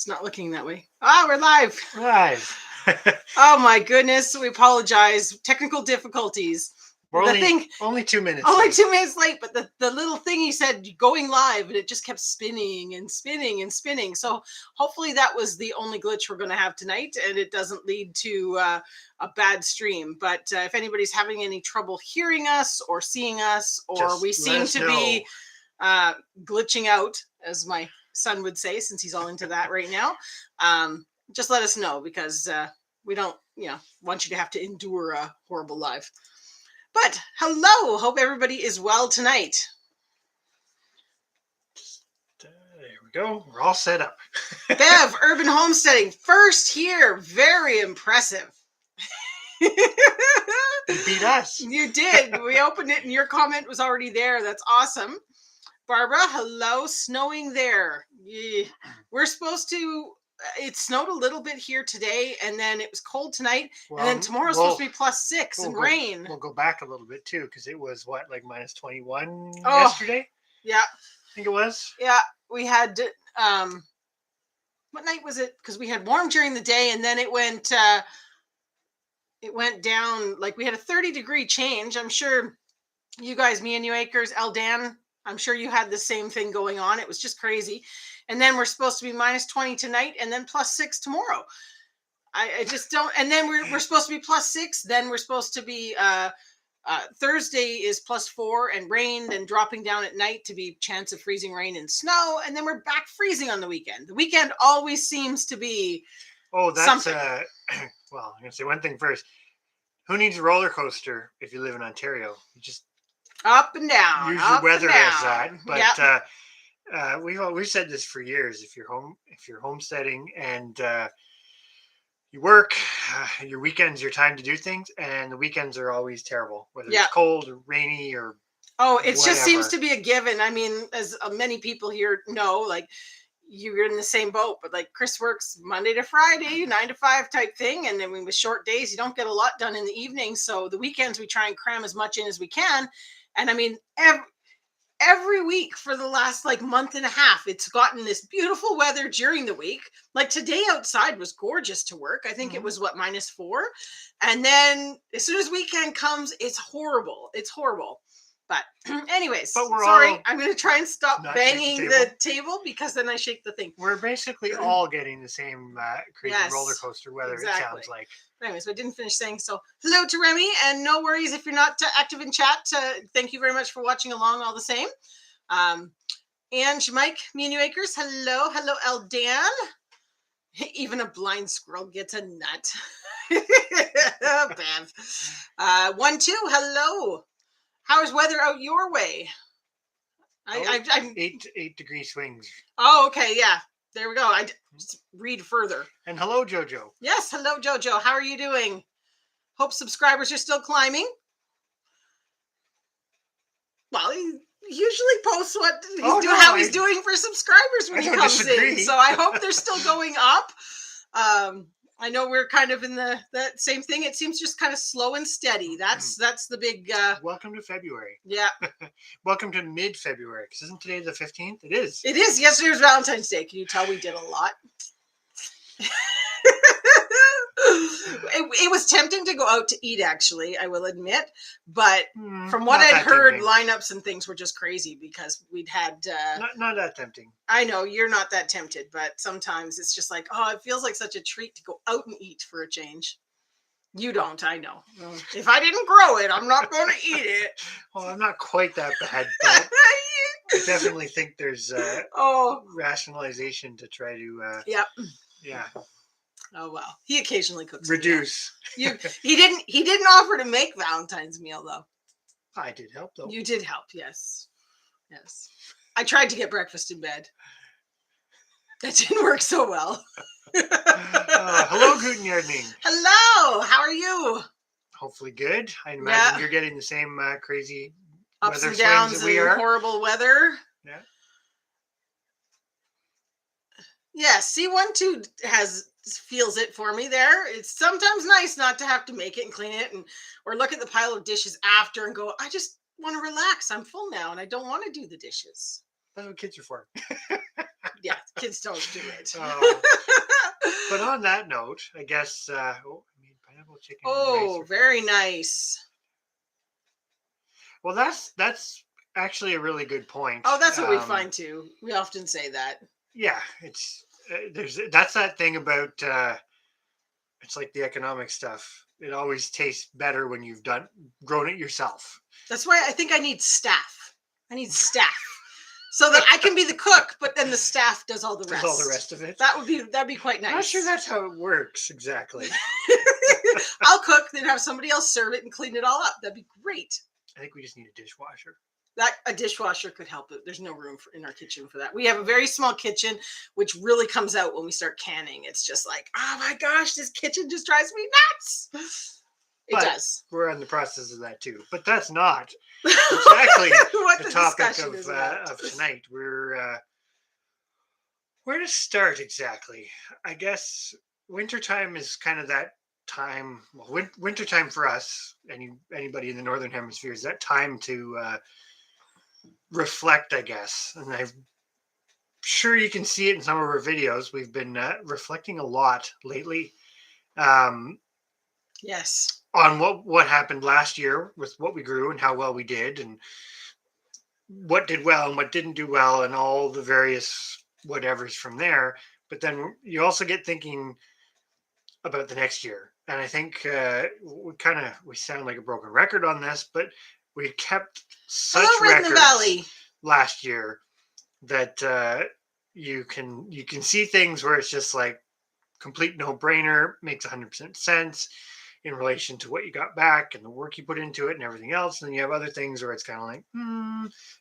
It's not looking that way. Ah, we're live. Live. Oh my goodness. We apologize. Technical difficulties. We're The only 2 minutes only late. 2 minutes late, but the little thing he said going live, and it just kept spinning and spinning and spinning. So hopefully that was the only glitch we're going to have tonight, and it doesn't lead to a bad stream. But if anybody's having any trouble hearing us or seeing us, or Just we let seem us to know. be glitching out, as my son would say, since he's all into that right now, just let us know, because we don't want you to have to endure a horrible live. But hello, hope everybody is well tonight. There we go. We're all set up. Bev, urban homesteading, first here, very impressive. You beat us. You did. We opened it and your comment was already there. That's awesome. Barbara, hello, snowing there. Yeah. We're supposed to, it snowed a little bit here today, and then it was cold tonight, and then tomorrow's supposed to be +6 and rain. We'll go back a little bit too, because it was like -21 yesterday? Yeah. I think it was. Yeah, we had, what night was it? Because we had warm during the day, and then it went down, like we had a 30-degree change. I'm sure you guys, me and you Acres, Eldan, I'm sure you had the same thing going on. It was just crazy. And then we're supposed to be -20 tonight, and then +6 tomorrow. I just don't. And then we're supposed to be +6. Then we're supposed to be Thursday is +4 and rain, and dropping down at night to be chance of freezing rain and snow. And then we're back freezing on the weekend. The weekend always seems to be something. Well, I'm gonna say one thing first. Who needs a roller coaster if you live in Ontario? You just up and down. Use the weather as that. But yep. We've said this for years. If you're homesteading and you work, your weekends, your time to do things, and the weekends are always terrible, whether it's cold or rainy or it just seems to be a given. I mean, as many people here know, like, you're in the same boat, but like Chris works Monday to Friday, 9 to 5 type thing. And then with short days, you don't get a lot done in the evening. So the weekends, we try and cram as much in as we can. And I mean, every week for the last month and a half, it's gotten this beautiful weather during the week. Like today outside was gorgeous to work. I think it was -4. And then as soon as weekend comes, it's horrible. It's horrible. But anyways, sorry, I'm going to try and stop banging the table, because then I shake the thing. We're basically all getting the same crazy roller coaster weather, it sounds like. But anyways, I didn't finish saying so. Hello to Remy, and no worries if you're not active in chat. Thank you very much for watching along all the same. Ange, Mike, me and you Acres, hello. Hello, Eldan. Even a blind squirrel gets a nut. Bev. 1-2, hello. How's weather out your way? I'm 8-degree swings. Oh, okay, yeah. There we go. I just read further. And hello, Jojo. Yes, hello, Jojo. How are you doing? Hope subscribers are still climbing. Well, he usually posts what how he's doing for subscribers when he comes in. So I hope they're still going up. I know we're kind of in that same thing. It seems just kind of slow and steady. That's the big. Welcome to February. Yeah. Welcome to mid-February. Because isn't today the 15th? It is. It is. Yesterday was Valentine's Day. Can you tell we did a lot? It was tempting to go out to eat, actually, I will admit. But from what I'd heard, lineups and things were just crazy, because we'd had... Not that tempting. I know, you're not that tempted, but sometimes it's just like, it feels like such a treat to go out and eat for a change. You don't, I know. If I didn't grow it, I'm not going to eat it. Well, I'm not quite that bad, but I definitely think there's rationalization to try to... Yep. Yeah. Oh well, he occasionally cooks. Reduce. He didn't offer to make Valentine's meal though. I did help though. You did help, yes. I tried to get breakfast in bed. That didn't work so well. Hello, Guten Yarding. Hello, how are you? Hopefully good. I imagine you're getting the same crazy ups weather and downs swings that we are. Horrible weather. Yeah. Yeah, C12 feels it for me there. It's sometimes nice not to have to make it and clean it, or look at the pile of dishes after and go, I just want to relax. I'm full now and I don't want to do the dishes. That's what kids are for. Yeah, kids don't do it. But on that note, I guess I made pineapple chicken. Oh, very nice. Well, that's actually a really good point. Oh, that's what we find too. We often say that. Yeah, it's that's that thing about it's like the economic stuff. It always tastes better when you've grown it yourself. That's why I think I need staff. I need staff. So that I can be the cook, but then the staff does all the rest. Does all the rest of it. That'd be quite nice. I'm not sure that's how it works exactly. I'll cook, then have somebody else serve it and clean it all up. That'd be great. I think we just need a dishwasher. A dishwasher could help it. There's no room in our kitchen for that. We have a very small kitchen, which really comes out when we start canning. It's just like, oh my gosh, this kitchen just drives me nuts. It does. We're in the process of that too. But that's not exactly what the topic of tonight. Where to start exactly? I guess wintertime is kind of that time. Well, wintertime for us, anybody in the Northern Hemisphere, is that time to reflect, I guess. And I'm sure you can see it in some of our videos. We've been reflecting a lot lately. Yes. On what happened last year with what we grew and how well we did, and what did well and what didn't do well, and all the various whatevers from there. But then you also get thinking about the next year. And I think we sound like a broken record on this, but we kept such records last year that you can see things where it's just like complete no-brainer, makes 100% sense in relation to what you got back and the work you put into it and everything else. And then you have other things where it's kind of like,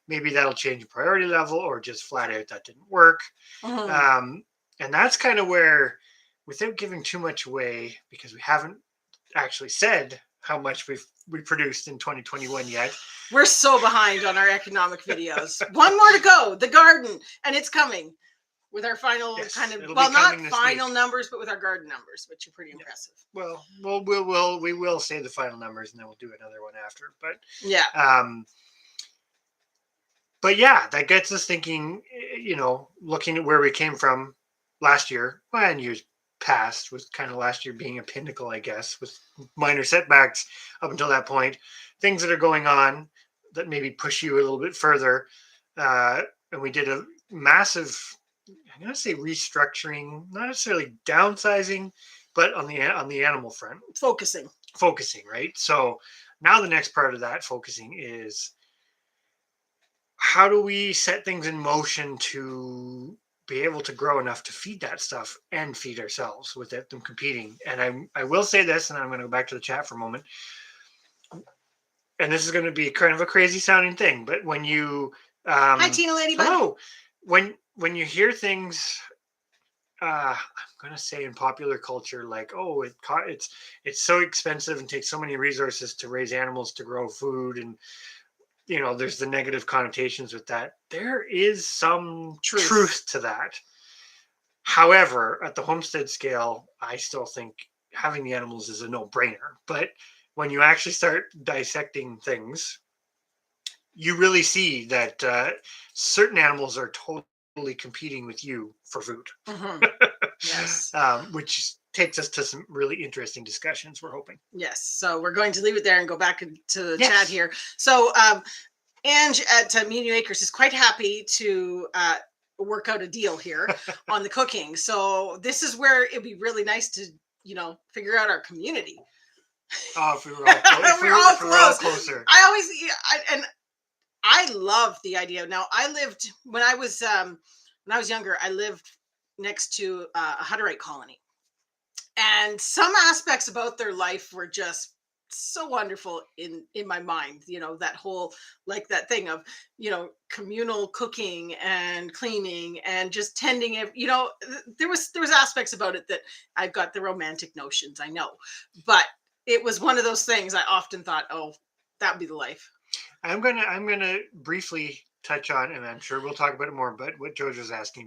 maybe that'll change your priority level, or just flat out that didn't work. And that's kind of where, without giving too much away, because we haven't actually said how much we produced in 2021 yet. We're so behind on our economic videos. One more to go, the garden, and it's coming with our final not final numbers, but with our garden numbers, which are pretty impressive. Well, we will say the final numbers, and then we'll do another one after. But yeah. But yeah, that gets us thinking. Looking at where we came from last year, and years past, with kind of last year being a pinnacle, I guess, with minor setbacks up until that point, things that are going on that maybe push you a little bit further. And we did a massive, I'm going to say restructuring, not necessarily downsizing, but on the animal front. Focusing, right? So now the next part of that focusing is, how do we set things in motion to be able to grow enough to feed that stuff and feed ourselves without them competing? And I will say this, and I'm going to go back to the chat for a moment. And this is going to be kind of a crazy sounding thing, but when you hi Tina Ladybug. Hello. When you hear things, I'm going to say in popular culture, like, oh, it's so expensive and takes so many resources to raise animals to grow food, and there's the negative connotations with that. There is some truth to that. However, at the homestead scale, I still think having the animals is a no-brainer. But when you actually start dissecting things, you really see that certain animals are totally competing with you for food. Yes. Which takes us to some really interesting discussions, we're hoping. Yes. So we're going to leave it there and go back to the chat here. So Ange at Menu Acres is quite happy to work out a deal here on the cooking. So this is where it'd be really nice to, figure out our community. Oh, if we were all closer. I love the idea. Now, when I was younger, I lived next to a Hutterite colony. And some aspects about their life were just so wonderful in my mind, that whole, like that thing of, communal cooking and cleaning and just tending it, there was aspects about it that I've got the romantic notions, I know, but it was one of those things I often thought, oh, that'd be the life. I'm gonna briefly touch on, and I'm sure we'll talk about it more, but what George was asking.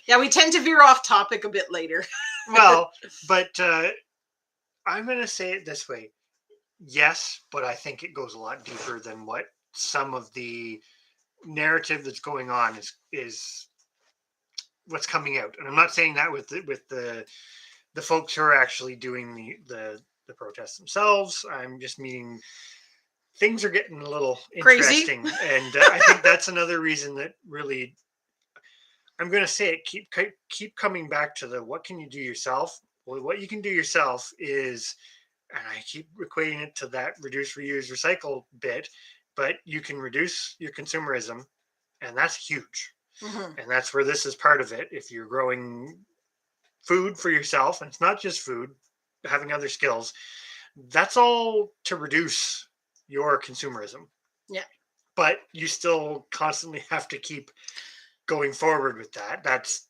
Yeah, we tend to veer off topic a bit later. Well, but I'm going to say it this way. Yes, but I think it goes a lot deeper than what some of the narrative that's going on is what's coming out. And I'm not saying that with the folks who are actually doing the protests themselves. I'm just meaning things are getting a little Crazy. interesting, and I think that's another reason that really, I'm going to say it, keep coming back to the what can you do yourself. Well, what you can do yourself is, and I keep equating it to that reduce, reuse, recycle bit, but you can reduce your consumerism, and that's huge. Mm-hmm. And that's where this is part of it. If you're growing food for yourself, and it's not just food, having other skills, that's all to reduce your consumerism. Yeah. But you still constantly have to keep going forward with that. That's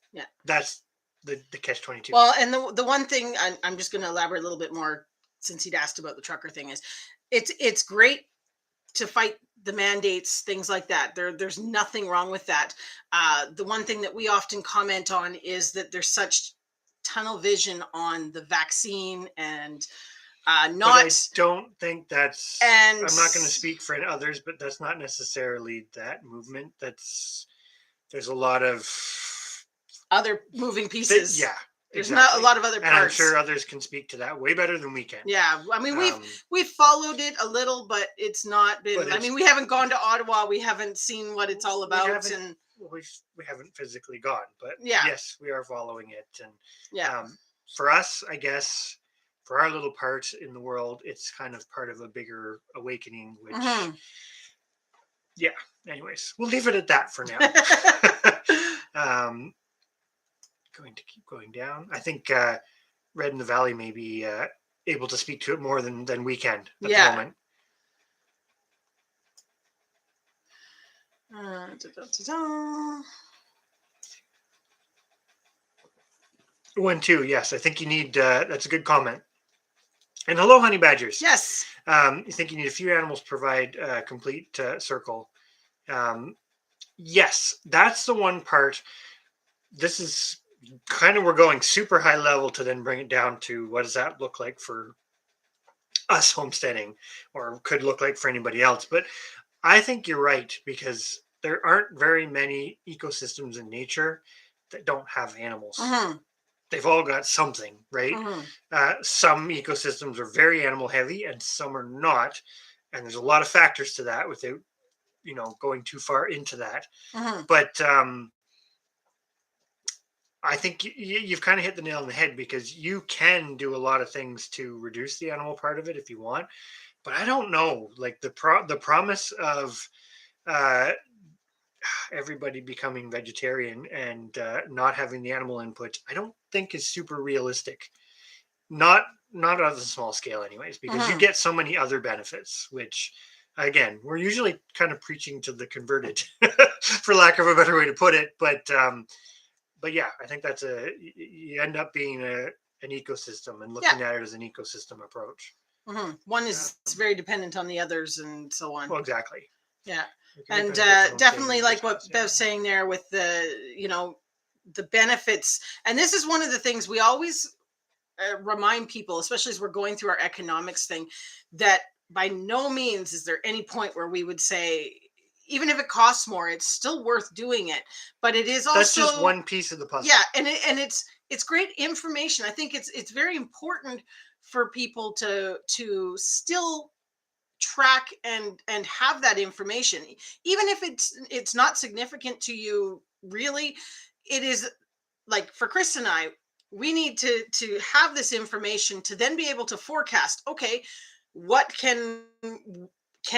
the catch-22. Well, and the one thing I'm just going to elaborate a little bit more, since he'd asked about the trucker thing, is it's great to fight the mandates, things like that. There's nothing wrong with that. The one thing that we often comment on is that there's such tunnel vision on the vaccine and not. But I don't think that's. And I'm not going to speak for others, but that's not necessarily that movement. There's a lot of other moving pieces. Yeah. There's exactly. not a lot of other parts. And I'm sure others can speak to that way better than we can. Yeah, I mean we've followed it a little, but it's not been. I mean, we haven't gone to Ottawa. We haven't seen what it's all about, and we haven't physically gone. But yeah. Yes, we are following it, and yeah. For us, I guess, for our little part in the world, it's kind of part of a bigger awakening. Which, yeah. Anyways, we'll leave it at that for now. Going to keep going down. I think Red in the Valley may be able to speak to it more than we can at the moment. 1, 2. Yes, I think you need. That's a good comment. And hello, honey badgers. Yes. You think you need a few animals to provide a complete circle. Yes, that's the one part. This is kind of, we're going super high level to then bring it down to what does that look like for us homesteading, or could look like for anybody else. But I think you're right, because there aren't very many ecosystems in nature that don't have animals. They've all got something, right? Some ecosystems are very animal heavy and some are not. And there's a lot of factors to that without, going too far into that. But I think you've kind of hit the nail on the head, because you can do a lot of things to reduce the animal part of it if you want. But I don't know, like the promise of everybody becoming vegetarian and not having the animal input, I don't think is super realistic. Not on a small scale, anyways, because you get so many other benefits, which, again, we're usually kind of preaching to the converted, for lack of a better way to put it. But yeah, I think that's you end up being an ecosystem and looking at it as an ecosystem approach. One is very dependent on the others and so on. Well, exactly. Yeah. And definitely like what Bev's saying there with the benefits. And this is one of the things we always remind people, especially as we're going through our economics thing, that by no means is there any point where we would say, even if it costs more, it's still worth doing it. But it is also, that's just one piece of the puzzle. Yeah, and it's great information. I think it's very important for people to still track and have that information, even if it's not significant to you. Really, it is, like for Chris and I, we need to have this information to then be able to forecast, okay, what can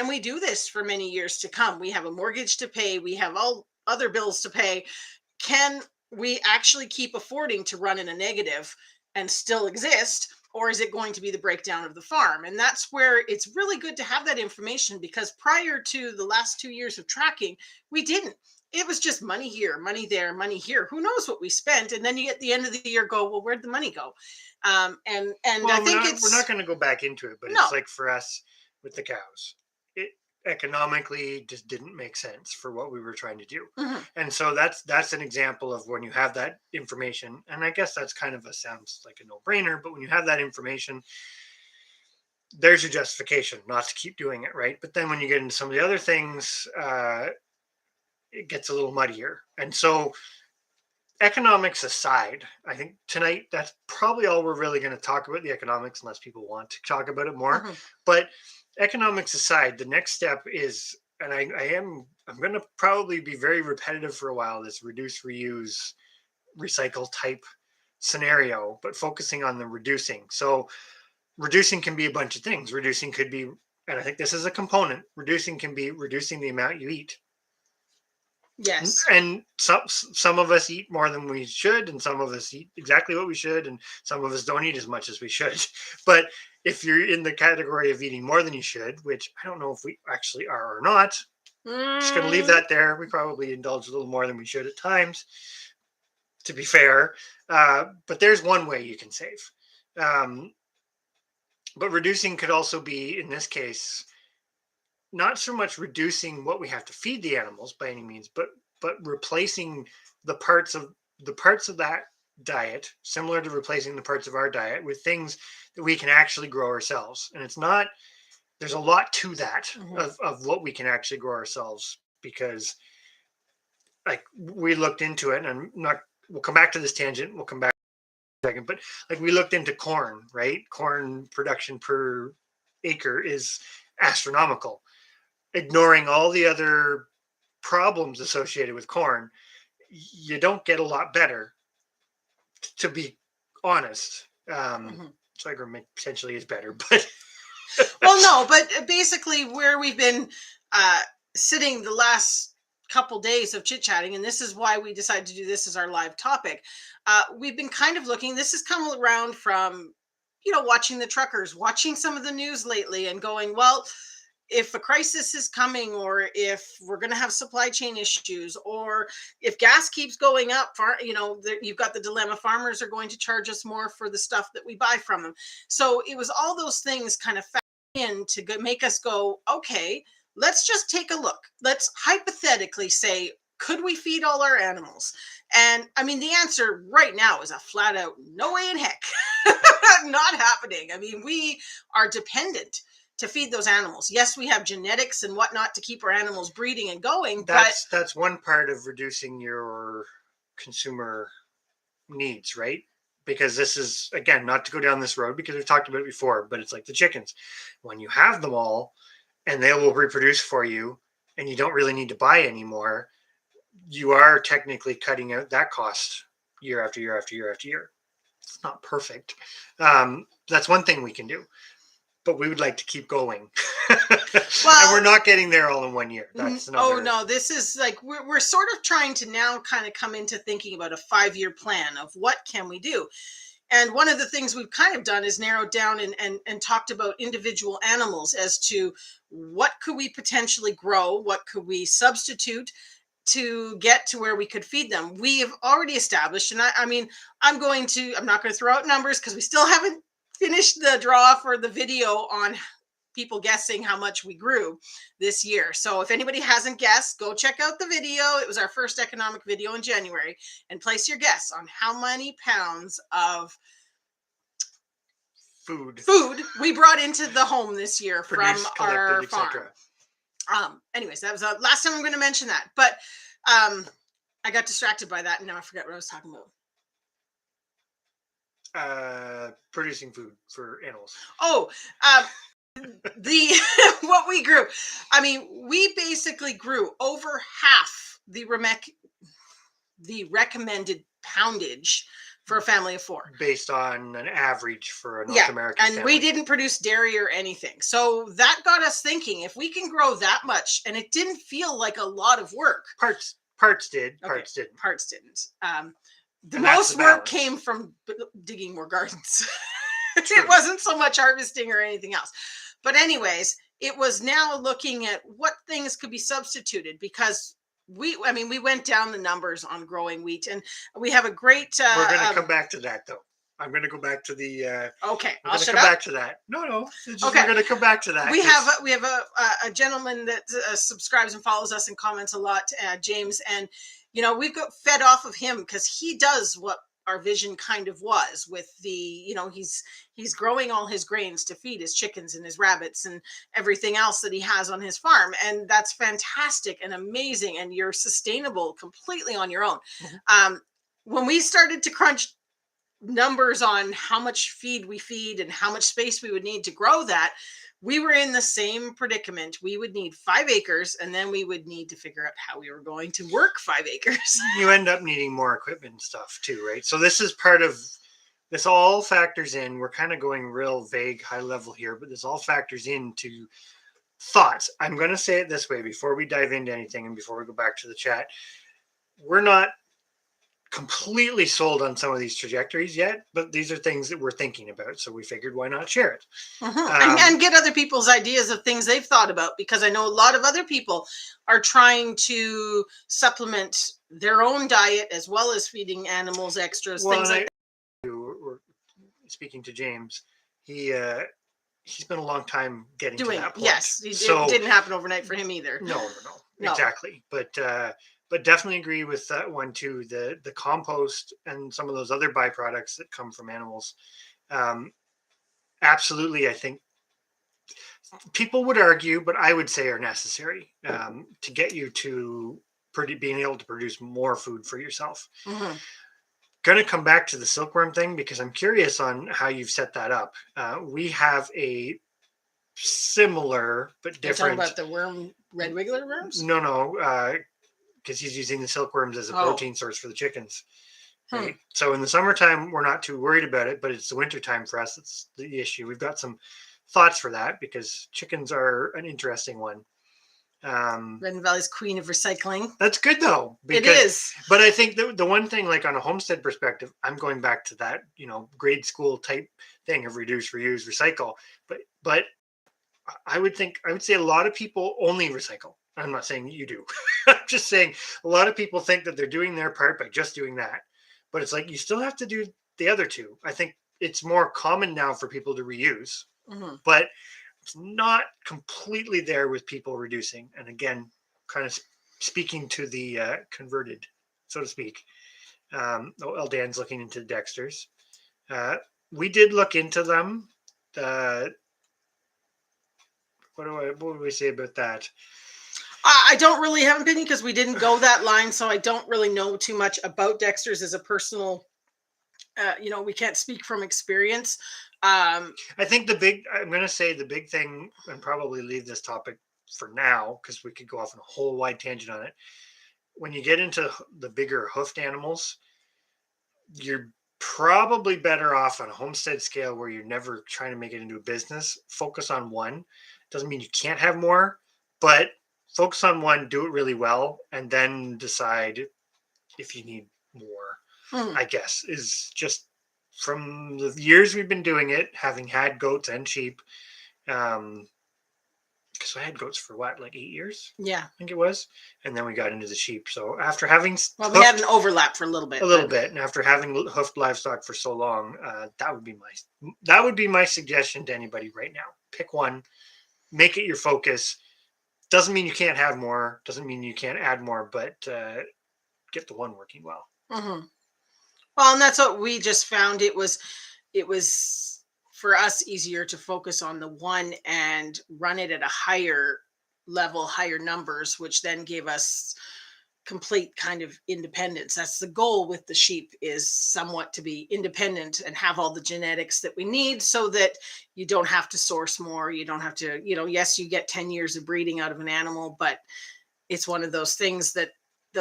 we do this for many years to come? We have a mortgage to pay, we have all other bills to pay. Can we actually keep affording to run in a negative and still exist? Or is it going to be the breakdown of the farm? And that's where it's really good to have that information, because prior to the last 2 years of tracking, we didn't. It was just money here, money there, money here. Who knows what we spent? And then you at the end of the year go, well, where'd the money go? And I think we're not going to go back into it, but it's like for us with the cows, it economically just didn't make sense for what we were trying to do. And so that's an example of when you have that information. And I guess that's kind of sounds like a no-brainer, but when you have that information, there's your justification not to keep doing it, right? But then when you get into some of the other things, it gets a little muddier. And so economics aside, I think tonight that's probably all we're really going to talk about, the economics, unless people want to talk about it more. Mhm. But economics aside, the next step is, and I'm going to probably be very repetitive for a while, this reduce, reuse, recycle type scenario, but focusing on the reducing. So reducing can be a bunch of things. Reducing could be, and I think this is a component, reducing can be reducing the amount you eat. Yes. And some of us eat more than we should, and some of us eat exactly what we should, and some of us don't eat as much as we should. But if you're in the category of eating more than you should, which I don't know if we actually are or not, just going to leave Mm, that there. We probably indulge a little more than we should at times, to be fair. But there's one way you can save. Um, but reducing could also be, in this case, not so much reducing what we have to feed the animals by any means, but replacing the parts of that diet, similar to replacing the parts of our diet, with things that we can actually grow ourselves. And it's not, there's a lot to that, mhm. of what we can actually grow ourselves, because like we looked into it, and I'm not, we'll come back to this tangent, we'll come back in a second, but like we looked into corn, right? Corn production per acre is astronomical, ignoring all the other problems associated with corn. You don't get a lot better, to be honest. Mhm. Sorghum potentially is better, but Well, no, but basically where we've been uh, sitting the last couple days of chit chatting, and this is why we decided to do this as our live topic. We've been kind of looking. This has come around from, watching the truckers, watching some of the news lately, and going, well, if a crisis is coming, or if we're going to have supply chain issues, or if gas keeps going up, you've got the dilemma, farmers are going to charge us more for the stuff that we buy from them. So it was all those things kind of in to make us go, okay, let's just take a look. Let's hypothetically say, could we feed all our animals? And I mean, the answer right now is a flat out no way in heck. Not happening. I mean, we are dependent to feed those animals. Yes, we have genetics and whatnot to keep our animals breeding and going, but that's one part of reducing your consumer needs, right? Because this is, again, not to go down this road because we've talked about it before, but it's like the chickens. When you have them all and they will reproduce for you, and you don't really need to buy anymore, you are technically cutting out that cost year after year after year after year. It's not perfect. That's one thing we can do, but we would like to keep going. And we're not getting there all in 1 year. That's another. Oh no, this is like we're sort of trying to now kind of come into thinking about a 5-year plan of what can we do. And one of the things we've kind of done is narrowed down and talked about individual animals as to what could we potentially grow, what could we substitute to get to where we could feed them. We have already established, and I mean, I'm not going to throw out numbers because we still haven't finished the draw for the video on people guessing how much we grew this year. So if anybody hasn't guessed, go check out the video. It was our first economic video in January, and place your guess on how many pounds of food we brought into the home this year produced, from our collected, farm. etc. Anyways, that was the last time I'm going to mention that, but I got distracted by that and now I forget what I was talking about. Producing food for animals. Oh, the what we grew. I mean, we basically grew over half the recommended poundage for a family of 4, based on an average for a North American and family. we didn't produce dairy or anything. So that got us thinking, if we can grow that much, and it didn't feel like a lot of work. Parts did, parts didn't. Parts didn't. The most work came from digging more gardens. It wasn't so much harvesting or anything else. But anyways, it was now looking at what things could be substituted, because we went down the numbers on growing wheat, and we have a great we're going to come back to that though. I'm going to go back to the okay, I'll come back to that. No, okay. We're going to come back to that. We have a gentleman that subscribes and follows us and comments a lot, James, and we've got fed off of him because he does what our vision kind of was with the, he's growing all his grains to feed his chickens and his rabbits and everything else that he has on his farm, and that's fantastic and amazing, and you're sustainable completely on your own. when we started to crunch numbers on how much feed we feed and how much space we would need to grow that, we were in the same predicament. We would need 5 acres, and then we would need to figure out how we were going to work 5 acres. You end up needing more equipment and stuff too, right? So this is part of this all factors in. We're kind of going real vague, high level here, but this all factors into thoughts. I'm going to say it this way before we dive into anything and before we go back to the chat. We're not completely sold on some of these trajectories yet, but these are things that we're thinking about. So we figured, why not share it? And get other people's ideas of things they've thought about, because I know a lot of other people are trying to supplement their own diet as well as feeding animals extras, things like that. We're speaking to James. He's been a long time getting to that point. Yes, it didn't happen overnight for him either. No, exactly. But definitely agree with that one too. The compost and some of those other byproducts that come from animals. Absolutely, I think people would argue, but I would say are necessary to get you to being able to produce more food for yourself. Mm-hmm. Going to come back to the silkworm thing because I'm curious on how you've set that up. We have a similar but different. You're talking about the red wiggler worms? No, because he's using the silkworms as a protein source for the chickens. Right? So in the summertime, we're not too worried about it, but it's the wintertime for us that's the issue. We've got some thoughts for that because chickens are an interesting one. Redden Valley's queen of recycling. That's good though. It is. But I think the one thing, like on a homestead perspective, I'm going back to that, grade school type thing of reduce, reuse, recycle. But I would say a lot of people only recycle. I'm not saying you do. I'm just saying a lot of people think that they're doing their part by just doing that. But it's like you still have to do the other two. I think it's more common now for people to reuse, but it's not completely there with people reducing. And again, kind of speaking to the converted, so to speak. Dan's looking into Dexter's. We did look into them. What would we say about that? I don't really have an opinion because we didn't go that line, so I don't really know too much about Dexter's as a personal. We can't speak from experience. I think I'm going to say the big thing, and probably leave this topic for now because we could go off on a whole wide tangent on it. When you get into the bigger hoofed animals, you're probably better off on a homestead scale where you're never trying to make it into a business. Focus on one. Doesn't mean you can't have more, but focus on one, do it really well, and then decide if you need more. I guess is just from the years we've been doing it, having had goats and sheep. Because I had goats for like 8 years? Yeah, I think it was, and then we got into the sheep. So after having we had an overlap for a little bit, and after having hoofed livestock for so long, that would be my suggestion to anybody right now. Pick one, make it your focus. Doesn't mean you can't have more. Doesn't mean you can't add more, but get the one working well. Well, and that's what we just found. It was for us easier to focus on the one and run it at a higher level, higher numbers, which then gave us complete kind of independence. That's the goal with the sheep, is somewhat to be independent and have all the genetics that we need so that you don't have to source more. You don't have to, yes, you get 10 years of breeding out of an animal, but it's one of those things that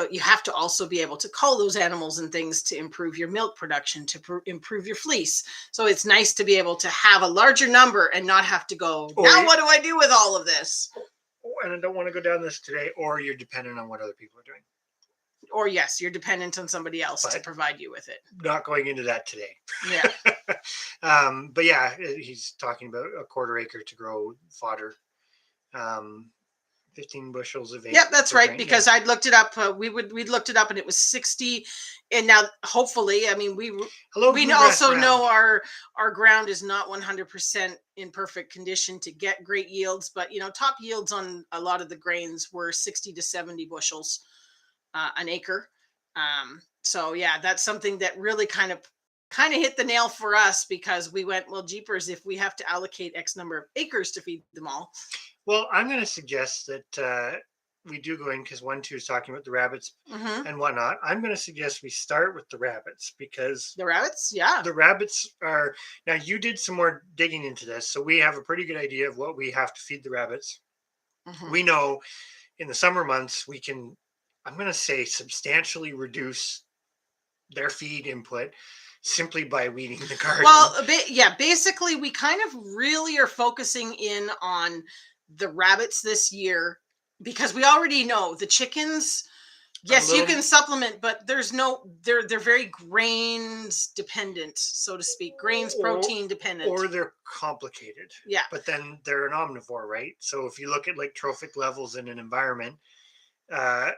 you have to also be able to cull those animals and things to improve your milk production, to improve your fleece. So it's nice to be able to have a larger number and not have to go, now what do I do with all of this? And I don't want to go down this today, or you're dependent on what other people are doing. Or yes, you're dependent on somebody else to provide you with it. Not going into that today. Yeah. But yeah, he's talking about a 1/4 acre to grow fodder. 15 bushels of acre. Yep, that's right. Because I'd looked it up. We'd looked it up, and it was 60. And now, hopefully, I mean, we also know our ground is not 100% in perfect condition to get great yields. But top yields on a lot of the grains were 60 to 70 bushels an acre. So yeah, that's something that really kind of hit the nail for us, because we went, well, jeepers, if we have to allocate X number of acres to feed them all. Well, I'm going to suggest that we do go in, because 1-2 is talking about the rabbits Mm-hmm. and whatnot, I'm going to suggest we start with the rabbits, because The rabbits, yeah. the rabbits are, now you did some more digging into this, so we have a pretty good idea of what we have to feed the rabbits. Mm-hmm. We know in the summer months we can, I'm going to say, substantially reduce their feed input simply by weeding the garden. Well, yeah, basically, we kind of really are focusing in on the rabbits this year because we already know the chickens. A Yes, you little, can supplement, but they're very grains dependent, so to speak. Grains, or, protein dependent. or they're complicated, Yeah. but then they're an omnivore, right? So if you look at like trophic levels in an environment, uh,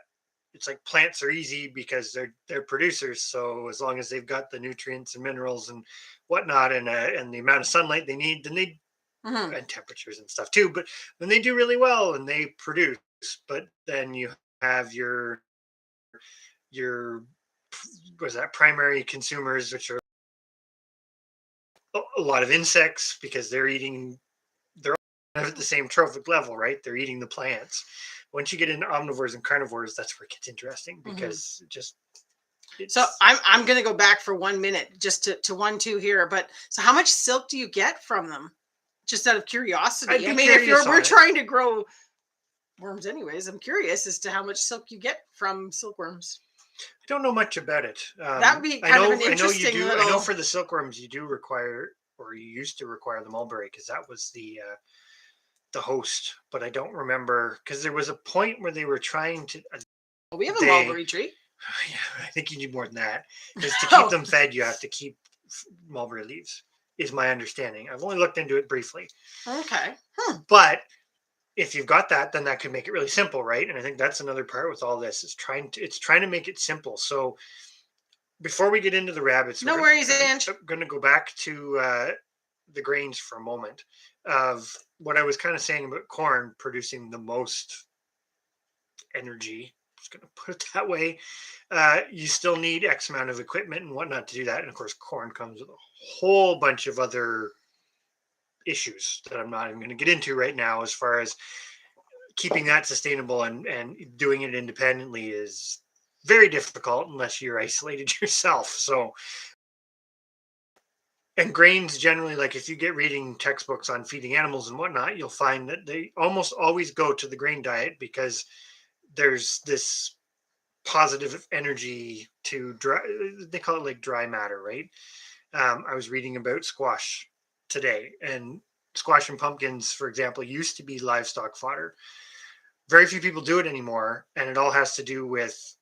it's like plants are easy because they're producers. So as long as they've got the nutrients and minerals and whatnot, and the amount of sunlight they need, then they, Hmm. and temperatures and stuff too. But then they do really well and they produce. But then you have your was that primary consumers, which are a lot of insects, because they're all at the same trophic level, right? They're eating the plants. Once you get into omnivores and carnivores, that's where it gets interesting, Hmm. because So it's I'm gonna go back for 1 minute just to 1-2 here. But so how much silk do you get from them? Just out of I'd curiosity. I be mean, if curious we're on it. trying to grow worms anyways, I'm curious as to how much silk you get from silkworms. I don't know much about it. That would be I kind of an know you interesting do. I know little. for the silkworms you do require, or you used to require, the mulberry, because that was the host. But I don't remember, because there was a point where they were trying to We have a they. mulberry tree. Yeah, I think you need more than that, because to keep Oh, them fed, you have to keep mulberry leaves. Is my understanding. I've only looked into it briefly, okay. Hmm. but if you've got that, then that could make it really simple, right? And I think that's another part with all this, is trying to make it simple. So before we get into the rabbits, No worries, Ange. going to go back to the grains for a moment, of what I was kind of saying about corn producing the most energy. I'm just going to put it that way. You still need X amount of equipment and whatnot to do that. And of course, corn comes with a whole bunch of other issues that I'm not even going to get into right now, as far as keeping that sustainable, and doing it independently is very difficult unless you're isolated yourself. So, and grains generally, like if you get reading textbooks on feeding animals and whatnot, you'll find that they almost always go to the grain diet, because there's this positive energy to dry, they call it like dry matter, right? I was reading about squash today, and squash and pumpkins, for example, used to be livestock fodder. Very few people do it anymore, and it all has to do with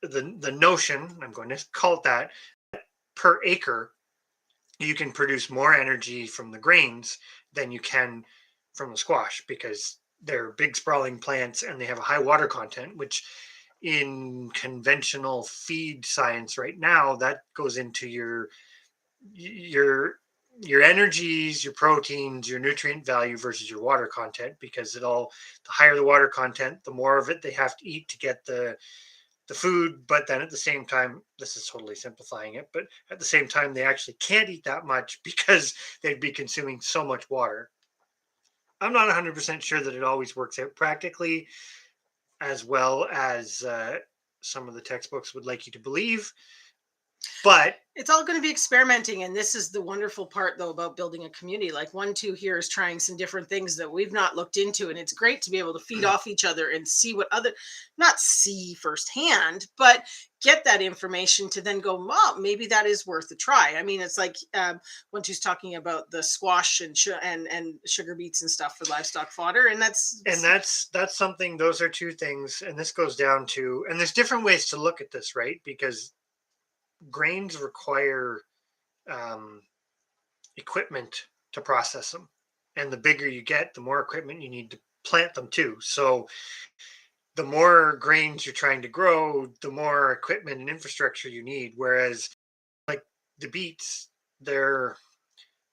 the notion, I'm going to call it that, per acre you can produce more energy from the grains than you can from the squash, because they're big sprawling plants and they have a high water content, which in conventional feed science right now, that goes into your your energies, your proteins, your nutrient value versus your water content, because the higher the water content, the more of it they have to eat to get the food. But then at the same time, this is totally simplifying it, but at the same time, they actually can't eat that much because they'd be consuming so much water. I'm not 100% sure that it always works out practically as well as some of the textbooks would like you to believe, but It's all going to be experimenting, and this is the wonderful part though about building a community. Like 1-2 here is trying some different things that we've not looked into, and it's great to be able to feed off each other and see what other, not see firsthand, but get that information to then go, oh, maybe that is worth a try. I mean, it's like 1-2's talking about the squash and sugar beets and stuff for livestock fodder, and that's that's something, those are two things, and this goes down to, and there's different ways to look at this, right? Because grains require um, equipment to process them, and the bigger you get, the more equipment you need to plant them too. So the more grains you're trying to grow, the more equipment and infrastructure you need. Whereas like the beets, they're,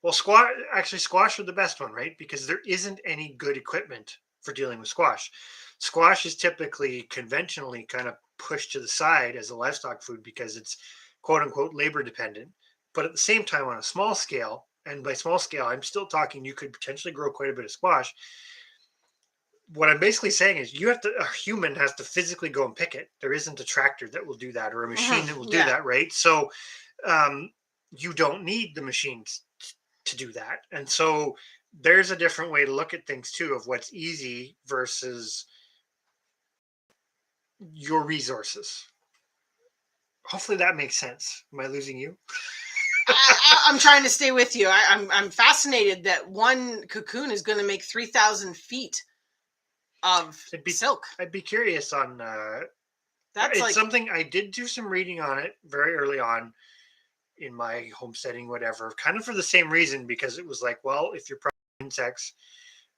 well, squash are the best one, right? Because there isn't any good equipment for dealing with squash. Squash is typically conventionally kind of pushed to the side as a livestock food, because it's quote unquote labor dependent. But at the same time, on a small scale, and by small scale, I'm still talking, you could potentially grow quite a bit of squash. what I'm basically saying is a human has to physically go and pick it. There isn't a tractor that will do that or a machine that will do Yeah. that, right? So um, you don't need the machines to do that. And so there's a different way to look at things too, of what's easy versus your resources. Hopefully that makes sense. Am I losing you? I'm trying to stay with you. I'm fascinated that one cocoon is going to make 3,000 feet of silk. I'd be curious on. That's it's like something I did do some reading on it very early on in my homesteading, whatever, kind of for the same reason, because it was like, well, if you're insects,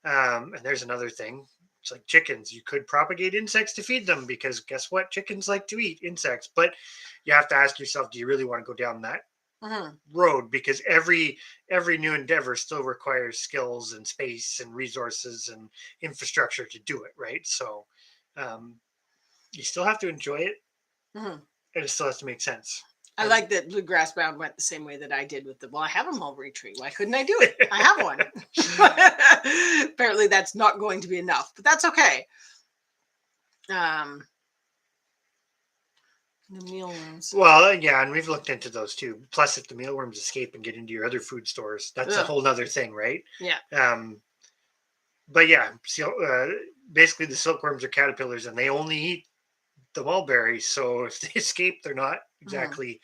and there's another thing. It's like chickens. You could propagate insects to feed them because guess what? Chickens like to eat insects. But you have to ask yourself, do you really want to go down that road? Because every new endeavor still requires skills and space and resources and infrastructure to do it, right? So you still have to enjoy it, and it still has to make sense. I like that bluegrass bound went the same way that I did with the. Well, I have a mulberry tree. Why couldn't I do it? I have one. Apparently, that's not going to be enough, but that's okay. The mealworms. Well, yeah, and we've looked into those too. Plus, if the mealworms escape and get into your other food stores, that's a whole nother thing, right? Yeah. But yeah, so basically the silkworms are caterpillars, and they only eat the mulberries. So if they escape, they're not exactly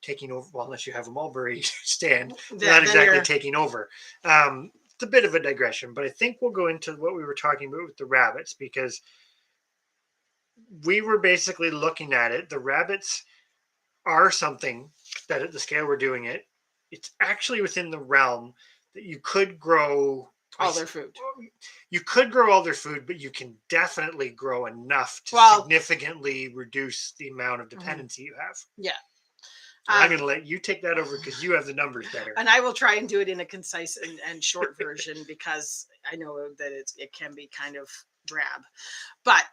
taking over. Well, unless you have a mulberry stand, they're not exactly taking over. It's a bit of a digression, but I think we'll go into what we were talking about with the rabbits, because we were basically looking at it. The rabbits are something that at the scale we're doing it, it's actually within the realm that you could grow all their food. You could grow all their food, but you can definitely grow enough to significantly reduce the amount of dependency you have. Yeah. I'm going to let you take that over because you have the numbers better. And I will try and do it in a concise and short version because I know that it can be kind of drab. But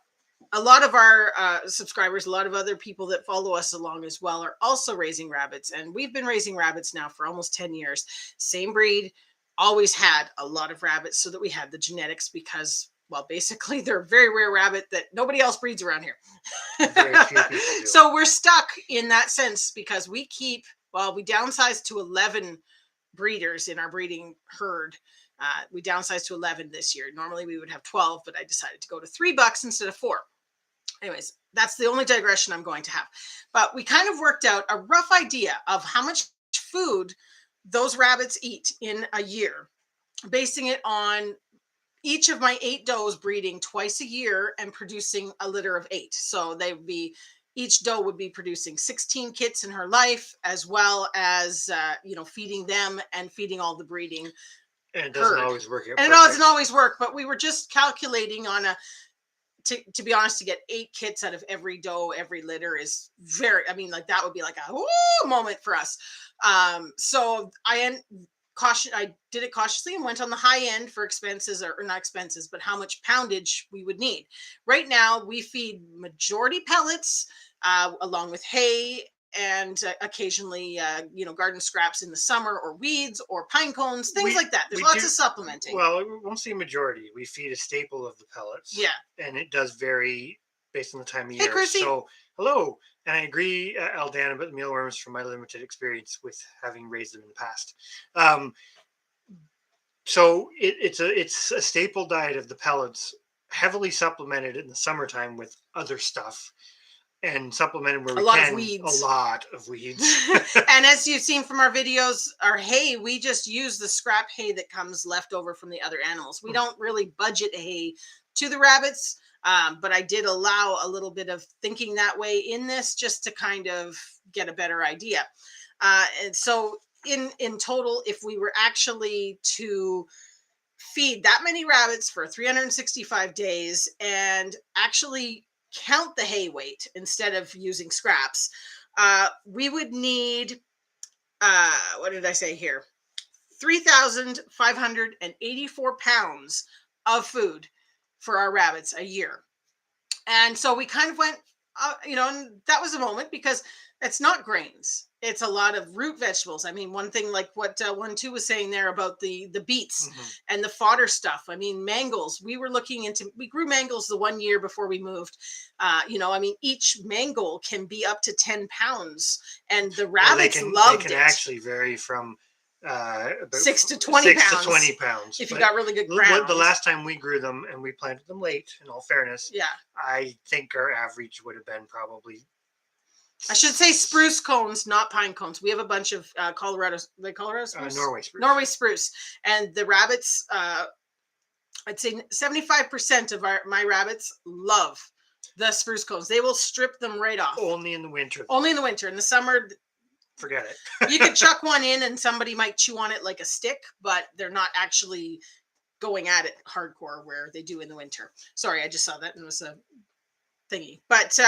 a lot of our subscribers, a lot of other people that follow us along as well are also raising rabbits. And we've been raising rabbits now for almost 10 years. Same breed, always had a lot of rabbits so that we had the genetics because, well, basically they're a very rare rabbit that nobody else breeds around here. Very few people do. So we're stuck in that sense because we downsized to 11 breeders in our breeding herd. We downsized to 11 this year. Normally we would have 12, but I decided to go to $3 instead of 4. Anyways, that's the only digression I'm going to have. But we kind of worked out a rough idea of how much food those rabbits eat in a year, basing it on each of my 8 does breeding twice a year and producing a litter of 8. So each doe would be producing 16 kits in her life, as well as, feeding them and feeding all the breeding. And it doesn't always work. And it doesn't always work, but we were just calculating on to be honest, to get 8 kits out of every doe, every litter is that would be like a moment for us. So I did it cautiously and went on the high end for expenses, or not expenses, but how much poundage we would need. Right now, we feed majority pellets along with hay and occasionally, garden scraps in the summer, or weeds or pine cones, things like that. There's lots of supplementing. Well, we won't say majority. We feed a staple of the pellets. Yeah. And it does vary based on the time of year. Hey, Chrissy. So, hello. And I agree, Aldana, about the mealworms from my limited experience with having raised them in the past. So it's a staple diet of the pellets, heavily supplemented in the summertime with other stuff, and supplemented where we can. A lot of weeds. And as you've seen from our videos, our hay, we just use the scrap hay that comes left over from the other animals. We don't really budget hay to the rabbits, but I did allow a little bit of thinking that way in this just to kind of get a better idea. And so in total, if we were actually to feed that many rabbits for 365 days and actually count the hay weight instead of using scraps, we would need, what did I say here? 3,584 pounds of food for our rabbits a year. And so we kind of went, and that was a moment because It's not grains. It's a lot of root vegetables. I mean, one thing like what 1-2 was saying there about the beets Mm-hmm. and the fodder stuff. I mean, mangles. We grew mangles the 1 year before we moved. I mean, each mango can be up to 10 pounds, and the Well, rabbits they loved can it. actually vary from about 6 to 20 pounds. 20 pounds. If you got really good ground. The last time we grew them, and we planted them late, in all fairness, yeah, I think our average would have been probably. I should say spruce cones, not pine cones. We have a bunch of Colorado spruce? Norway spruce. Norway spruce. And the rabbits, I'd say 75% of my rabbits love the spruce cones. They will strip them right off. Only in the winter. Only in the winter. In the summer, forget it. You could chuck one in and somebody might chew on it like a stick, but they're not actually going at it hardcore where they do in the winter. Sorry, I just saw that and it was a thingy. But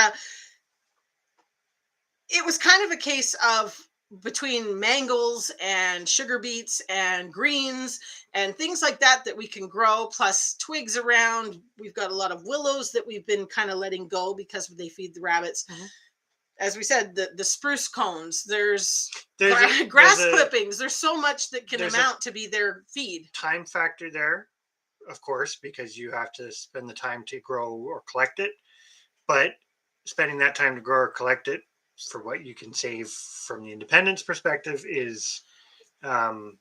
it was kind of a case of between mangles and sugar beets and greens and things like that we can grow, plus twigs around. We've got a lot of willows that we've been kind of letting go because they feed the rabbits. Mm-hmm. As we said, the spruce cones, there's grass clippings. There's so much that can amount to be their feed. Time factor there, of course, because you have to spend the time to grow or collect it. But spending that time to grow or collect it for what you can save from the independence perspective is, I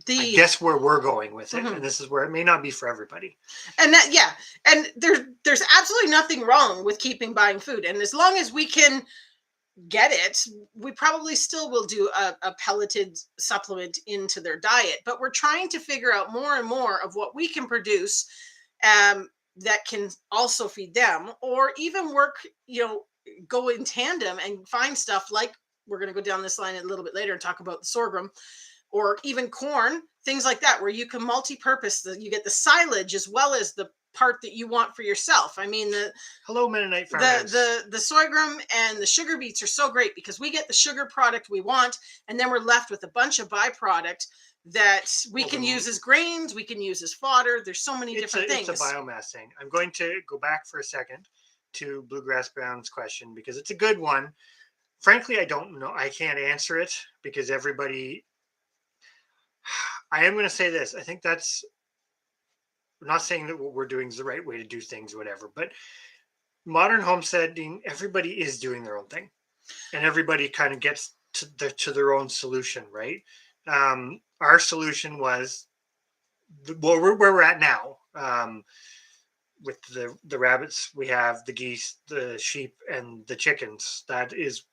guess, where we're going with it. Mm-hmm. And this is where it may not be for everybody. And and there's absolutely nothing wrong with buying food. And as long as we can get it, we probably still will do a pelleted supplement into their diet. But we're trying to figure out more and more of what we can produce that can also feed them, or even work, go in tandem and find stuff like, we're going to go down this line a little bit later and talk about the sorghum, or even corn, things like that, where you can multi-purpose. You get the silage as well as the part that you want for yourself. I mean, hello Mennonite farmers. The sorghum and the sugar beets are so great because we get the sugar product we want, and then we're left with a bunch of byproduct that we can use as grains, we can use as fodder. There's so many different things. It's a biomass thing. I'm going to go back for a second to Bluegrass Brown's question because it's a good one. Frankly, I don't know. I can't answer it because everybody. I am going to say this. I think that's. I'm not saying that what we're doing is the right way to do things, whatever. But modern homesteading, everybody is doing their own thing, and everybody kind of gets to their own solution, right? Our solution was where we're at now. With the rabbits, we have the geese, the sheep, and the chickens. That is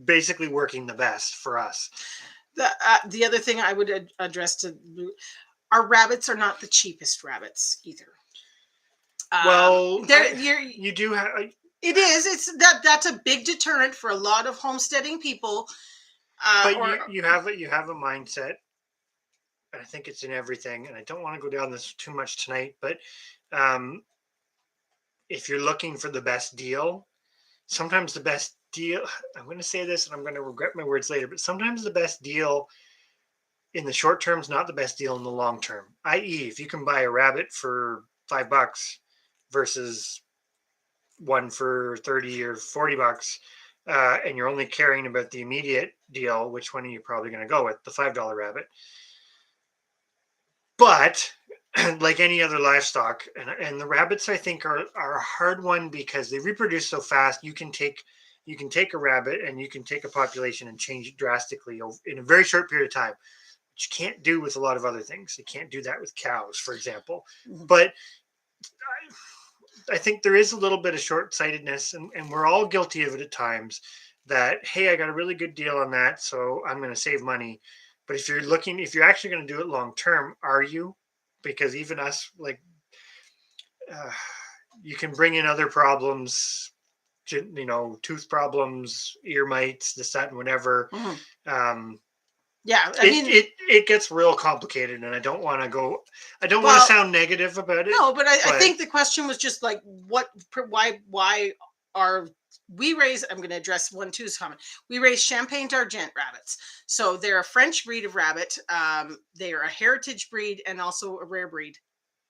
basically working the best for us. The other thing I would address to our rabbits are not the cheapest rabbits either. Well, you do have. It is. That's a big deterrent for a lot of homesteading people. But you have a mindset. I think it's in everything, and I don't want to go down this too much tonight, but if you're looking for the best deal, sometimes the best deal, I'm going to say this and I'm going to regret my words later, but sometimes the best deal in the short term is not the best deal in the long term. I.e., if you can buy a rabbit for $5 versus one for 30 or $40, and you're only caring about the immediate deal, which one are you probably going to go with? The $5 rabbit. But like any other livestock, and the rabbits, I think, are a hard one because they reproduce so fast. You can take a rabbit and you can take a population and change it drastically in a very short period of time, which you can't do with a lot of other things. You can't do that with cows, for example. Mm-hmm. But I think there is a little bit of short-sightedness, and we're all guilty of it at times, that, hey, I got a really good deal on that, so I'm going to save money. But if you're actually going to do it long term, are you? Because even us, you can bring in other problems, tooth problems, ear mites, this, that, and whatever. Mm-hmm. It gets real complicated, and I don't want to sound negative about it. No, but I think the question was just like, why are we raise, I'm going to address 1-2's comment. We raise Champagne d'Argent rabbits. So they're a French breed of rabbit. They are a heritage breed and also a rare breed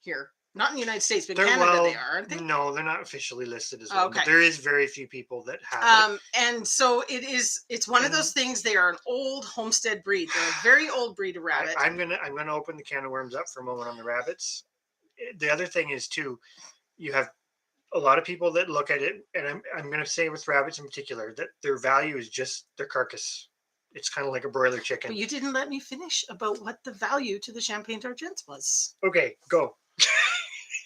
here Not in the United States, but in Canada they are, aren't they? No, they're not officially listed as well. Okay. But there is very few people that have it. And so it's one of those things. They are an old homestead breed. They're a very old breed of rabbit. I'm gonna open the can of worms up for a moment on the rabbits. The other thing is too, you have a lot of people that look at it, and I'm gonna say with rabbits in particular that their value is just their carcass. It's kind of like a broiler chicken. But you didn't let me finish about what the value to the Champagne d'Argents was. Okay, go.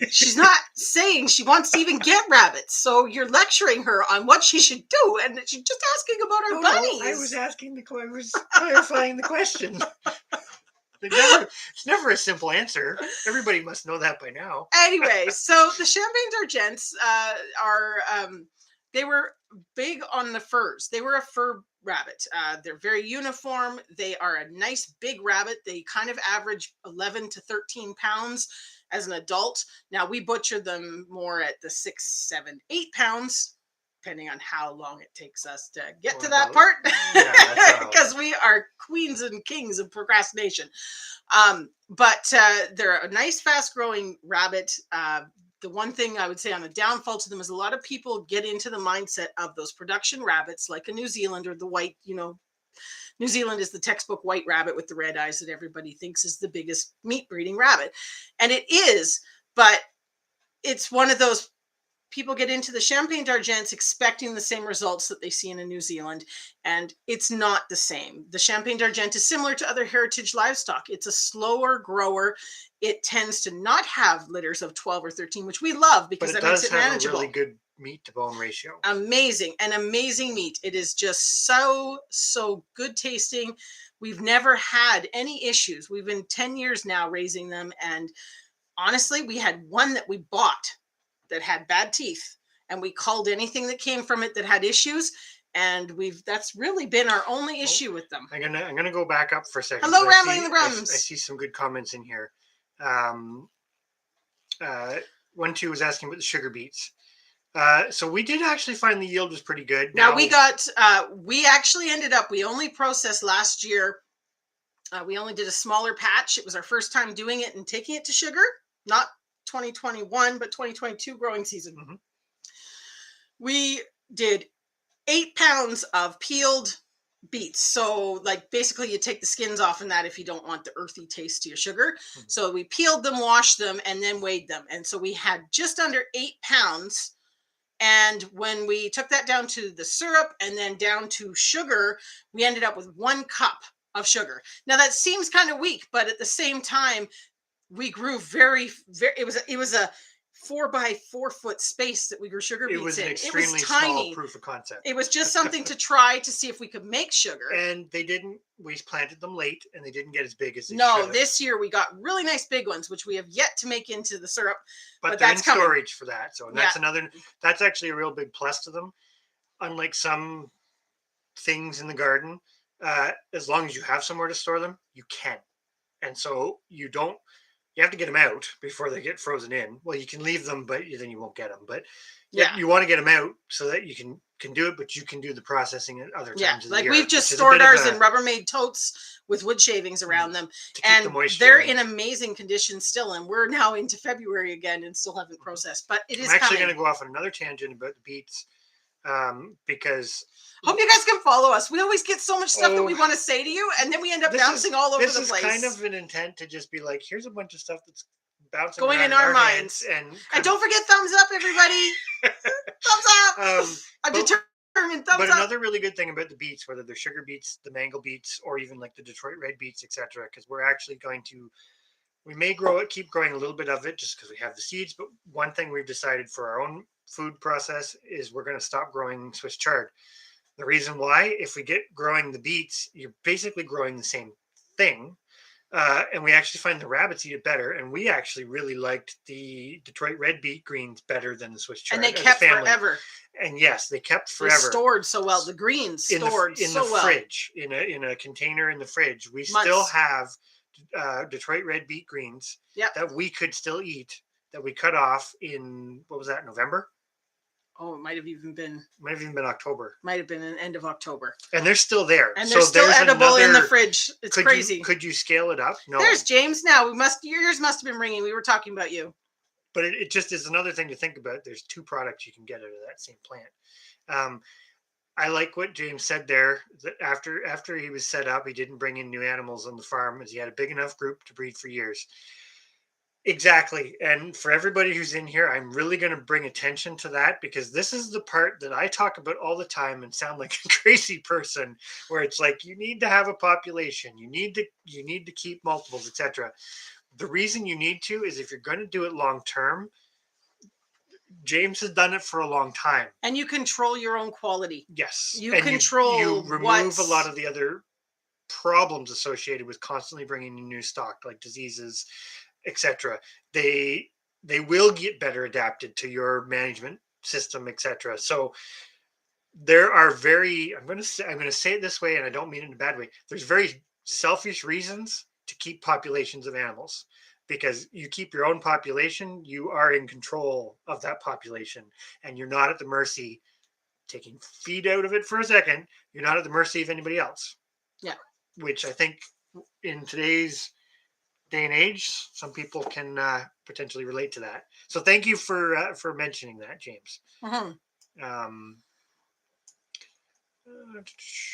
She's not saying she wants to even get rabbits, so you're lecturing her on what she should do, and she's just asking about her bunnies. I was clarifying the question. It's never a simple answer. Everybody must know that by now. Anyway, so the Champagne d'Argents they were big on the furs. They were a fur rabbit. They're very uniform. They are a nice big rabbit. They kind of average 11 to 13 pounds as an adult. Now we butcher them more at the 6, 7, 8 pounds, depending on how long it takes us to get to that part. Because we are queens and kings of procrastination. But they're a nice, fast-growing rabbit. The one thing I would say on a downfall to them is a lot of people get into the mindset of those production rabbits, like a New Zealand or the white, New Zealand is the textbook white rabbit with the red eyes that everybody thinks is the biggest meat breeding rabbit. And it is, but it's one of those people get into the Champagne d'Argents expecting the same results that they see in a New Zealand, and it's not the same. The Champagne d'Argent is similar to other heritage livestock. It's a slower grower. It tends to not have litters of 12 or 13, which we love because that makes it manageable. It does have a really good meat to bone ratio. Amazing meat. It is just so good tasting. We've never had any issues. We've been 10 years now raising them, and honestly, we had one that we bought that had bad teeth, and we culled anything that came from it that had issues, and that's really been our only issue with them. I'm gonna go back up for a second. Hello, Rambling the Brums. I see some good comments in here. 1-2 was asking about the sugar beets. So we did actually find the yield was pretty good. Now we actually ended up, we only processed last year. We only did a smaller patch. It was our first time doing it and taking it to sugar, not 2021, but 2022 growing season. Mm-hmm. We did 8 pounds of peeled beets. So like basically you take the skins off in that if you don't want the earthy taste to your sugar. Mm-hmm. So we peeled them, washed them, and then weighed them. And so we had just under 8 pounds. And when we took that down to the syrup and then down to sugar, we ended up with 1 cup of sugar. Now that seems kind of weak, but at the same time, we grew very, it was a 4 by 4 foot space that we grew sugar beets in. It was an extremely small proof of concept. It was just something to try to see if we could make sugar. And we planted them late and they didn't get as big as they should have. This year we got really nice big ones, which we have yet to make into the syrup. But that's in storage for that. So that's actually a real big plus to them. Unlike some things in the garden, as long as you have somewhere to store them, you can. And so you have to get them out before they get frozen in. Well, you can leave them, but then you won't get them. But you want to get them out so that you can do it, but you can do the processing at other times of the year. We've just stored ours in Rubbermaid totes with wood shavings around them. And they're in amazing condition still. And we're now into February again and still haven't processed. But it is I'm actually going to go off on another tangent about the beets because... Hope you guys can follow us. We always get so much stuff that we want to say to you, and then we end up bouncing all over the place. This is kind of an intent to just be like, here's a bunch of stuff that's bouncing going in our minds. And don't forget thumbs up, everybody. Thumbs up. I'm determined. Thumbs up. But another really good thing about the beets, whether they're sugar beets, the mango beets, or even like the Detroit red beets, etc., because we're actually we may keep growing a little bit of it just because we have the seeds. But one thing we've decided for our own food process is we're going to stop growing Swiss chard. The reason why, if we get growing the beets, you're basically growing the same thing. And we actually find the rabbits eat it better. And we actually really liked the Detroit red beet greens better than the Swiss chard. And they kept forever. And yes, they kept forever. They stored so well. The greens stored so well. Fridge, in a container in the fridge. We still have Detroit red beet greens that we could still eat, that we cut off in, what was that, November? Oh, it might have even been October. Might have been an end of October. And they're still there. And they're still edible in the fridge. It's crazy. Could you scale it up? No. There's James now. Yours must have been ringing. We were talking about you. but it just is another thing to think about. There's two products you can get out of that same plant. Um, I like what James said there. That after he was set up, he didn't bring in new animals on the farm, as he had a big enough group to breed for years. Exactly. And for everybody who's in here, I'm really going to bring attention to that, because this is the part that I talk about all the time and sound like a crazy person, where it's like, you need to have a population, you need to keep multiples, etc. The reason you need to is if you're going to do it long term. James has done it for a long time. And you control your own quality. Yes. You and control you remove a lot of the other problems associated with constantly bringing in new stock, like diseases, etc. They will get better adapted to your management system, etc. So there are I'm going to say it this way, and I don't mean it in a bad way. There's very selfish reasons to keep populations of animals, because you keep your own population, you are in control of that population, and you're not at the mercy, taking feed out of it for a second, you're not at the mercy of anybody else. Yeah. Which I think in today's day and age, some people can potentially relate to that. So thank you for mentioning that, James.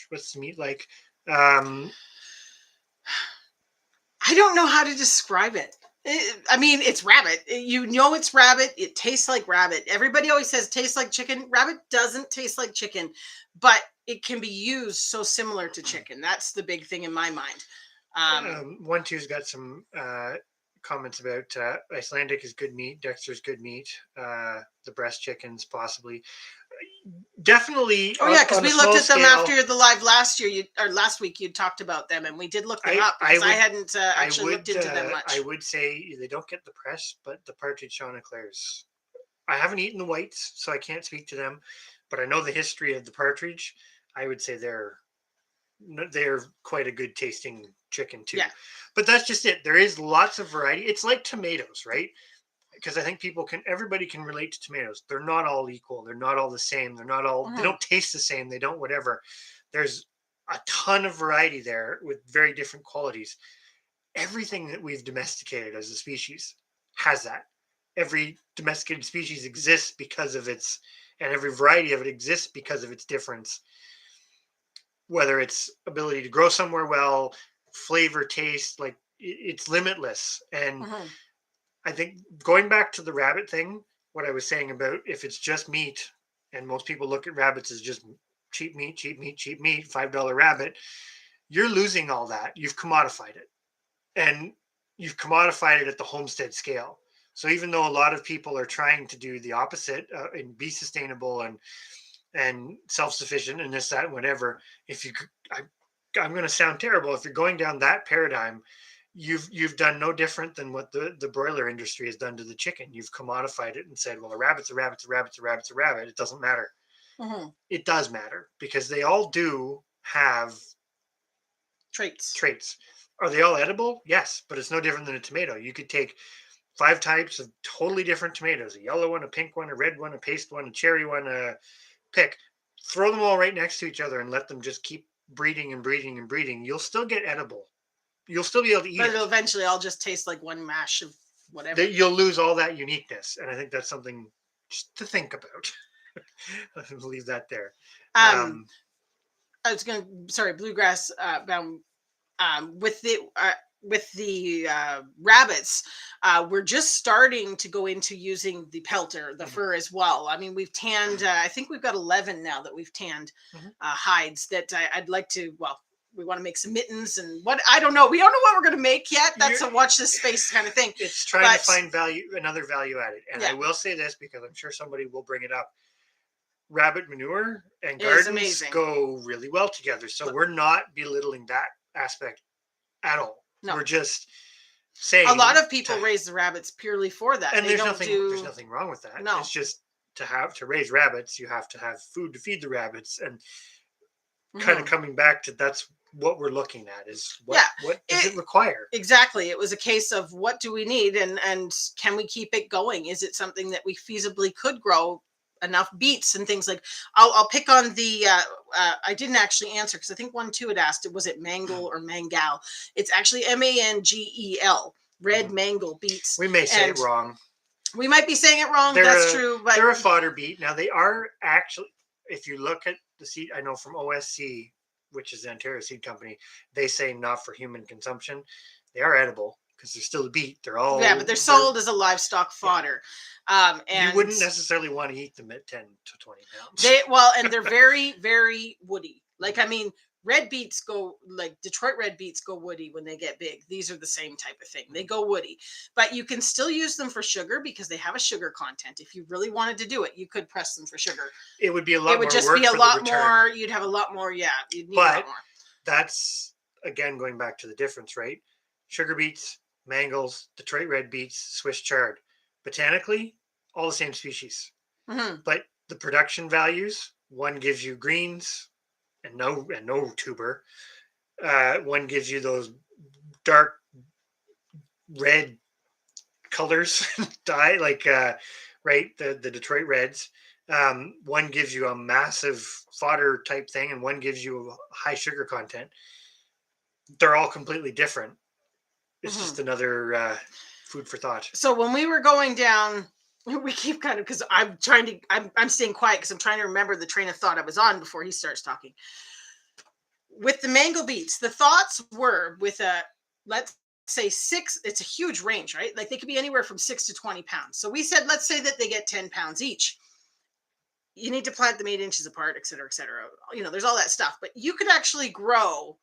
What's the meat like? I don't know how to describe it. I mean, it's rabbit. You know it's rabbit. It tastes like rabbit. Everybody always says it tastes like chicken. Rabbit doesn't taste like chicken, but it can be used so similar to chicken. That's the big thing in my mind. 1-2's got some comments about Icelandic is good meat, Dexter's good meat, the breast chickens possibly. Definitely. Oh yeah, because we looked at them after the live last year, or last week. You talked about them, and we did look them up because I hadn't actually looked into them much. I would say they don't get the press, but the partridge chanticleers. I haven't eaten the whites, so I can't speak to them, but I know the history of the partridge. I would say they're quite a good tasting chicken too. Yeah. But that's just it. There is lots of variety. It's like tomatoes, right? Because I think everybody can relate to tomatoes. They're not all equal. They're not all the same. They're not all, they don't taste the same. They don't whatever. There's a ton of variety there with very different qualities. Everything that we've domesticated as a species has that. Every domesticated species exists because of and every variety of it exists because of its difference. Whether it's ability to grow somewhere well, flavor, taste, like it's limitless. And I think going back to the rabbit thing, what I was saying about if it's just meat, and most people look at rabbits as just cheap meat, $5 rabbit, you're losing all that. You've commodified it. And you've commodified it at the homestead scale. So even though a lot of people are trying to do the opposite and be sustainable and self-sufficient and this, that, and whatever, I'm going to sound terrible. If you're going down that paradigm, you've done no different than what the broiler industry has done to the chicken. You've commodified it and said, well, a rabbit's a rabbit's a rabbit's a rabbit's a rabbit. It doesn't matter. It does matter, because they all do have traits. Are they all edible? Yes, but it's no different than a tomato. You could take 5 types of totally different tomatoes: a yellow one, a pink one, a red one, a paste one, a cherry one, a pick. Throw them all right next to each other and let them just keep breeding and breeding and breeding. You'll still get edible. You'll still be able to eat but it. It'll eventually all just taste like one mash of whatever. You'll lose all that uniqueness. And I think that's something just to think about. I'll leave that there. I was going to, sorry, bluegrass with the rabbits, we're just starting to go into using the pelter, the fur as well. I mean, we've tanned, I think we've got 11 now that we've tanned hides that I'd like to, well, we want to make some mittens and I don't know. We don't know what we're going to make yet. That's a watch this space kind of thing. It's trying to find another value added. And I will say this, because I'm sure somebody will bring it up. Rabbit manure and gardens go really well together. So we're not belittling that aspect at all. No. We're just saying a lot of people raise the rabbits purely for that. And there's nothing wrong with that. No. It's just to raise rabbits, you have to have food to feed the rabbits, and kind of coming back to that's what we're looking at is what does it require? Exactly. It was a case of what do we need and can we keep it going? Is it something that we feasibly could grow enough beets and things like I'll pick on the I didn't actually answer because I think 1-2 had asked it, was it mangle or mangal? It's actually MANGEL, red mangle beets. We may say it wrong. We might be saying it wrong. That's true. But they're a fodder beet. Now they are actually, if you look at the seed, I know from OSC, which is the Ontario Seed Company, they say not for human consumption. They are edible because they're still a beet. They're all but they're sold as a livestock fodder. And you wouldn't necessarily want to eat them at 10 to 20 pounds. And they're very, very woody. Like, I mean, red beets go, like Detroit red beets go woody when they get big. These are the same type of thing. They go woody, but you can still use them for sugar because they have a sugar content. If you really wanted to do it, you could press them for sugar. It would be a lot more. It would just be a lot more. You'd have a lot more. Yeah. You'd need a lot more. That's, again, going back to the difference, right? Sugar beets, mangles, Detroit red beets, Swiss chard. Botanically, all the same species. Mm-hmm. But the production values, one gives you greens and no tuber. One gives you those dark red colors, dye, like right, the Detroit reds. One gives you a massive fodder type thing, and one gives you a high sugar content. They're all completely different. It's just another food for thought. So when we were going down, we keep kind of, because I'm staying quiet because I'm trying to remember the train of thought I was on before he starts talking. With the mango beets, the thoughts were with let's say 6, it's a huge range, right? Like they could be anywhere from 6 to 20 pounds. So we said, let's say that they get 10 pounds each. You need to plant them 8 inches apart, et cetera, et cetera. There's all that stuff, but you could actually grow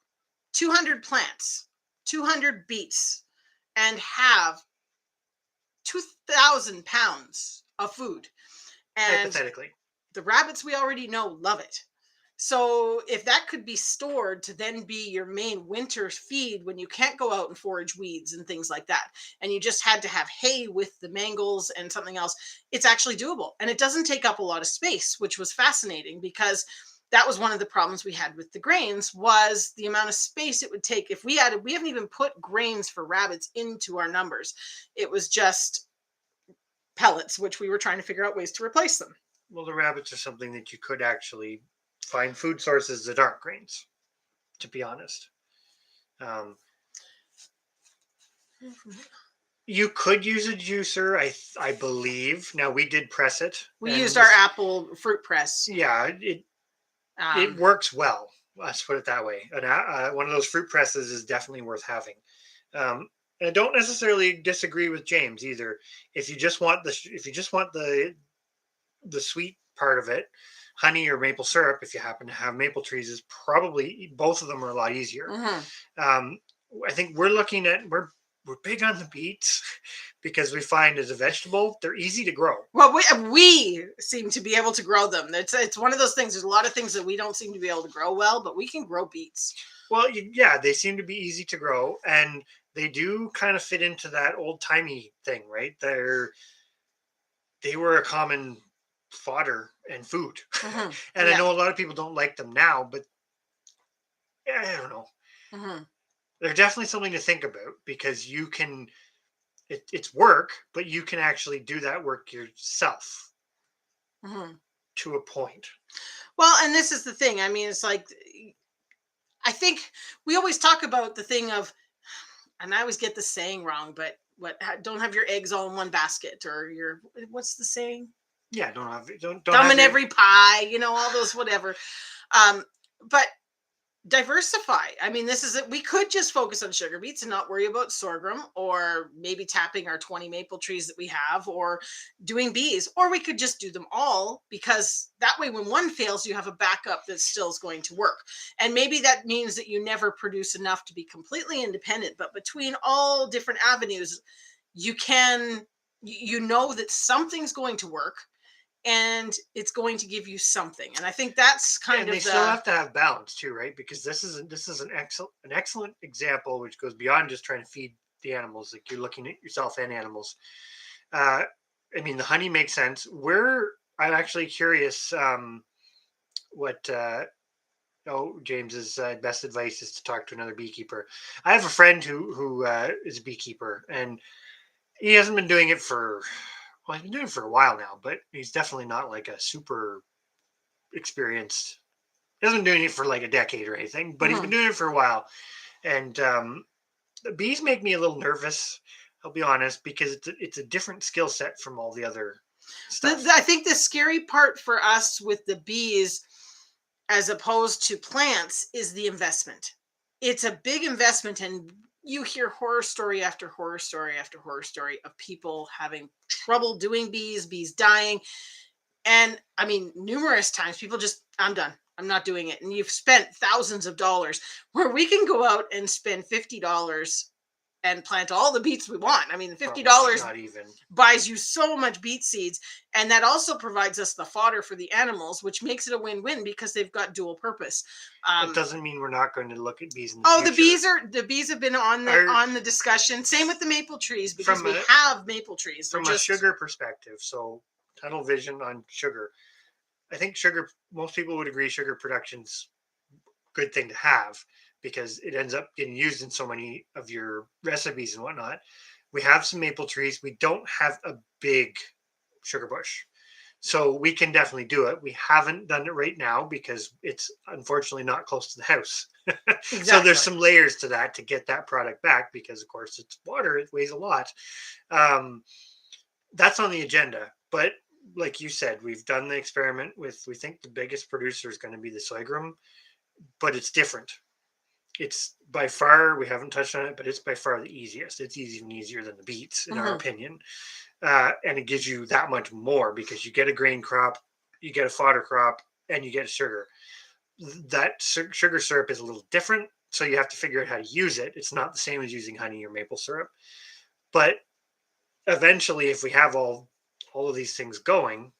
200 plants, 200 beets, and have 2,000 pounds of food. And hypothetically, the rabbits, we already know, love it. So if that could be stored to then be your main winter feed when you can't go out and forage weeds and things like that, and you just had to have hay with the mangles and something else, it's actually doable. And it doesn't take up a lot of space, which was fascinating because that was one of the problems we had with the grains, was the amount of space it would take. If we haven't even put grains for rabbits into our numbers. It was just pellets, which we were trying to figure out ways to replace them. Well, the rabbits are something that you could actually find food sources that aren't grains, to be honest. You could use a juicer, I believe. Now, we did press it. We used our apple fruit press. Yeah, it works well. Let's put it that way. One of those fruit presses is definitely worth having. And I don't necessarily disagree with James either. If you just want the sweet part of it, honey or maple syrup, if you happen to have maple trees, is probably, both of them are a lot easier. Mm-hmm. I think we're big on the beets because we find as a vegetable they're easy to grow. Well, we seem to be able to grow them. It's one of those things. There's a lot of things that we don't seem to be able to grow well, but we can grow beets. Well, yeah, they seem to be easy to grow, and they do kind of fit into that old timey thing, right? They were a common fodder and food. Mm-hmm. And yeah. I know a lot of people don't like them now, but I don't know. Mm-hmm. They're definitely something to think about because you can, it's work, but you can actually do that work yourself to a point. Well, and this is the thing. I mean, it's like, I think we always talk about the thing of, and I always get the saying wrong, but don't have your eggs all in one basket, or what's the saying? Yeah, don't thumb in every pie, all those whatever. But diversify. I mean, this is it. We could just focus on sugar beets and not worry about sorghum, or maybe tapping our 20 maple trees that we have, or doing bees, or we could just do them all, because that way when one fails, you have a backup that still is going to work. And maybe that means that you never produce enough to be completely independent, but between all different avenues, you know that something's going to work. And it's going to give you something, and I think that's kind of. They still have to have balance too, right? Because this is an excellent example, which goes beyond just trying to feed the animals. Like, you're looking at yourself and animals. I mean, the honey makes sense. I'm actually curious. What James's best advice is to talk to another beekeeper. I have a friend who is a beekeeper, and he hasn't been doing it for. Well, he's been doing it for a while now, but he's definitely not like a super experienced. He hasn't been doing it for like a decade or anything, but he's been doing it for a while. And the bees make me a little nervous. I'll be honest, because it's a different skill set from all the other stuff. I think the scary part for us with the bees, as opposed to plants, is the investment. It's a big investment, and you hear horror story after horror story after horror story of people having trouble doing bees dying. And I mean, numerous times people just, I'm done. I'm not doing it. And you've spent thousands of dollars, where we can go out and spend $50 and plant all the beets we want. I mean, $50 not even buys you so much beet seeds, and that also provides us the fodder for the animals, which makes it a win-win because they've got dual purpose. It doesn't mean we're not going to look at bees in the future. the bees have been on the discussion. Same with the maple trees, because we have maple trees. From a sugar perspective, so tunnel vision on sugar. I think most people would agree sugar production's a good thing to have, because it ends up getting used in so many of your recipes and whatnot. We have some maple trees. We don't have a big sugar bush. So we can definitely do it. We haven't done it right now because it's unfortunately not close to the house. Exactly. So there's some layers to that to get that product back, because of course it's water. It weighs a lot. That's on the agenda. But like you said, we've done the experiment with, we think the biggest producer is going to be the sorghum, but it's different. It's by far, we haven't touched on it, but it's by far the easiest. It's even easier than the beets, in our opinion. And it gives you that much more, because you get a grain crop, you get a fodder crop, and you get sugar. That sugar syrup is a little different, so you have to figure out how to use it. It's not the same as using honey or maple syrup. But eventually, if we have all of these things going,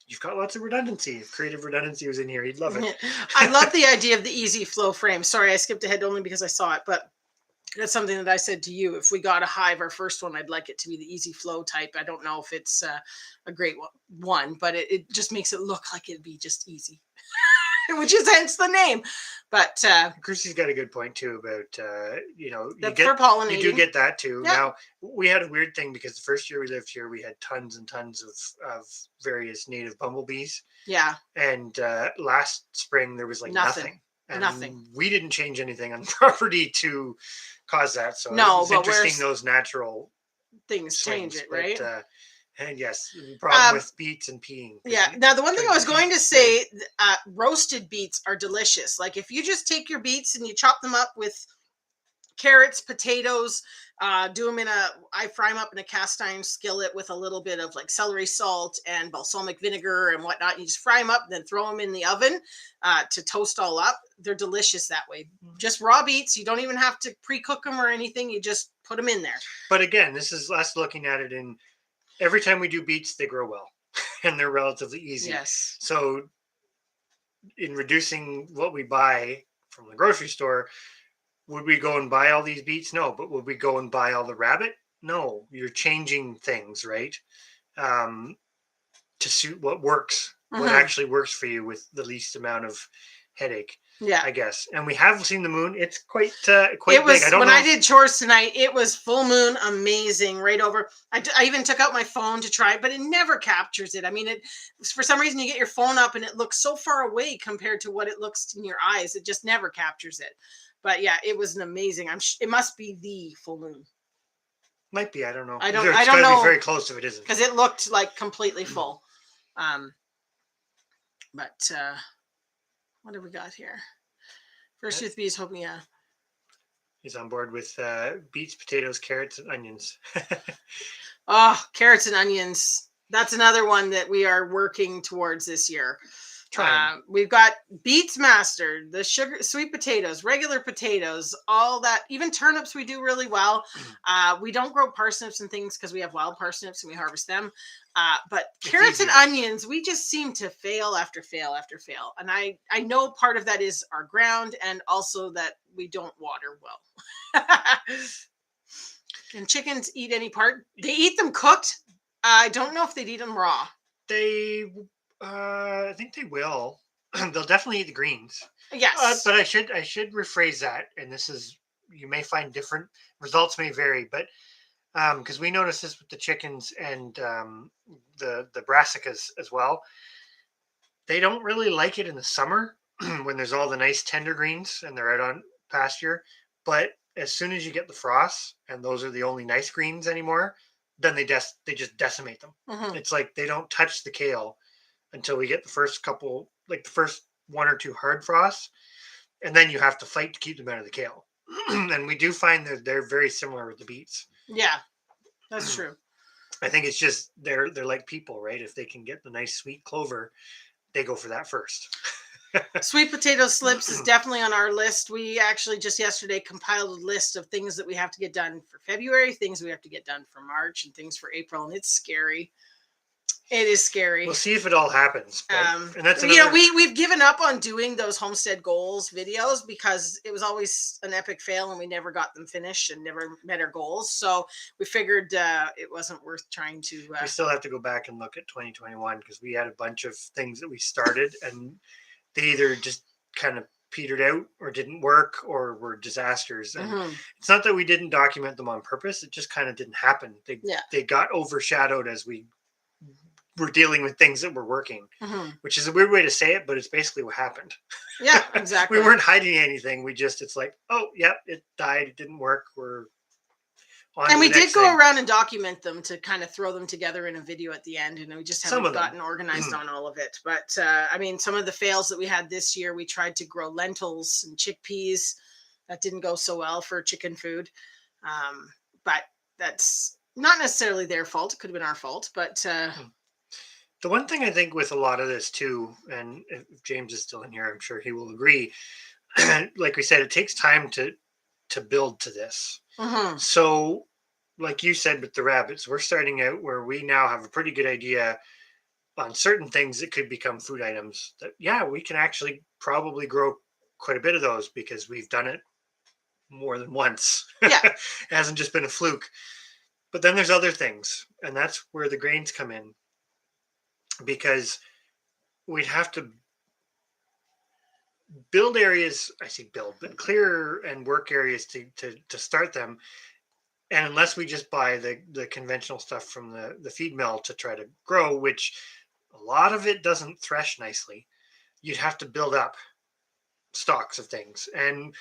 you've got lots of redundancy. If creative redundancy was in here, he'd love it. I love the idea of the easy flow frame. Sorry, I skipped ahead only because I saw it, but that's something that I said to you. If we got a hive, our first one, I'd like it to be the easy flow type. I don't know if it's a great one, but it just makes it look like it'd be just easy, which is hence the name. But Chrissy's got a good point too about for pollinating. You do get that too. Yeah. Now we had a weird thing, because the first year we lived here, we had tons and tons of various native bumblebees. Yeah. And last spring there was like nothing. And nothing. We didn't change anything on the property to cause that. So it's interesting those natural things swings, change it, right? And yes, the problem with beets and peeing. Yeah. Now, the one thing I was going to say, roasted beets are delicious. Like, if you just take your beets and you chop them up with carrots, potatoes, do them I fry them up in a cast iron skillet with a little bit of like celery salt and balsamic vinegar and whatnot. You just fry them up, and then throw them in the oven to toast all up. They're delicious that way. Just raw beets. You don't even have to pre-cook them or anything. You just put them in there. But again, this is us looking at it in every time we do beets, they grow well and they're relatively easy. Yes. So in reducing what we buy from the grocery store, would we go and buy all these beets? No. But would we go and buy all the rabbit? No. You're changing things, right? To suit what works, what actually works for you with the least amount of headache. Yeah, I guess. And we have seen the moon. It's quite big. I did chores tonight, it was full moon, amazing, right over. I even took out my phone to try it, but it never captures it. I mean, for some reason, you get your phone up and it looks so far away compared to what it looks in your eyes. It just never captures it. But yeah, it was an amazing. It must be the full moon. Might be. I don't know. I don't know. Be very close if it isn't, because it looked like completely full. But what do we got here? First with bees, hoping, yeah. He's on board with beets, potatoes, carrots, and onions. Oh, carrots and onions. That's another one that we are working towards this year. We've got Beets Master, the sweet potatoes, regular potatoes, all that. Even turnips we do really well. We don't grow parsnips and things because we have wild parsnips and we harvest them. But carrots and onions, we just seem to fail after fail after fail. And I know part of that is our ground, and also that we don't water well. Can chickens eat any part? They eat them cooked. I don't know if they'd eat them raw. I think they will. They'll definitely eat the greens. Yes. But I should rephrase that. And this is, you may find different results may vary, but because we noticed this with the chickens and the brassicas as well. They don't really like it in the summer when there's all the nice tender greens and they're out on pasture. But as soon as you get the frosts, and those are the only nice greens anymore, then they just decimate them. It's like they don't touch the kale until we get the first couple, like the first 1 or 2 hard frosts, and then you have to fight to keep them out of the kale. And we do find that they're very similar with the beets. Yeah, that's true. I think it's just they're like people, right? If they can get the nice sweet clover, they go for that first. Sweet potato slips is definitely on our list. We actually just yesterday compiled a list of things that we have to get done for February, things we have to get done for March, and things for April. And it's scary. It is scary. We'll see if it all happens. And that's another... we've given up on doing those homestead goals videos because it was always an epic fail and we never got them finished and never met our goals. So we figured it wasn't worth trying to. We still have to go back and look at 2021 because we had a bunch of things that we started and they either just kind of petered out or didn't work or were disasters. And it's not that we didn't document them on purpose. It just kind of didn't happen. They got overshadowed as we were dealing with things that were working, which is a weird way to say it, but it's basically what happened. Yeah, exactly. We weren't hiding anything. It's like, oh, yep, it died. It didn't work. We're on. And we did go around and document them to kind of throw them together in a video at the end. And we just haven't gotten organized on all of it. But I mean, some of the fails that we had this year, we tried to grow lentils and chickpeas. That didn't go so well for chicken food. But that's not necessarily their fault. It could have been our fault, but the one thing I think with a lot of this too, and if James is still in here, I'm sure he will agree. Like we said, it takes time to build to this. So, like you said with the rabbits, we're starting out where we now have a pretty good idea on certain things that could become food items. That we can actually probably grow quite a bit of those because we've done it more than once. Yeah, it hasn't just been a fluke. But then there's other things, and that's where the grains come in. Because we'd have to build areas, but clear and work areas to start them. And unless we just buy the conventional stuff from the feed mill to try to grow, which a lot of it doesn't thresh nicely, you'd have to build up stocks of things. And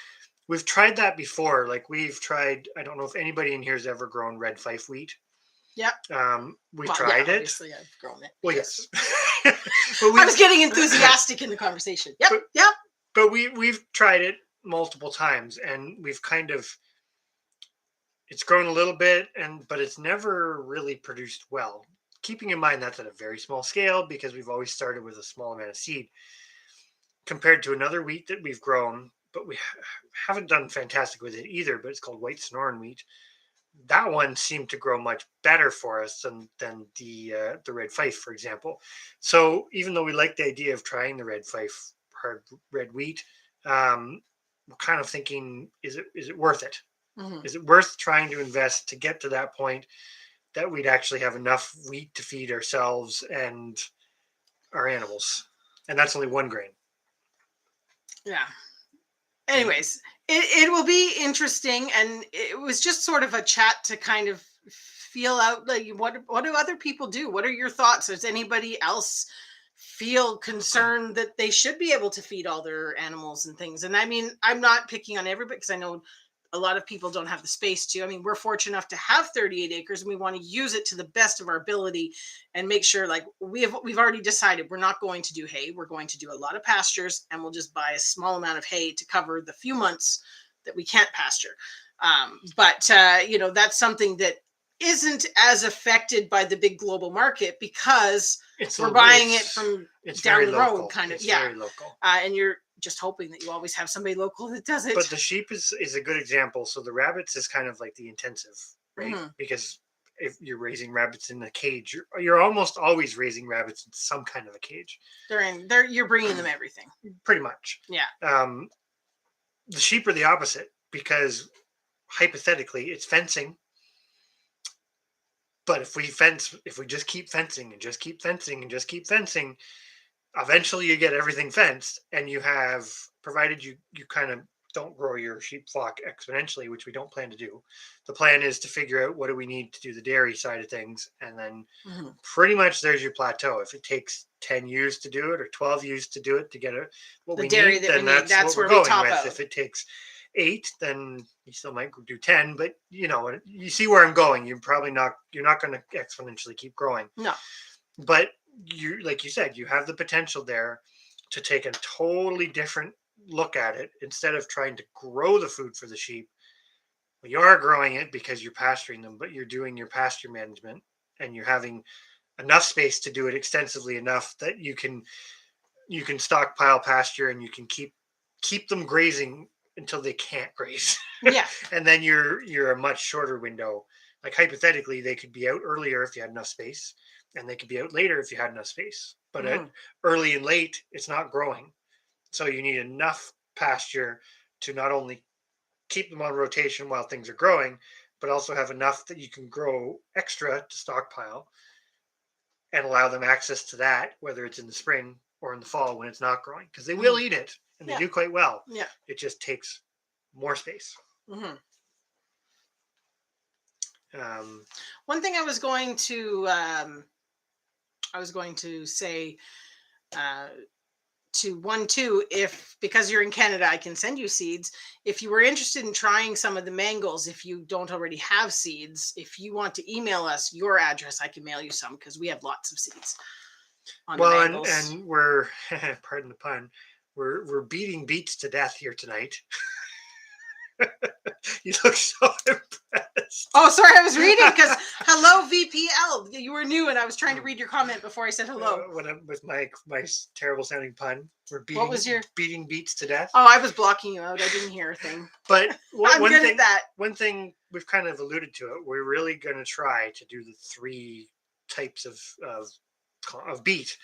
we've tried that before. Like we've tried, I don't know if anybody in here has ever grown red fife wheat. Yeah. We've tried it. Obviously, I've grown it. Well, yes. I was getting enthusiastic in the conversation. Yep. But we've tried it multiple times, and we've kind of it's grown a little bit, but it's never really produced well. Keeping in mind that's at a very small scale because we've always started with a small amount of seed compared to another wheat that we've grown, but we haven't done fantastic with it either. But it's called white Sonoran wheat. That one seemed to grow much better for us than the red fife, for example. So even though we like the idea of trying the red fife hard red wheat, we're kind of thinking, is it worth it? Is it worth trying to invest to get to that point that we'd actually have enough wheat to feed ourselves and our animals? And that's only 1 grain. Yeah. Anyways, it will be interesting, and it was just sort of a chat to kind of feel out like what do other people do? What are your thoughts? Does anybody else feel concerned that they should be able to feed all their animals and things? And I mean, I'm not picking on everybody because I know a lot of people don't have the space to. I mean, we're fortunate enough to have 38 acres and we want to use it to the best of our ability and make sure, like we've already decided we're not going to do hay. We're going to do a lot of pastures, and we'll just buy a small amount of hay to cover the few months that we can't pasture. But that's something that isn't as affected by the big global market because we're buying it from down the road, kind of. Very local. And you're just hoping that you always have somebody local that does it. But the sheep is a good example. So the rabbits is kind of like the intensive, right? Because if you're raising rabbits in a cage, you're almost always raising rabbits in some kind of a cage. You're bringing them everything. Pretty much. Yeah. The sheep are the opposite because hypothetically it's fencing. But if we just keep fencing and just keep fencing and just keep fencing, eventually you get everything fenced, and you have, provided you kind of don't grow your sheep flock exponentially, which we don't plan to do. The plan is to figure out what do we need to do the dairy side of things, and then pretty much there's your plateau. If it takes 10 years to do it or 12 years to do it to get what we need, then that's where we top out. If it takes 8, then you still might do 10. But you see where I'm going. You're not going to exponentially keep growing. No. But like you said, you have the potential there to take a totally different look at it. Instead of trying to grow the food for the sheep, well, you are growing it because you're pasturing them, but you're doing your pasture management, and you're having enough space to do it extensively enough that you can stockpile pasture, and you can keep them grazing until they can't graze. Yeah. And then you're a much shorter window. Like hypothetically, they could be out earlier if you had enough space, and they could be out later if you had enough space. But at early and late, it's not growing. So you need enough pasture to not only keep them on rotation while things are growing, but also have enough that you can grow extra to stockpile and allow them access to that, whether it's in the spring or in the fall when it's not growing, because they will eat it, and they do quite well. Yeah. It just takes more space. One thing I was going to say to 1-2, if, because you're in Canada, I can send you seeds. If you were interested in trying some of the mangles, if you don't already have seeds, if you want to email us your address, I can mail you some, because we have lots of seeds on the mangles. And we're pardon the pun, we're beating Beets to death here tonight. You look so impressed. Oh, sorry, I was reading because hello VPL. You were new, and I was trying to read your comment before I said hello. With my terrible sounding pun, we're beating Beets to death. Oh, I was blocking you out. I didn't hear a thing. But I'm good at that. One thing we've kind of alluded to it. We're really going to try to do the 3 types of beet,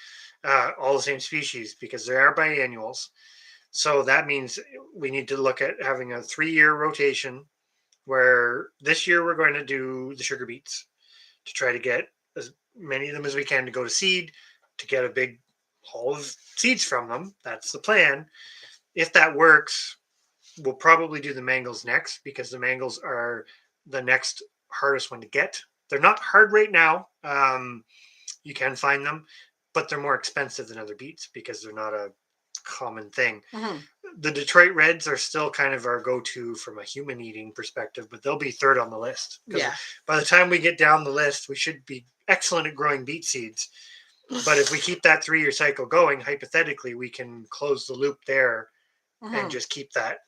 all the same species, because they are biennials. So that means we need to look at having a 3-year rotation, where this year we're going to do the sugar beets to try to get as many of them as we can to go to seed, to get a big haul of seeds from them. That's the plan. If that works, we'll probably do the mangles next, because the mangles are the next hardest one to get. They're not hard right now. You can find them, but they're more expensive than other beets because they're not a common thing. The Detroit Reds are still kind of our go-to from a human eating perspective, but they'll be 3rd on the list. Yeah. By the time we get down the list, we should be excellent at growing beet seeds. But if we keep that 3-year cycle going, hypothetically, we can close the loop there and just keep that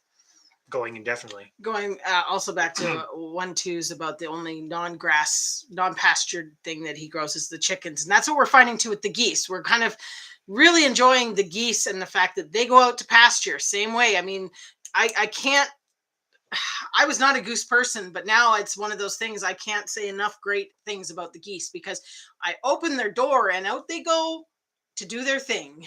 going indefinitely. Going also back to 1-2's about the only non-grass, non-pastured thing that he grows is the chickens. And that's what we're finding too with the geese. We're kind of really enjoying the geese and the fact that they go out to pasture same way. I mean, I can't, I was not a goose person, but now it's one of those things I can't say enough great things about the geese, because I open their door and out they go to do their thing.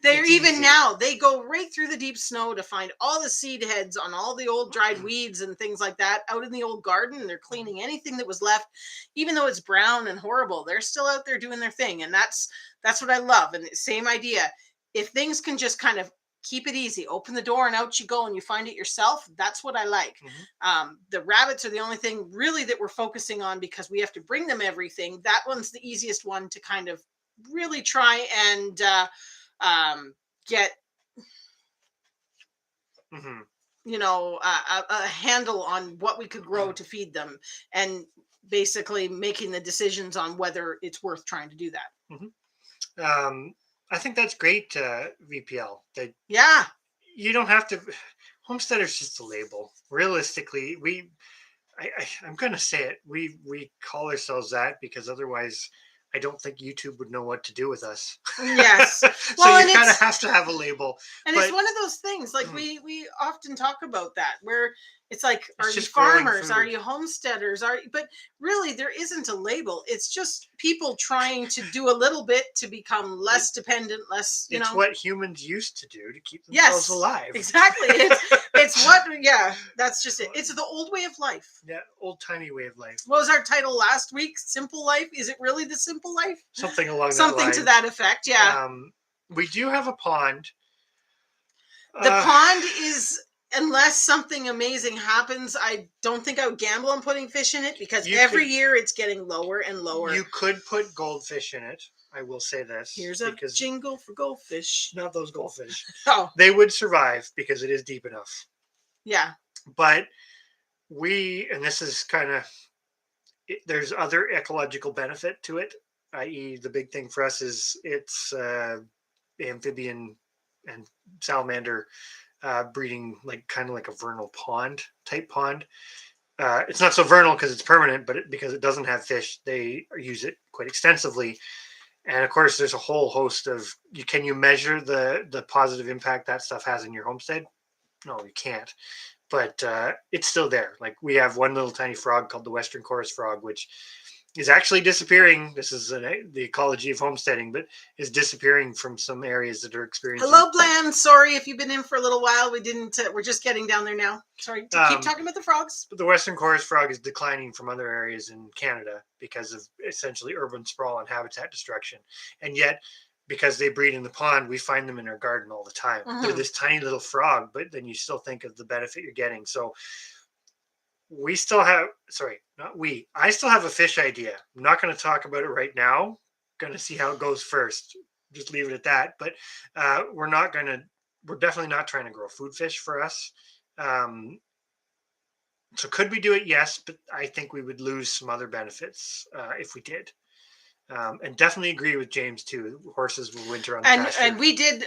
They're even now, they go right through the deep snow to find all the seed heads on all the old dried weeds and things like that out in the old garden. They're cleaning anything that was left, even though it's brown and horrible. They're still out there doing their thing. And that's what I love. And same idea. If things can just kind of keep it easy, open the door and out you go and you find it yourself, that's what I like. The rabbits are the only thing really that we're focusing on, because we have to bring them everything. That one's the easiest one to kind of really try and get a handle on what we could grow to feed them, and basically making the decisions on whether it's worth trying to do that. I think that's great, VPL. Yeah, you don't have to. Homesteader's just a label. Realistically, I'm going to say it. We call ourselves that because otherwise I don't think YouTube would know what to do with us. Yes. So well, you kind of have to have a label. And it's one of those things, like we often talk about that, where it's like, are you farmers? Are you homesteaders? But really there isn't a label. It's just people trying to do a little bit to become less dependent, less, It's what humans used to do to keep themselves alive. Exactly. It's what, that's just it. It's the old way of life. Yeah, old-timey way of life. What was our title last week? Simple life? Is it really the simple life? Something along that Something line. to that effect, yeah. We do have a pond. The pond is, unless something amazing happens, I don't think I would gamble on putting fish in it, because every year it's getting lower and lower. You could put goldfish in it. I will say this. Here's a jingle for goldfish. Not those goldfish. Oh. They would survive because it is deep enough. Yeah. But and this is kind of, there's other ecological benefit to it, i.e. the big thing for us is it's amphibian and salamander breeding, like kind of like a vernal pond type pond. It's not so vernal because it's permanent, but because it doesn't have fish, they use it quite extensively. And of course, there's a whole host of, can you measure the positive impact that stuff has in your homestead? No, you can't. But it's still there. Like, we have one little tiny frog called the Western chorus frog, which is actually disappearing. This is the ecology of homesteading, but is disappearing from some areas that are experiencing. Hello, Bland. Sorry if you've been in for a little while. We didn't. We're just getting down there now. Sorry to keep talking about the frogs. But the Western chorus frog is declining from other areas in Canada because of essentially urban sprawl and habitat destruction. And yet, because they breed in the pond, we find them in our garden all the time. Mm-hmm. They're this tiny little frog, but then you still think of the benefit you're getting. So we still have, I still have a fish idea. I'm not going to talk about it right now. Going to see how it goes first. Just leave it at that. But we're definitely not trying to grow food fish for us. So could we do it? Yes, but I think we would lose some other benefits if we did. And definitely agree with James too. Horses will winter on the pasture. And we did.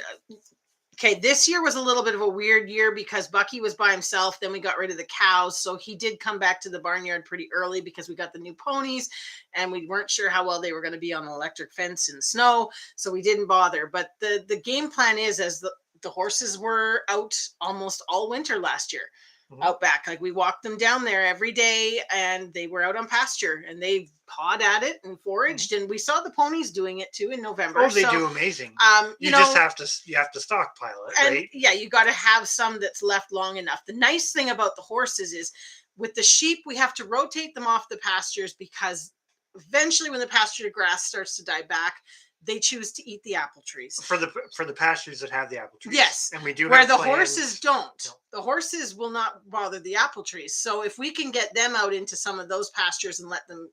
Okay, this year was a little bit of a weird year because Bucky was by himself. Then we got rid of the cows. So he did come back to the barnyard pretty early because we got the new ponies and we weren't sure how well they were going to be on the electric fence in the snow. So we didn't bother. But the game plan is, as the horses were out almost all winter last year. Mm-hmm. Out back, like we walked them down there every day and they were out on pasture and they pawed at it and foraged. Mm-hmm. And we saw the ponies doing it too in November. Oh, they do amazing. You have to stockpile it, and right? Yeah, you got to have some that's left long enough. The nice thing about the horses is, with the sheep, we have to rotate them off the pastures because eventually when the pasture grass starts to die back, they choose to eat the apple trees. For the pastures that have the apple trees. Yes. And we do where have the plans. Horses don't. No. The horses will not bother the apple trees. So if we can get them out into some of those pastures and let the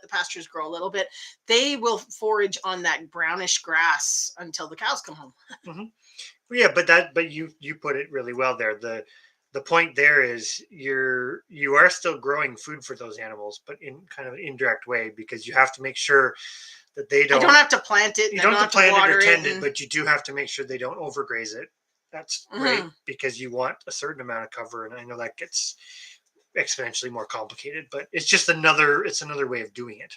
pastures grow a little bit, they will forage on that brownish grass until the cows come home. Mm-hmm. Yeah, but you put it really well there. The point there is you are still growing food for those animals, but in kind of an indirect way, because you have to make sure that they don't. I don't have to plant it. You don't have to plant it or tend it, but you do have to make sure they don't overgraze it. That's right, because you want a certain amount of cover, and I know that gets exponentially more complicated, but it's just another way of doing it.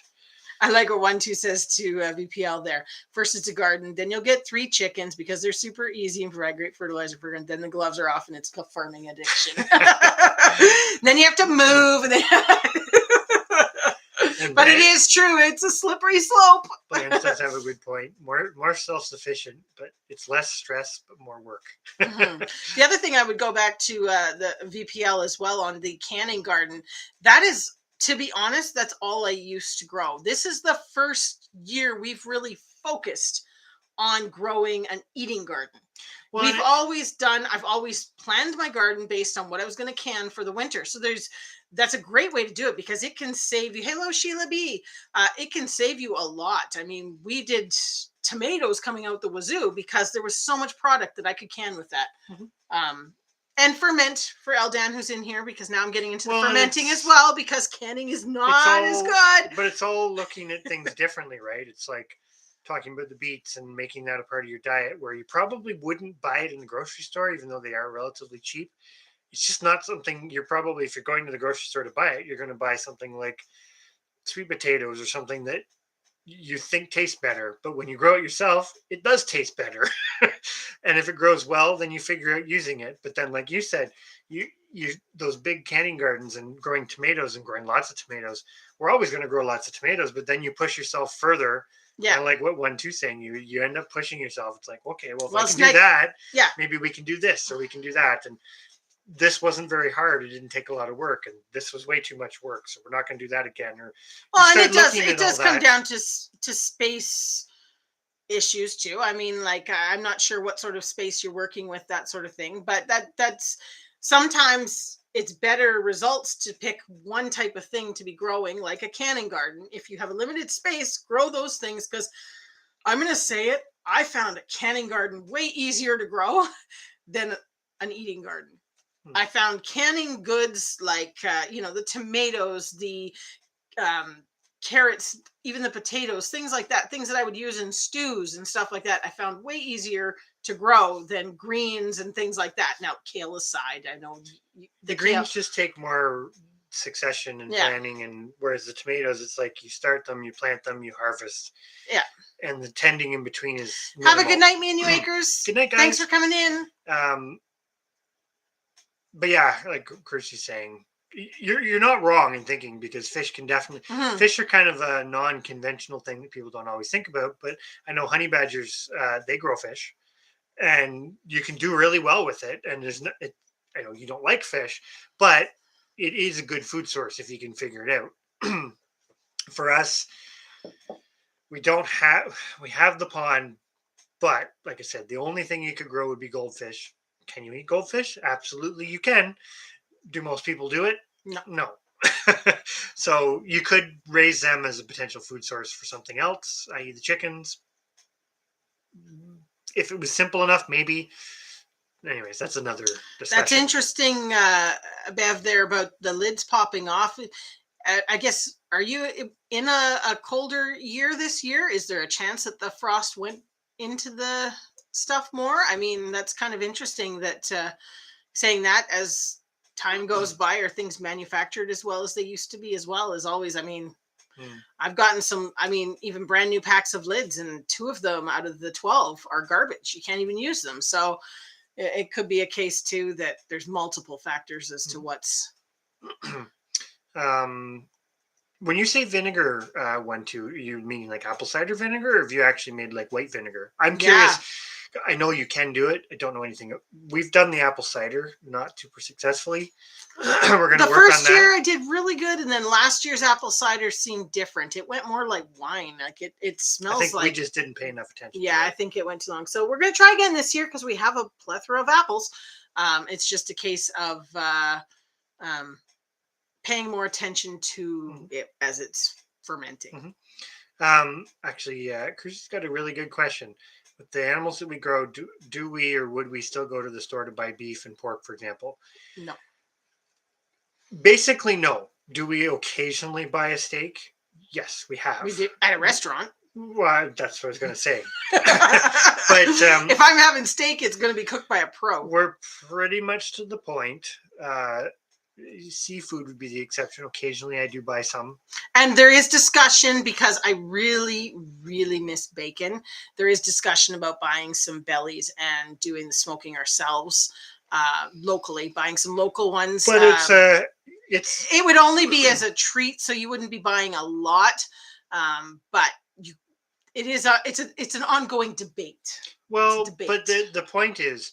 I like what 1-2 says to VPL there. First it's a garden, then you'll get 3 chickens because they're super easy and provide great fertilizer for, and then the gloves are off and it's a farming addiction. Then you have to move, and then but it is true. It's a slippery slope. Lance does have a good point. More self-sufficient, but it's less stress, but more work. Mm-hmm. The other thing I would go back to the VPL as well on the canning garden. That is, to be honest, that's all I used to grow. This is the first year we've really focused on growing an eating garden. Well, I've always planned my garden based on what I was going to can for the winter. So that's a great way to do it because it can save you. Hello, Sheila B. It can save you a lot. I mean, we did tomatoes coming out the wazoo because there was so much product that I could can with that. Mm-hmm. And ferment for Eldan, who's in here, because now I'm getting into the fermenting as well, because canning is not as good. But it's all looking at things differently, right? It's like talking about the beets and making that a part of your diet, where you probably wouldn't buy it in the grocery store, even though they are relatively cheap. It's just not something you're probably, if you're going to the grocery store to buy it, you're going to buy something like sweet potatoes or something that you think tastes better. But when you grow it yourself, it does taste better. And if it grows well, then you figure out using it. But then, like you said, you those big canning gardens and growing tomatoes and growing lots of tomatoes, we're always going to grow lots of tomatoes, but then you push yourself further. Yeah. And like what 1-2 saying, you end up pushing yourself. It's like, okay, well, if I can do that, maybe we can do this or we can do that. And this wasn't very hard. It didn't take a lot of work, and this was way too much work. So we're not going to do that again. And it does come down to space issues too. I mean, like, I'm not sure what sort of space you're working with, that sort of thing, but that's sometimes it's better results to pick one type of thing to be growing, like a canning garden. If you have a limited space, grow those things, because I'm going to say it, I found a canning garden way easier to grow than an eating garden. I found canning goods like the tomatoes, the um, carrots, even the potatoes, things like that, things that I would use in stews and stuff like that. I found way easier to grow than greens and things like that. Now, kale aside, I know The kale, greens just take more succession and yeah, planning, and whereas the tomatoes, it's like you start them, you plant them, you harvest, yeah. and the tending in between is Have a good minimal. night, me and you, Acres. Good night, Thanks for guys. coming in. But yeah, like Kirsty's saying, you're not wrong in thinking, because fish can definitely Mhm. fish are kind of a non-conventional thing that people don't always think about. But I know honey badgers, they grow fish, and you can do really well with it. And there's no, I know you don't like fish, but it is a good food source if you can figure it out. For us, we have the pond, but like I said, the only thing you could grow would be goldfish. Can you eat goldfish? Absolutely, you can. Do most people do it? No. No. So you could raise them as a potential food source for something else, i.e., the chickens. If it was simple enough, maybe. Anyways, that's another discussion. That's interesting, Bev, there about the lids popping off. I guess, are you in a colder year this year? Is there a chance that the frost went into the stuff more? I mean, that's kind of interesting that saying that as time goes by, are things manufactured as well as they used to be, as well as always? I mean, I've gotten some, even brand new packs of lids, and 2 of them out of the 12 are garbage. You can't even use them. So it could be a case too that there's multiple factors as to what's. When you say vinegar, you mean like apple cider vinegar, or have you actually made like white vinegar? I'm curious. I know you can do it. I don't know anything. We've done the apple cider, not super successfully. We're going to work on that. The first year I did really good, and then last year's apple cider seemed different. It went more like wine. Like it smells like. I think we just didn't pay enough attention. Yeah, I think it went too long. So we're going to try again this year because we have a plethora of apples. It's just a case of paying more attention to it as it's fermenting. Actually, Chris's got a really good question. With the animals that we grow, do we or would we still go to the store to buy beef and pork, for example? No. Basically, no. Do we occasionally buy a steak? Yes, we have. We do at a restaurant. Well, that's what I was going to say. But if I'm having steak, it's going to be cooked by a pro. We're pretty much to the point. Seafood would be the exception. Occasionally, I do buy some. And there is discussion, because I really, really miss bacon. There is discussion about buying some bellies and doing the smoking ourselves locally, buying some local ones. But it would only be as a treat, so you wouldn't be buying a lot. But it's an ongoing debate. Well, but the point is,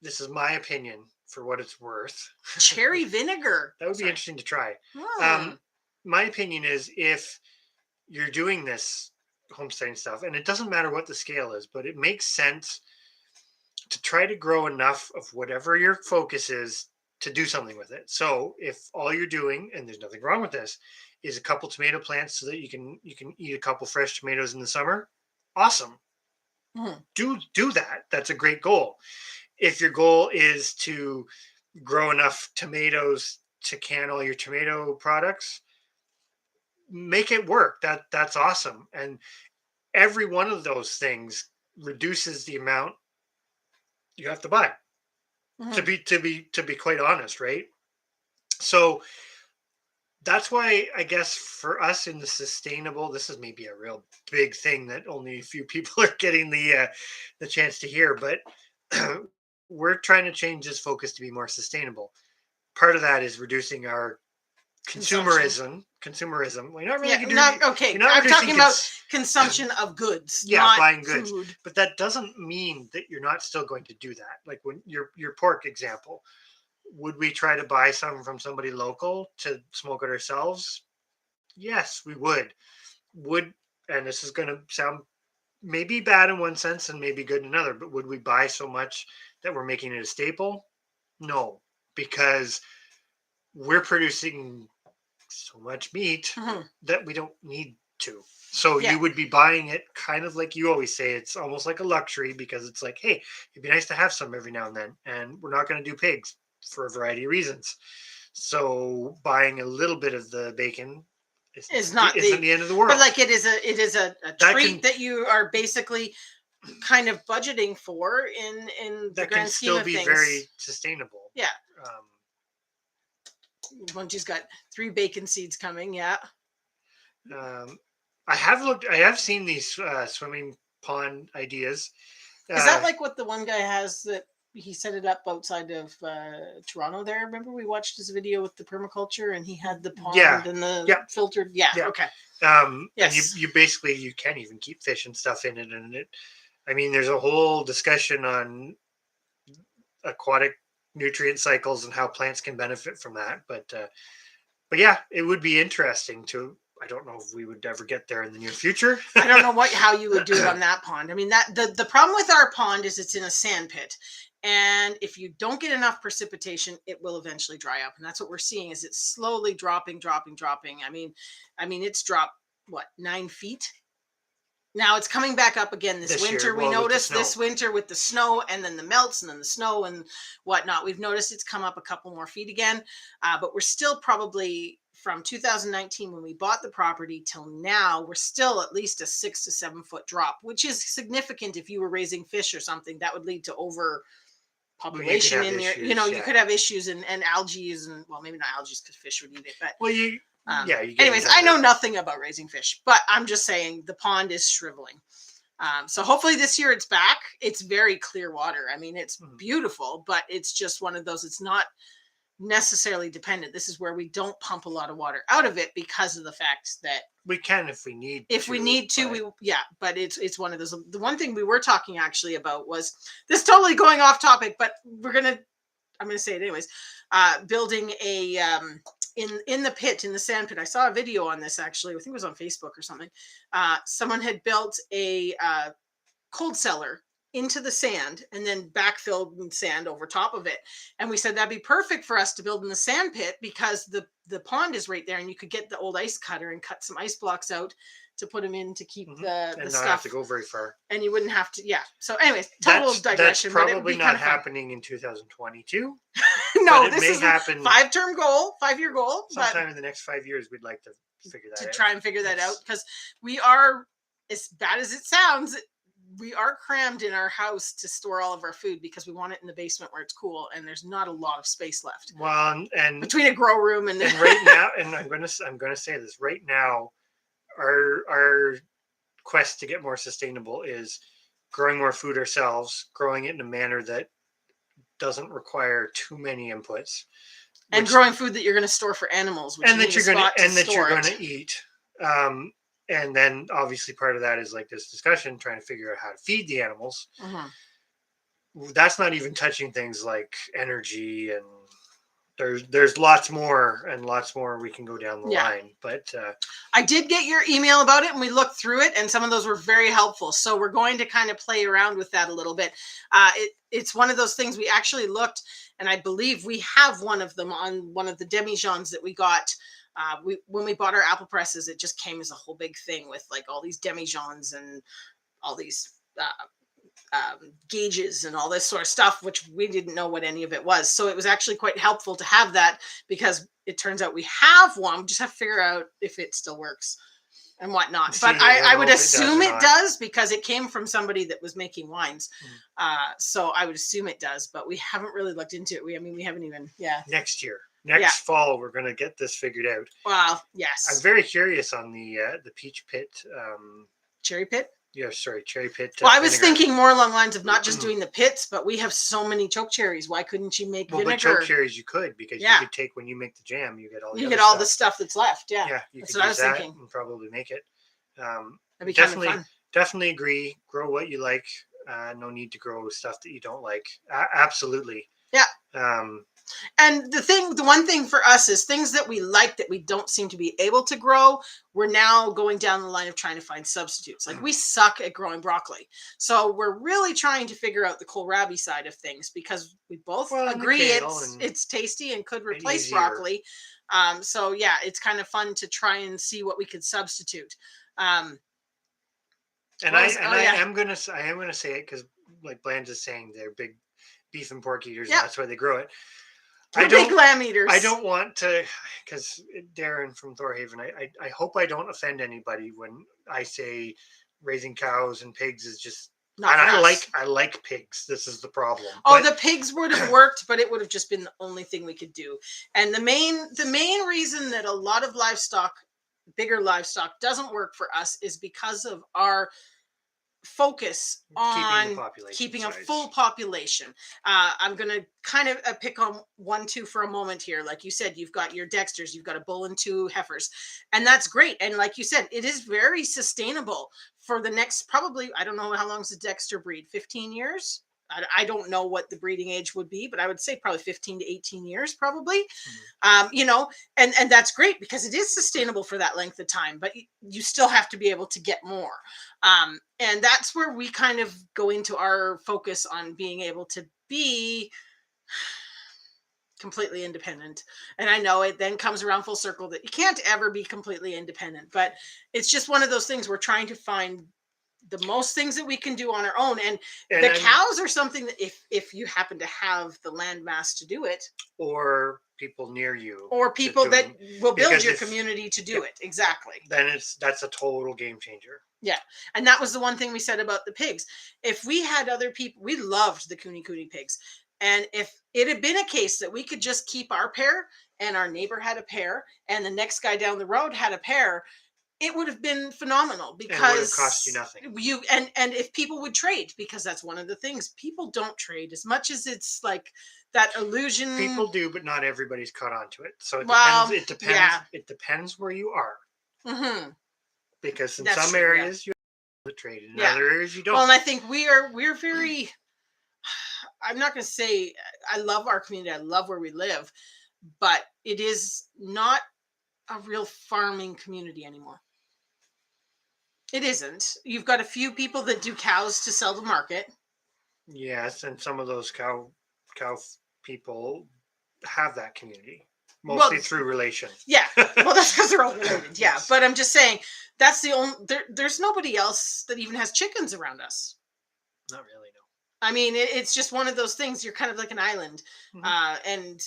this is my opinion, for what it's worth. Cherry vinegar. That would be interesting to try. My opinion is, if you're doing this homesteading stuff, and it doesn't matter what the scale is, but it makes sense to try to grow enough of whatever your focus is to do something with it. So if all you're doing, and there's nothing wrong with this, is a couple tomato plants so that you can eat a couple fresh tomatoes in the summer, awesome. Do that. That's a great goal. If your goal is to grow enough tomatoes to can all your tomato products, make it work. That's awesome. And every one of those things reduces the amount you have to buy. To be quite honest, right? So that's why, I guess, for us in the sustainable, this is maybe a real big thing that only a few people are getting the chance to hear, but we're trying to change this focus to be more sustainable. Part of that is reducing our consumerism. Well, you're not really I'm talking about consumption of goods. Yeah, not buying goods. Food. But that doesn't mean that you're not still going to do that. Like when your pork example, would we try to buy some from somebody local to smoke it ourselves? Yes, we would. And this is going to sound maybe bad in one sense and maybe good in another, but would we buy so much that we're making it a staple? No, because we're producing so much meat that we don't need to. So you would be buying it kind of like you always say, it's almost like a luxury, because it's like, hey, it'd be nice to have some every now and then, and we're not going to do pigs. for a variety of reasons. So buying a little bit of the bacon isn't the end of the world. But like it is a treat that you are basically kind of budgeting for in the grand scheme of things. That can still be very sustainable. Yeah. Bunchie's got 3 bacon seeds coming. Yeah. I have seen these swimming pond ideas. Is that like what the one guy has that he set it up outside of Toronto there? Remember we watched his video with the permaculture and he had the pond and the filtered. Yeah. Okay. Yes. And you basically, you can't even keep fish and stuff in it. And there's a whole discussion on aquatic nutrient cycles and how plants can benefit from that. But yeah, it would be interesting to. I don't know if we would ever get there in the near future. I don't know how you would do it on that pond. I mean, the problem with our pond is it's in a sand pit. And if you don't get enough precipitation, it will eventually dry up. And that's what we're seeing is it's slowly dropping. I mean, it's dropped, 9 feet? Now it's coming back up again this winter. We noticed this winter with the snow and then the melts and then the snow and whatnot. We've noticed it's come up a couple more feet again. But we're still probably... from 2019 when we bought the property till now, we're still at least a 6 to 7 foot drop, which is significant. If you were raising fish or something, that would lead to overpopulation in your, you could have issues and algae and maybe not algae because fish would eat it, but anyways, I know nothing about raising fish, but I'm just saying the pond is shriveling. So hopefully this year it's back. It's very clear water. I mean, it's beautiful, but it's just one of those, it's not necessarily dependent. This is where we don't pump a lot of water out of it because of the fact that we can if we need but it's one of those. The one thing we were talking actually about was this, totally going off topic, but I'm gonna say it anyways, building a in the pit, in the sand pit. I saw a video on this actually, I think it was on Facebook or something. Someone had built a cold cellar into the sand and then backfilled sand over top of it. And we said that'd be perfect for us to build in the sand pit because the pond is right there and you could get the old ice cutter and cut some ice blocks out to put them in to keep the not stuff. Have to go very far. And you wouldn't have to, So anyways, total digression. That's probably not happening in 2022. No, this is happen 5-year goal. Sometime in the next 5 years, we'd like to figure that out. Try and figure that out because we are, as bad as it sounds, we are crammed in our house to store all of our food because we want it in the basement where it's cool and there's not a lot of space left. Well, and between a grow room and right now, and I'm gonna say this right now, our quest to get more sustainable is growing more food ourselves, growing it in a manner that doesn't require too many inputs, and growing food that you're going to store for animals, and that you're going to eat. And then obviously part of that is like this discussion, trying to figure out how to feed the animals. That's not even touching things like energy, and there's lots more we can go down the line. But I did get your email about it and we looked through it and some of those were very helpful. So we're going to kind of play around with that a little bit. It's one of those things we actually looked, and I believe we have one of them on one of the demijohns that we got. When we bought our apple presses, it just came as a whole big thing with like all these demijohns and all these gauges and all this sort of stuff, which we didn't know what any of it was. So it was actually quite helpful to have that because it turns out we have one. We just have to figure out if it still works and whatnot. But I would assume it does because it came from somebody that was making wines. So I would assume it does, but we haven't really looked into it. We haven't even, Next fall, we're going to get this figured out. Well, yes. I'm very curious on the peach pit. Cherry pit? Yeah, sorry, cherry pit. Well, I was thinking more along the lines of not just doing the pits, but we have so many choke cherries. Why couldn't you make vinegar? Well, choke cherries you could, because you could take, when you make the jam, you get all the stuff that's left. Yeah, that's what I was thinking. And probably make it. That'd be kind of fun. Definitely agree. Grow what you like. No need to grow stuff that you don't like. Absolutely. Yeah. And the one thing for us is things that we like that we don't seem to be able to grow. We're now going down the line of trying to find substitutes. Like we suck at growing broccoli. So we're really trying to figure out the kohlrabi side of things because we both agree it's tasty and could replace broccoli. So yeah, it's kind of fun to try and see what we could substitute. I am gonna say it because like Blanche is saying, they're big beef and pork eaters. And that's why they grow it. We're big lamb eaters. I don't want to, because Darren from Thorhaven, I hope I don't offend anybody when I say raising cows and pigs is just. Not and us. I like pigs. This is the problem. Oh, the pigs would have worked, but it would have just been the only thing we could do. And the main reason that a lot of livestock, bigger livestock, doesn't work for us is because of our focus on keeping a full population. I'm going to kind of pick on 1-2 for a moment here. Like you said, you've got your Dexters, you've got a bull and 2 heifers, and that's great. And like you said, it is very sustainable for the next, probably, I don't know how long is the Dexter breed, 15 years? I don't know what the breeding age would be, but I would say probably 15 to 18 years, probably. You know, and that's great because it is sustainable for that length of time, but you still have to be able to get more. And that's where we kind of go into our focus on being able to be completely independent. And I know it then comes around full circle that you can't ever be completely independent, but it's just one of those things we're trying to find the most things that we can do on our own. And the cows are something that if you happen to have the land mass to do it, or people near you, or people that will build your community to do it. Exactly. Then that's a total game changer. Yeah. And that was the one thing we said about the pigs. If we had other people, we loved the Cooney pigs. And if it had been a case that we could just keep our pair and our neighbor had a pair and the next guy down the road had a pair, it would have been phenomenal because it would have cost you nothing. And if people would trade, because that's one of the things, people don't trade as much as it's like that illusion. People do, but not everybody's caught on to it. So it depends. It depends. Yeah. It depends where you are. Mm-hmm. Because in some areas you have to trade, in other areas you don't. Well, and I think we're very. I'm not going to say I love our community. I love where we live, but it is not a real farming community anymore. It isn't. You've got a few people that do cows to sell to market. Yes, and some of those cow people have that community mostly through relation. Yeah, well, that's because they're all related. Yeah, yes. But I'm just saying that's the only. There's nobody else that even has chickens around us. Not really, no. I mean, it's just one of those things. You're kind of like an island, and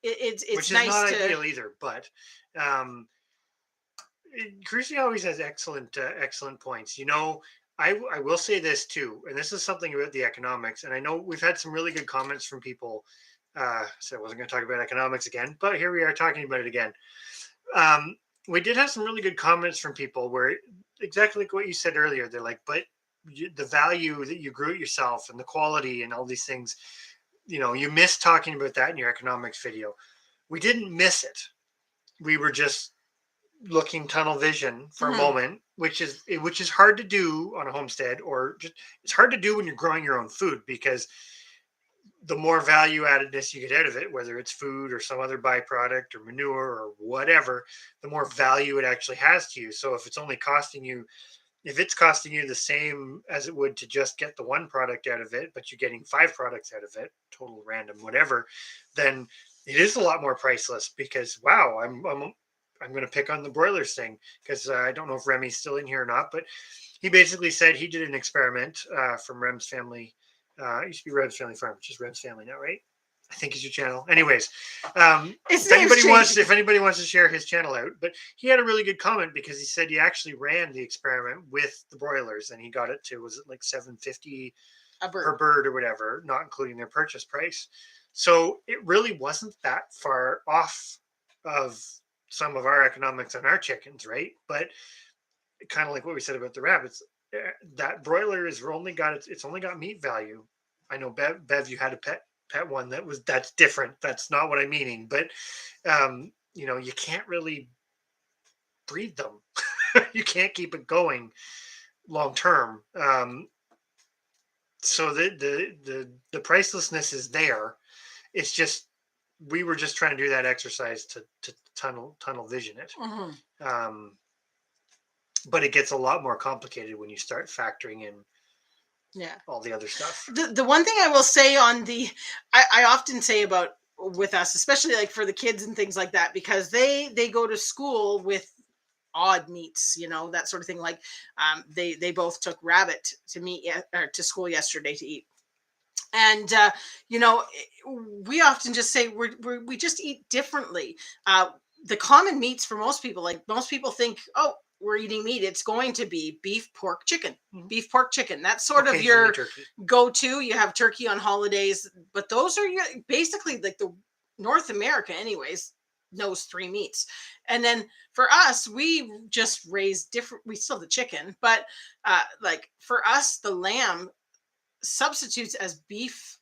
it's which is nice not ideal either, but. Chrissy always has excellent points. You know, I will say this too, and this is something about the economics. And I know we've had some really good comments from people. So I wasn't going to talk about economics again, but here we are talking about it again. We did have some really good comments from people where exactly like what you said earlier. They're like, but the value that you grew it yourself and the quality and all these things, you know, you missed talking about that in your economics video. We didn't miss it. We were just looking tunnel vision for a moment, which is hard to do on a homestead, or just it's hard to do when you're growing your own food, because the more value addedness you get out of it, whether it's food or some other byproduct or manure or whatever, the more value it actually has to you. So if it's costing you the same as it would to just get the one product out of it, but you're getting 5 products out of it, total random, whatever, then it is a lot more priceless, because wow, I'm going to pick on the broilers thing, because I don't know if Remy's still in here or not, but he basically said he did an experiment from Rem's family. It used to be Rem's Family Farm, which is Rem's Family now, right? I think is your channel. Anyways, if anybody wants to share his channel out, but he had a really good comment because he said he actually ran the experiment with the broilers and he got it to, was it like $7.50 per bird or whatever, not including their purchase price. So it really wasn't that far off of some of our economics on our chickens, right? But kind of like what we said about the rabbits, that broiler is only got meat value. I know Bev, you had a pet one that's different. That's not what I'm meaning, but you know, you can't really breed them. You can't keep it going long term. So the pricelessness is there. It's just we were just trying to do that exercise to tunnel vision it. But it gets a lot more complicated when you start factoring in all the other stuff. The one thing I will say on I often say about with us, especially like for the kids and things like that, because they go to school with odd meats, you know, that sort of thing. Like they both took rabbit to school yesterday to eat. And we often just say we just eat differently. The common meats for most people, like most people think, oh, we're eating meat, it's going to be beef, pork, chicken. Beef, pork, chicken. That's sort of your turkey. Go-to. You have turkey on holidays, but those are basically like the North America anyways knows 3 meats. And then for us, we just raise different, we still have the chicken, but like for us, the lamb substitutes as beef.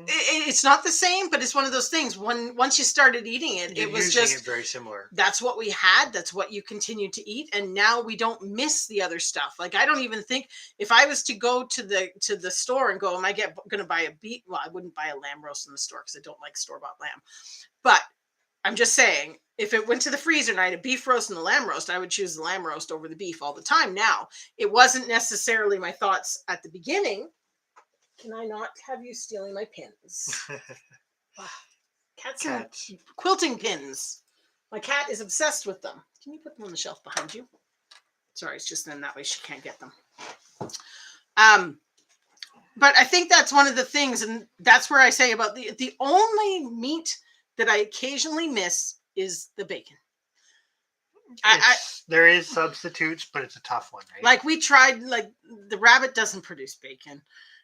It's not the same, but it's one of those things. Once you started eating it, it was just very similar. That's what we had. That's what you continue to eat, and now we don't miss the other stuff. Like I don't even think if I was to go to the store and go, am I going to buy a beef? Well, I wouldn't buy a lamb roast in the store because I don't like store bought lamb. But I'm just saying, if it went to the freezer and I had a beef roast and a lamb roast, I would choose the lamb roast over the beef all the time. Now, it wasn't necessarily my thoughts at the beginning. Can I not have you stealing my pins? Cats and quilting pins. My cat is obsessed with them. Can you put them on the shelf behind you? Sorry, it's just then that way she can't get them. But I think that's one of the things, and that's where I say about the only meat that I occasionally miss is the bacon. There is substitutes, but it's a tough one, right? Like we tried, like the rabbit doesn't produce bacon.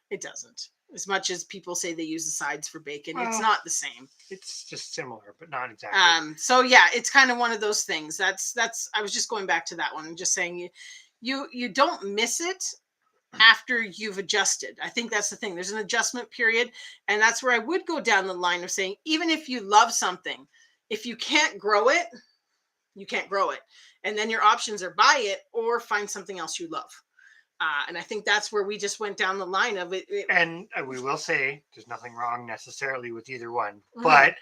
It doesn't. As much as people say they use the sides for bacon, it's not the same. It's just similar, but not exactly. So yeah, it's kind of one of those things. That's. I was just going back to that one and just saying you don't miss it after you've adjusted. I think that's the thing. There's an adjustment period, and that's where I would go down the line of saying, even if you love something, if you can't grow it, you can't grow it, and then your options are buy it or find something else you love. And I think that's where we just went down the line of it. And we will say there's nothing wrong necessarily with either one, but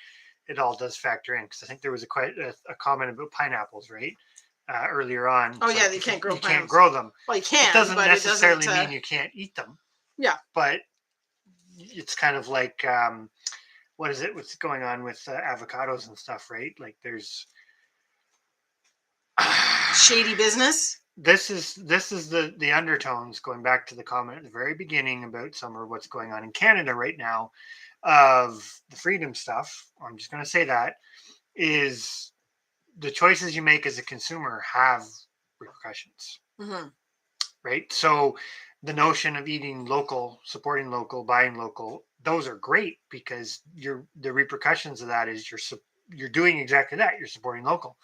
it all does factor in, because I think there was a comment about pineapples, right? Earlier on. Oh, yeah, you can't grow pineapples. You can't grow them. Well, you can. It doesn't necessarily mean you can't eat them. Yeah. But it's kind of like, what's going on with avocados and stuff, right? Like there's... shady business. This is the undertones, going back to the comment at the very beginning about what's going on in Canada right now of the freedom stuff. I'm just going to say that is the choices you make as a consumer have repercussions, right? So the notion of eating local, supporting local, buying local, those are great, because the repercussions of that is you're doing exactly that. You're supporting local.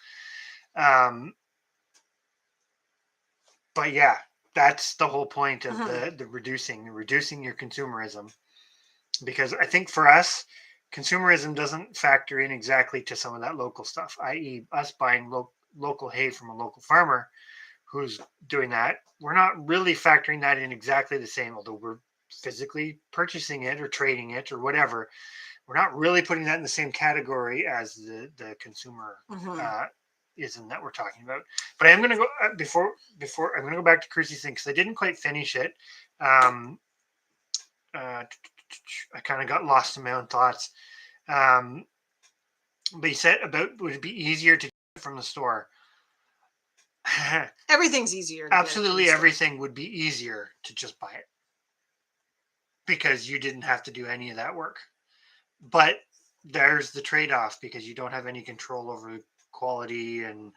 But yeah, that's the whole point of the reducing your consumerism. Because I think for us, consumerism doesn't factor in exactly to some of that local stuff, i.e. us buying local hay from a local farmer who's doing that. We're not really factoring that in exactly the same, although we're physically purchasing it or trading it or whatever. We're not really putting that in the same category as the consumer ism that we're talking about. But I am going to go before I'm going to go back to Chrissy's thing, because I didn't quite finish it. I kind of got lost in my own thoughts. But you said about would it be easier to get from the store? Everything's easier. Absolutely, everything would be easier to just buy it, because you didn't have to do any of that work. But there's the trade-off, because you don't have any control over quality and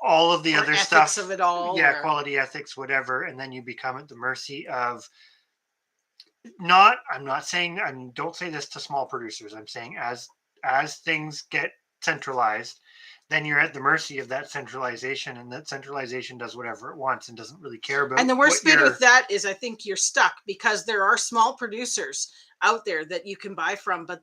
all of the other stuff of it all. Yeah, quality, ethics, whatever, and then you become at the mercy of I'm not saying, and don't say this to small producers, I'm saying as things get centralized, then you're at the mercy of that centralization, and that centralization does whatever it wants and doesn't really care about. And the worst bit with that is I think you're stuck, because there are small producers out there that you can buy from, but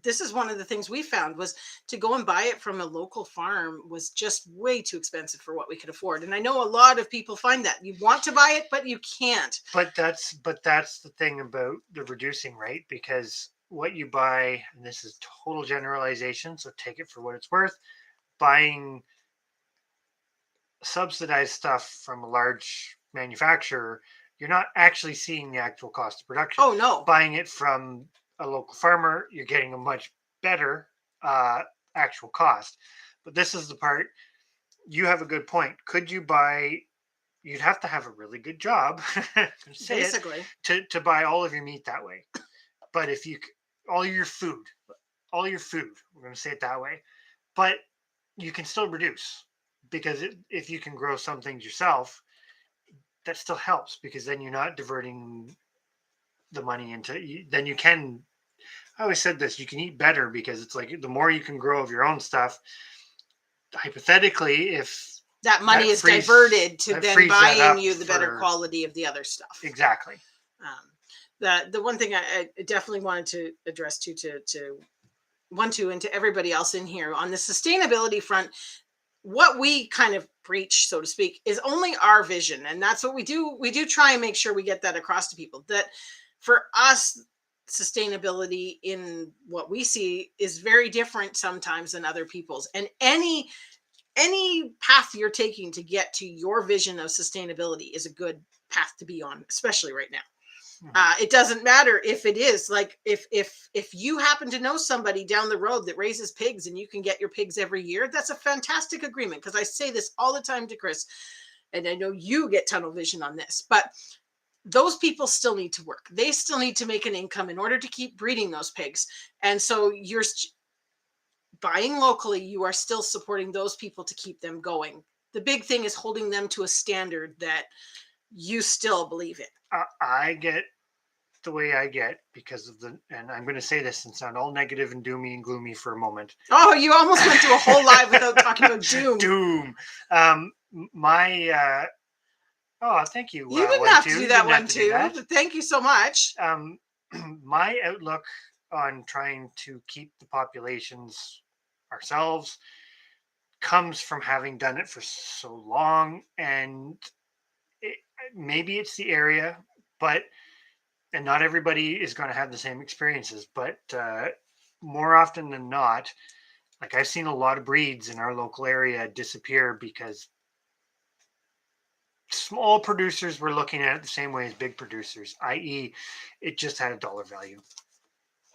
this is one of the things we found was to go and buy it from a local farm was just way too expensive for what we could afford. And I know a lot of people find that you want to buy it, but you can't. But that's the thing about the reducing, right? Because what you buy, and this is total generalization, so take it for what it's worth, buying subsidized stuff from a large manufacturer, you're not actually seeing the actual cost of production. Oh, no. Buying it from a local farmer, you're getting a much better actual cost. But this is the part, you have a good point. Could you buy you'd have to have a really good job, Basically. to buy all of your meat that way. But if you all your food, we're going to say it that way, but you can still reduce because if you can grow some things yourself, that still helps because then you're not diverting the money into. Then you can. I always said this: you can eat better because it's like the more you can grow of your own stuff. Hypothetically, if that money is diverted to then buying you the better quality of the other stuff. Exactly. The one thing I definitely wanted to address to and to everybody else in here on the sustainability front, what we kind of preach, so to speak, is only our vision. And that's what we do. We do try and make sure we get that across to people, that for us, sustainability in what we see is very different sometimes than other people's. And any path you're taking to get to your vision of sustainability is a good path to be on, especially right now. It doesn't matter if it is like if you happen to know somebody down the road that raises pigs and you can get your pigs every year, that's a fantastic agreement. Because I say this all the time to Chris, and I know you get tunnel vision on this, but those people still need to work. They still need to make an income in order to keep breeding those pigs. And so you're buying locally, you are still supporting those people to keep them going. The big thing is holding them to a standard that you still believe in. I get the way I get because of and I'm going to say this and sound all negative and doomy and gloomy for a moment. Oh, you almost went through a whole live without talking about doom. Doom. Thank you. You didn't have to do that one too. But thank you so much. My outlook on trying to keep the populations ourselves comes from having done it for so long, and maybe it's the area, and not everybody is going to have the same experiences, but more often than not, like I've seen a lot of breeds in our local area disappear because small producers were looking at it the same way as big producers, i.e. it just had a dollar value.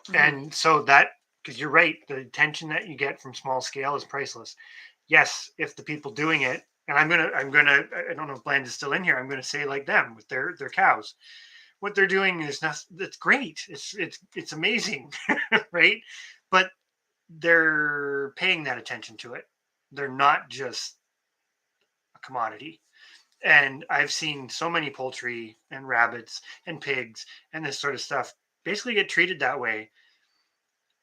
Mm-hmm. And so that, because you're right, the attention that you get from small scale is priceless. Yes, if the people doing it, and I'm gonna, I don't know if Bland is still in here, I'm gonna say like them with their cows. What they're doing is that's great. It's amazing, right? But they're paying that attention to it. They're not just a commodity. And I've seen so many poultry and rabbits and pigs and this sort of stuff basically get treated that way.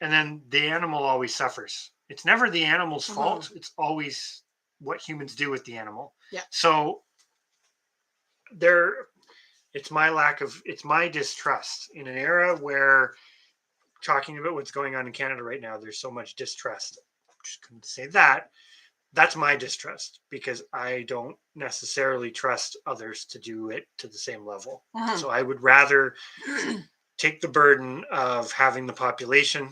And then the animal always suffers. It's never the animal's fault. It's always what humans do with the animal. Yeah. So it's my distrust in an era where, talking about what's going on in Canada right now, there's so much distrust. I'm just going to say that. That's my distrust because I don't necessarily trust others to do it to the same level. Uh-huh. So I would rather take the burden of having the population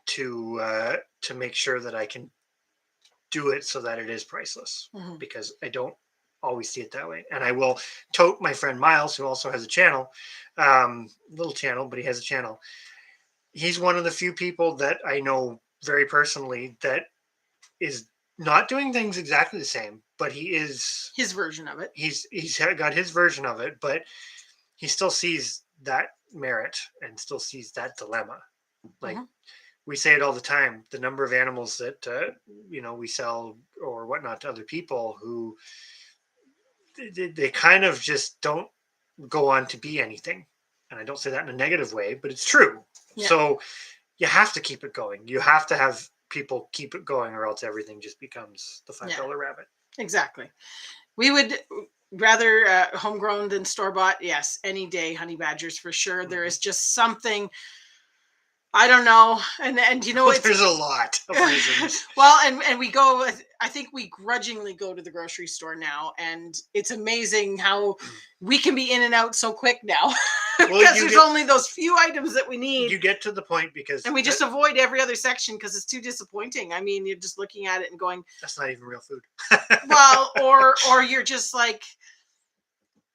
to make sure that I can do it so that it is priceless, because I don't always see it that way. And I will tote my friend Miles, who also has a channel, little channel, but he has a channel. He's one of the few people that I know very personally that is not doing things exactly the same, but he is his version of it. He's got his version of it, but he still sees that merit and still sees that dilemma. Like we say it all the time, the number of animals that we sell or whatnot to other people who they kind of just don't go on to be anything. And I don't say that in a negative way, but it's true. Yeah. So you have to keep it going. You have to have people keep it going, or else everything just becomes the $5 rabbit. Exactly. We would rather homegrown than store-bought. Yes, any day, honey badgers for sure. There is just something, I don't know, and you know, there's a lot of reasons. Well, and we go. I think we grudgingly go to the grocery store now, and it's amazing how we can be in and out so quick now because there's only those few items that we need. You get to the point and we just avoid every other section because it's too disappointing. I mean, you're just looking at it and going, "That's not even real food." Well, or you're just like,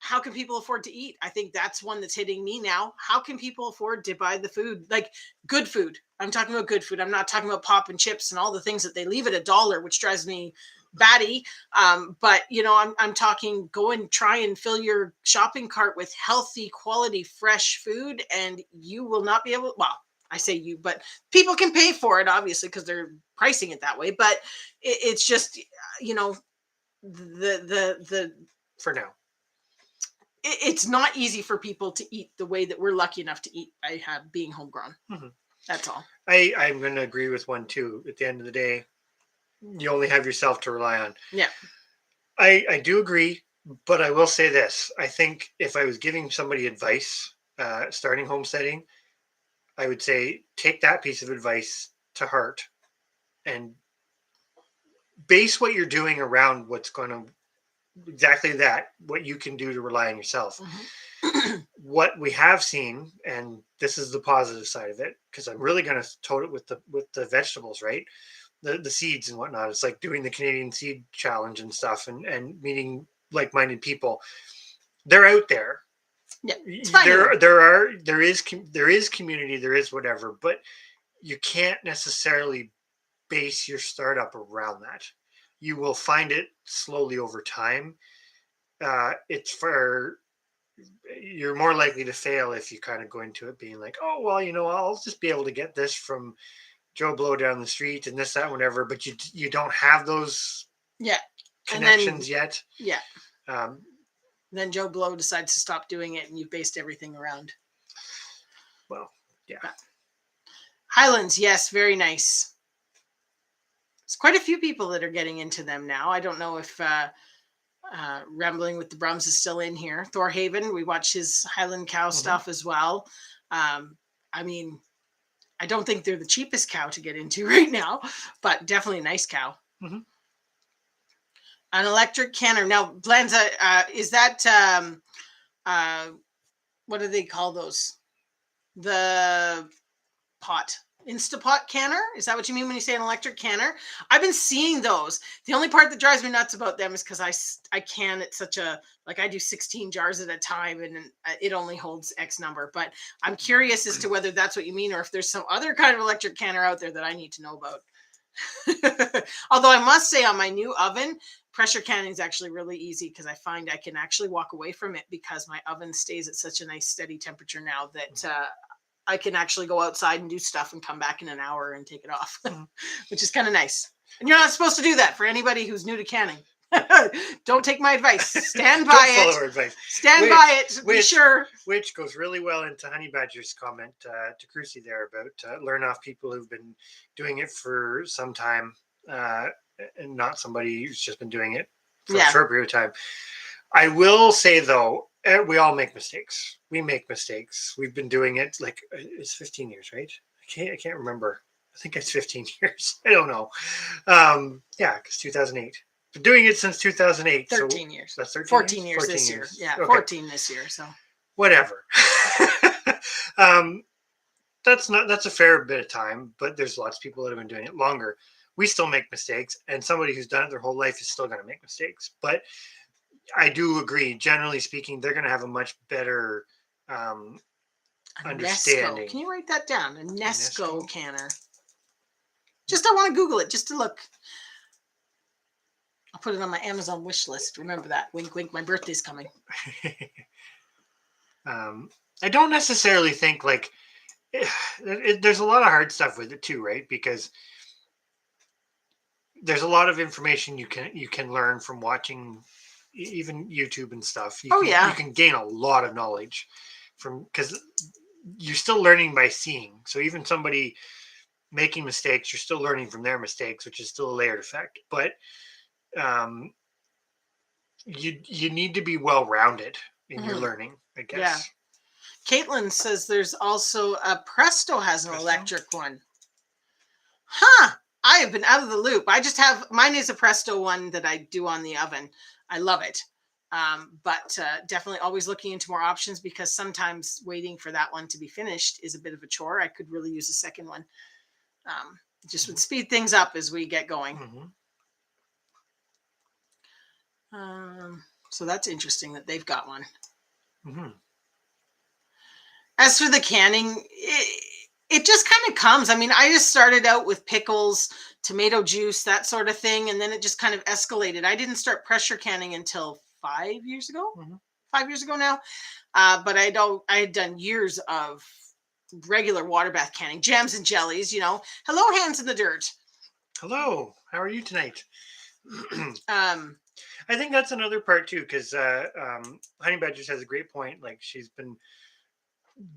how can people afford to eat? I think that's one that's hitting me now. How can people afford to buy the food? Like good food. I'm talking about good food. I'm not talking about pop and chips and all the things that they leave at $1, which drives me batty. But I'm talking, go and try and fill your shopping cart with healthy, quality, fresh food, and you will not be able. Well, I say you, but people can pay for it, obviously, because they're pricing it that way. But it's just, the for now. It's not easy for people to eat the way that we're lucky enough to eat by being homegrown. Mm-hmm. That's all. I'm going to agree with one too. At the end of the day, you only have yourself to rely on. Yeah. I do agree, but I will say this. I think if I was giving somebody advice, starting homesteading, I would say take that piece of advice to heart and base what you're doing around what's going to exactly that, what you can do to rely on yourself. Mm-hmm. What we have seen, and this is the positive side of it, because I'm really going to tote it with the vegetables, right? The seeds and whatnot. It's like doing the Canadian Seed Challenge and stuff, and meeting like-minded people. They're out there. Yeah, it's fine. There is community, there is whatever, but you can't necessarily base your startup around that. You will find it slowly over time. You're more likely to fail if you kind of go into it being like, oh, well, I'll just be able to get this from Joe Blow down the street and this, that, whatever, but you don't have those connections yet. Yeah. Then Joe Blow decides to stop doing it, and you've based everything around. Well, yeah. Highlands, yes, very nice. There's quite a few people that are getting into them now. I don't know if Rambling with the Brums is still in here. Thorhaven, we watch his Highland cow stuff as well. I mean, I don't think they're the cheapest cow to get into right now, but definitely a nice cow. Mm-hmm. An electric canner. Now, Blanza, is that, what do they call those? The pot. Instapot canner? Is that what you mean when you say an electric canner? I've been seeing those. The only part that drives me nuts about them is because I can at such a, like, I do 16 jars at a time and it only holds X number. But I'm curious as to whether that's what you mean or if there's some other kind of electric canner out there that I need to know about. Although I must say on my new oven, pressure canning is actually really easy because I find I can actually walk away from it because my oven stays at such a nice steady temperature now that I can actually go outside and do stuff and come back in an hour and take it off, which is kind of nice. And you're not supposed to do that for anybody who's new to canning. Don't take my advice. Stand by it. Don't follow our advice. Stand by it. Be sure. Which goes really well into Honey Badger's comment to Crucy there about learn off people who've been doing it for some time and not somebody who's just been doing it for a short period of time. I will say, though, we all make mistakes. We make mistakes. We've been doing it like it's 15 years, right? I can't remember. I think it's 15 years. I don't know. Yeah, because 2008. Been doing it since 2008. 13 years. That's 13 14 years this year. Yeah, okay. 14 this year. So whatever. That's a fair bit of time, but there's lots of people that have been doing it longer. We still make mistakes, and somebody who's done it their whole life is still going to make mistakes. But I do agree. Generally speaking, they're going to have a much better understanding. Nesco. Can you write that down? A Nesco canner. I want to Google it just to look. I'll put it on my Amazon wish list. Remember that. Wink, wink. My birthday's coming. I don't necessarily think like there's a lot of hard stuff with it too, right? Because there's a lot of information you can learn from watching even YouTube and stuff. You can gain a lot of knowledge from, because you're still learning by seeing. So even somebody making mistakes, you're still learning from their mistakes, which is still a layered effect. But you need to be well-rounded in your learning, I guess. Yeah. Caitlin says there's also a Presto has an electric one. Huh. I have been out of the loop. I just have, mine is a Presto one that I do on the oven. I love it. But definitely always looking into more options because sometimes waiting for that one to be finished is a bit of a chore. I could really use a second one. Just would speed things up as we get going. So that's interesting that they've got one. As for the canning, It just kind of comes. I mean, I just started out with pickles, tomato juice, that sort of thing, and then it just kind of escalated. I didn't start pressure canning until 5 years ago. Mm-hmm. 5 years ago now. But I had done years of regular water bath canning, jams and jellies. Hello, hands in the dirt. Hello, how are you tonight? um, I think that's another part too, because Honey Badgers has a great point. Like she's been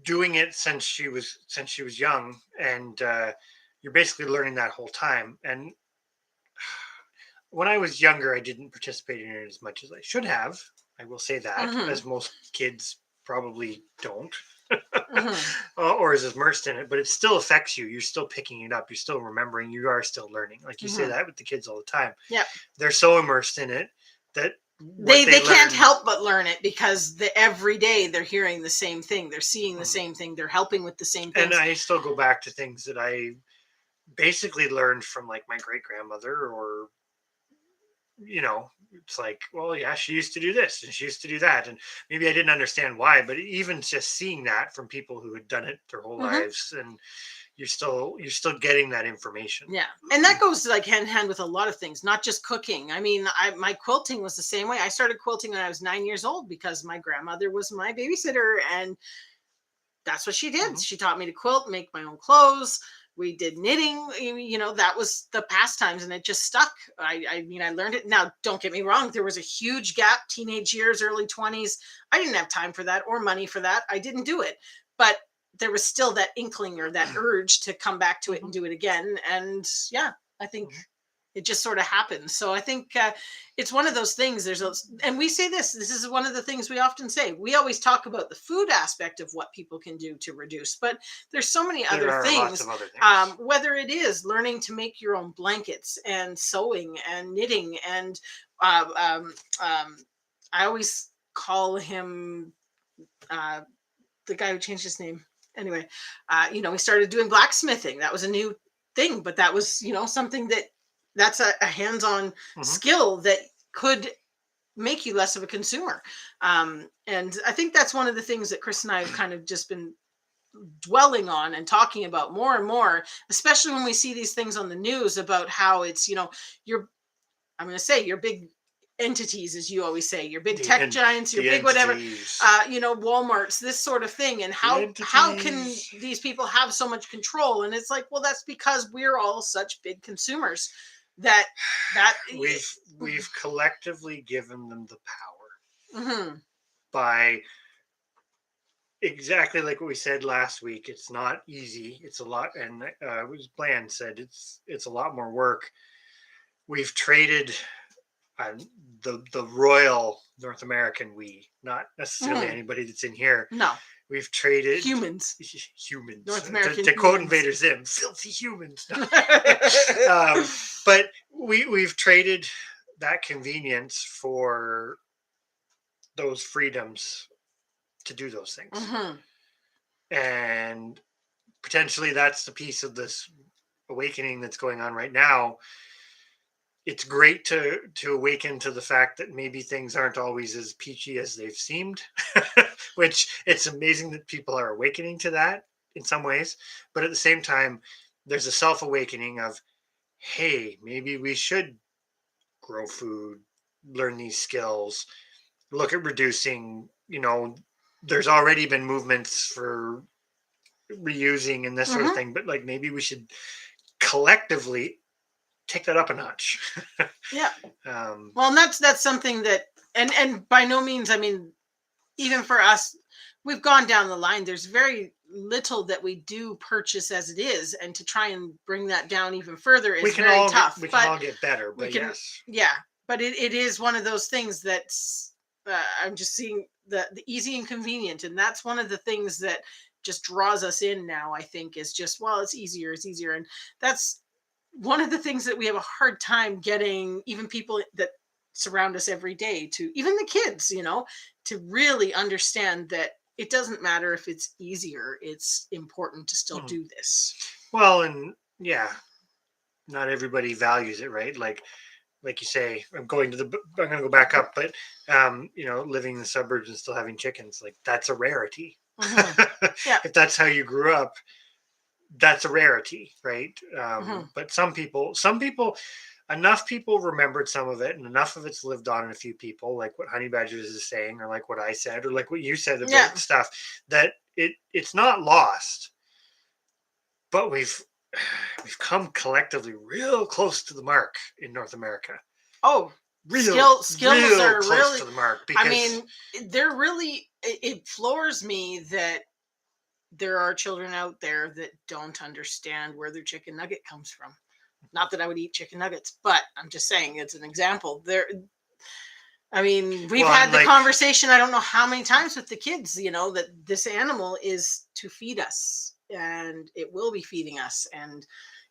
doing it since she was young, and you're basically learning that whole time. And when I was younger, I didn't participate in it as much as I should have. I will say that, as most kids probably don't, or is immersed in it. But it still affects you. You're still picking it up. You're still remembering. You are still learning. Like you say that with the kids all the time. Yeah, they're so immersed in it that they can't help but learn it, because every day they're hearing the same thing. They're seeing the same thing. They're helping with the same things. And I still go back to things that I basically learned from like my great grandmother, or it's like, well, yeah, she used to do this and she used to do that, and maybe I didn't understand why, but even just seeing that from people who had done it their whole lives, and you're still getting that information. Yeah, and that goes like hand in hand with a lot of things, not just cooking. I mean, my quilting was the same way. I started quilting when I was 9 years old because my grandmother was my babysitter, and that's what she did. She taught me to quilt, make my own clothes. We did knitting. That was the pastimes, and it just stuck. I mean, I learned it. Now, don't get me wrong. There was a huge gap, teenage years, early 20s. I didn't have time for that or money for that. I didn't do it. But there was still that inkling or that urge to come back to it and do it again. And yeah, I think it just sort of happens. So I think it's one of those things. And we say this is one of the things we often say. We always talk about the food aspect of what people can do to reduce, but there's so many other things, lots of other things. Whether it is learning to make your own blankets and sewing and knitting. And I always call him the guy who changed his name. Anyway, we started doing blacksmithing. That was a new thing, but that was, something that's a hands-on skill that could make you less of a consumer. And I think that's one of the things that Chris and I have kind of just been dwelling on and talking about more and more, especially when we see these things on the news about how it's, I'm going to say your big entities, as you always say, your big tech giants, your big whatever, Walmarts, this sort of thing. And how can these people have so much control? And it's like, well, that's because we're all such big consumers that we've collectively given them the power by exactly like what we said last week. It's not easy. It's a lot, and as Bland said, it's a lot more work. We've traded the royal North American not necessarily anybody that's in here. No. We've traded humans. North American. To quote Invader Zim, filthy humans. But we've traded that convenience for those freedoms to do those things. And potentially that's the piece of this awakening that's going on right now. It's great to awaken to the fact that maybe things aren't always as peachy as they've seemed, which it's amazing that people are awakening to that in some ways. But at the same time, there's a self-awakening of, hey, maybe we should grow food, learn these skills, look at reducing, there's already been movements for reusing and this sort of thing, but like maybe we should collectively take that up a notch. Yeah. Well, and that's something that, and by no means, I mean, even for us, we've gone down the line. There's very little that we do purchase as it is, and to try and bring that down even further is very tough. We can all get better, but yes. Yeah, but it is one of those things that's I'm just seeing the easy and convenient, and that's one of the things that just draws us in now. I think is just, well, it's easier, and that's one of the things that we have a hard time getting even people that surround us every day to, even the kids, to really understand that it doesn't matter if it's easier. It's important to still do this. Well, and yeah, not everybody values it, right? Like you say, I'm going to go back up, but living in the suburbs and still having chickens, like that's a rarity. Yeah. If that's how you grew up, that's a rarity, right? Mm-hmm. But some people, enough people remembered some of it, and enough of it's lived on in a few people, like what Honey Badgers is saying, or like what I said, or like what you said Yeah. about stuff, that it's not lost, but we've come collectively real close to the mark in North America. Oh, Real skills are close really. to the mark, I because mean, they're really. It floors me that there are children out there that don't understand where their chicken nugget comes from. Not that I would eat chicken nuggets, but I'm just saying it's an example. I mean, we've well, had and the like conversation I don't know how many times with the kids, that this animal is to feed us and it will be feeding us. And,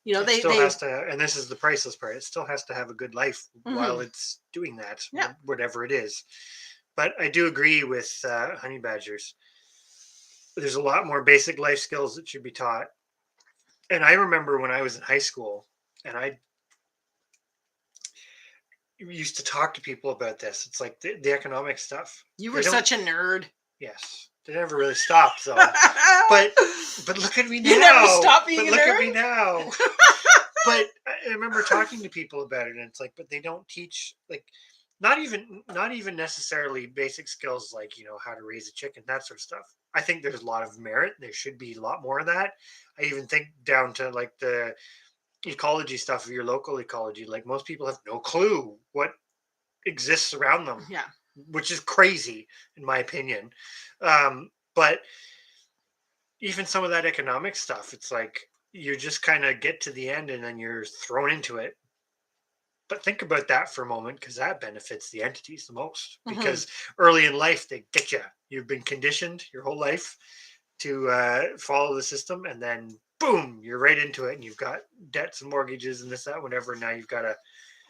it still has to, and this is the priceless part, it still has to have a good life while Mhm. it's doing that, Yeah. whatever it is. But I do agree with honey badgers. There's a lot more basic life skills that should be taught. And I remember when I was in high school, and I used to talk to people about this. It's like the economic stuff. You They were don't. such a nerd. Yes, they never really stopped though. But look at me now. You never stop being But a look nerd? at me now. But I remember talking to people about it, and it's like, but they don't teach, like, not even necessarily basic skills, like, how to raise a chicken, that sort of stuff. I think there's a lot of merit. There should be a lot more of that. I even think down to like the ecology stuff of your local ecology. Like, most people have no clue what exists around them, Yeah. which is crazy in my opinion. But even some of that economic stuff, it's like you just kind of get to the end and then you're thrown into it. But think about that for a moment, because that benefits the entities the most. Mhm. Because early in life, they get you. You've been conditioned your whole life to follow the system, and then boom, you're right into it, and you've got debts and mortgages and this, that, whatever. Now you've got to,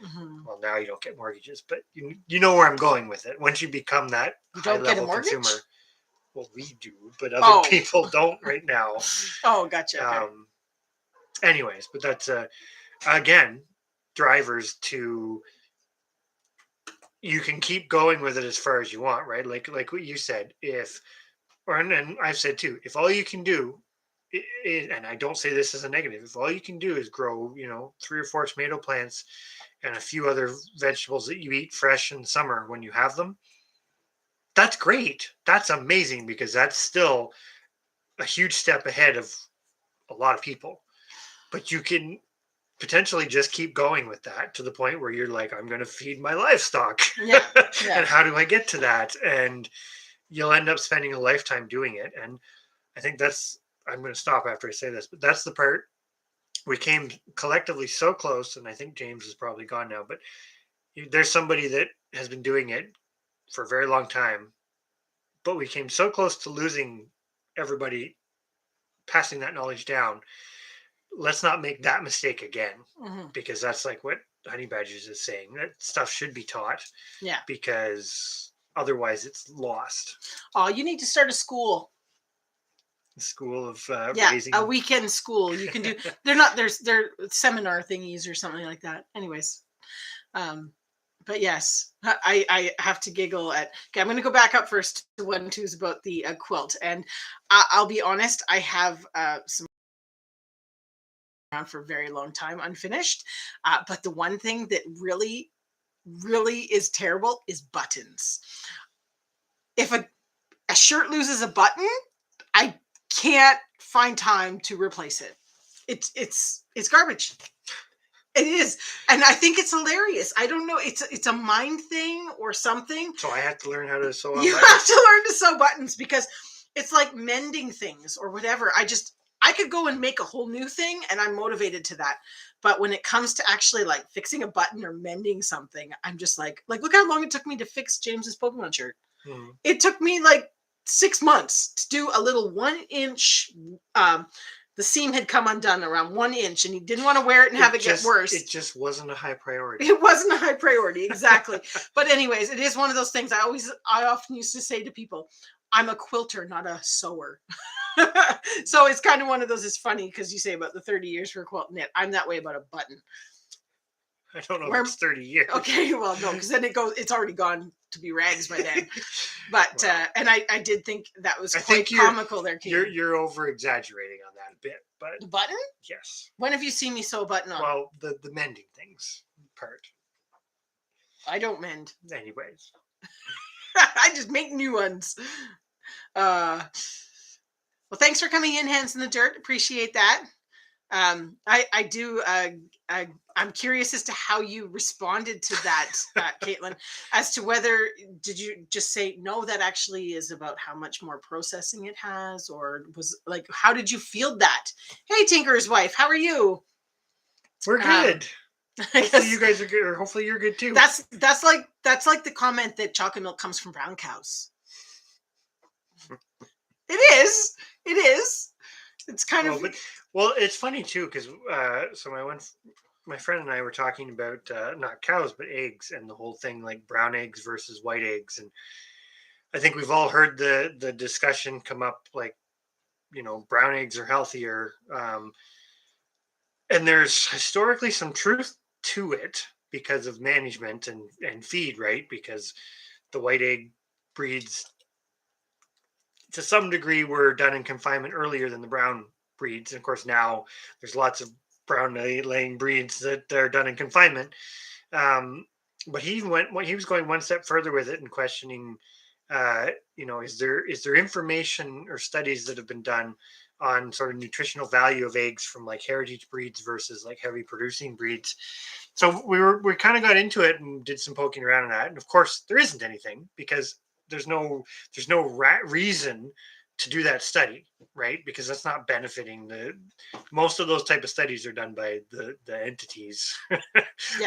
Mhm. well, now you don't get mortgages, but you know where I'm going with it. Once you become that You high don't get a level mortgage? consumer, well, we do, but other Oh. people don't right now. Oh, gotcha. Okay. Anyways, but that's again, drivers to, you can keep going with it as far as you want, right? Like what you said, if, or and I've said too, if all you can do, and I don't say this as a negative, if all you can do is grow, 3 or 4 tomato plants and a few other vegetables that you eat fresh in summer when you have them, that's great. That's amazing, because that's still a huge step ahead of a lot of people. But you can potentially just keep going with that to the point where you're like, I'm going to feed my livestock. Yeah. Yeah. And how do I get to that? And you'll end up spending a lifetime doing it. And I think I'm going to stop after I say this, but that's the part we came collectively so close. And I think James is probably gone now, but there's somebody that has been doing it for a very long time, but we came so close to losing everybody, passing that knowledge down. Let's not make that mistake again, Mhm. because that's like what Honey Badgers is saying. That stuff should be taught, Yeah. because otherwise it's lost. Oh, you need to start a school. The school of Yeah, raising. a weekend school. You can do. They're seminar thingies or something like that. Anyways, but yes, I have to giggle at. Okay, I'm going to go back up first to one two's about the quilt, and I'll be honest, I have some around for a very long time unfinished. But the one thing that really, really is terrible is buttons. If a shirt loses a button, I can't find time to replace it. It's garbage. It is, and I think it's hilarious. I don't know. It's a mind thing or something. So I have to learn how to sew on You buttons. have to learn to sew buttons, because it's like mending things or whatever. I could go and make a whole new thing, and I'm motivated to that. But when it comes to actually like fixing a button or mending something, I'm just like look how long it took me to fix James's Pokemon shirt. Hmm. It took me like 6 months to do a little 1 inch. The seam had come undone around 1 inch, and he didn't want to wear it and have it get worse. It just wasn't a high priority. It wasn't a high priority, exactly. But anyways, it is one of those things. I often used to say to people, I'm a quilter, not a sewer. So it's kind of one of those. It's funny because you say about the 30 years for a quilt knit. I'm that way about a button. I don't know if it's 30 years. Okay, well, no, because then it's already gone to be rags by then. But Well, and I did think that was I quite think comical there, Keith. you're over exaggerating on that a bit. but the button. Yes. When have you seen me sew a button on? Well, the mending things part. I don't mend. Anyways. I just make new ones. Well, thanks for coming in, Hands in the Dirt. Appreciate that. I do. I'm curious as to how you responded to that, Caitlin, as to whether did you just say no, that actually is about how much more processing it has, or was like, how did you feel that? Hey, Tinker's wife, how are you? We're good. Hopefully you guys are good, or hopefully you're good too. That's like the comment that chocolate milk comes from brown cows. It is. It is. It's kind of. Well, it's funny too because so my friend and I were talking about not cows but eggs and the whole thing, like brown eggs versus white eggs, and I think we've all heard the discussion come up, like, brown eggs are healthier, and there's historically some truth to it because of management and feed, right? Because the white egg breeds to some degree were done in confinement earlier than the brown breeds. And of course, now there's lots of brown laying breeds that are done in confinement. But he was going one step further with it and questioning, is there information or studies that have been done on sort of nutritional value of eggs from like heritage breeds versus like heavy producing breeds? So we kind of got into it and did some poking around on that. And of course, there isn't anything because there's no reason to do that study, right? Because that's not benefiting most of those type of studies are done by the entities,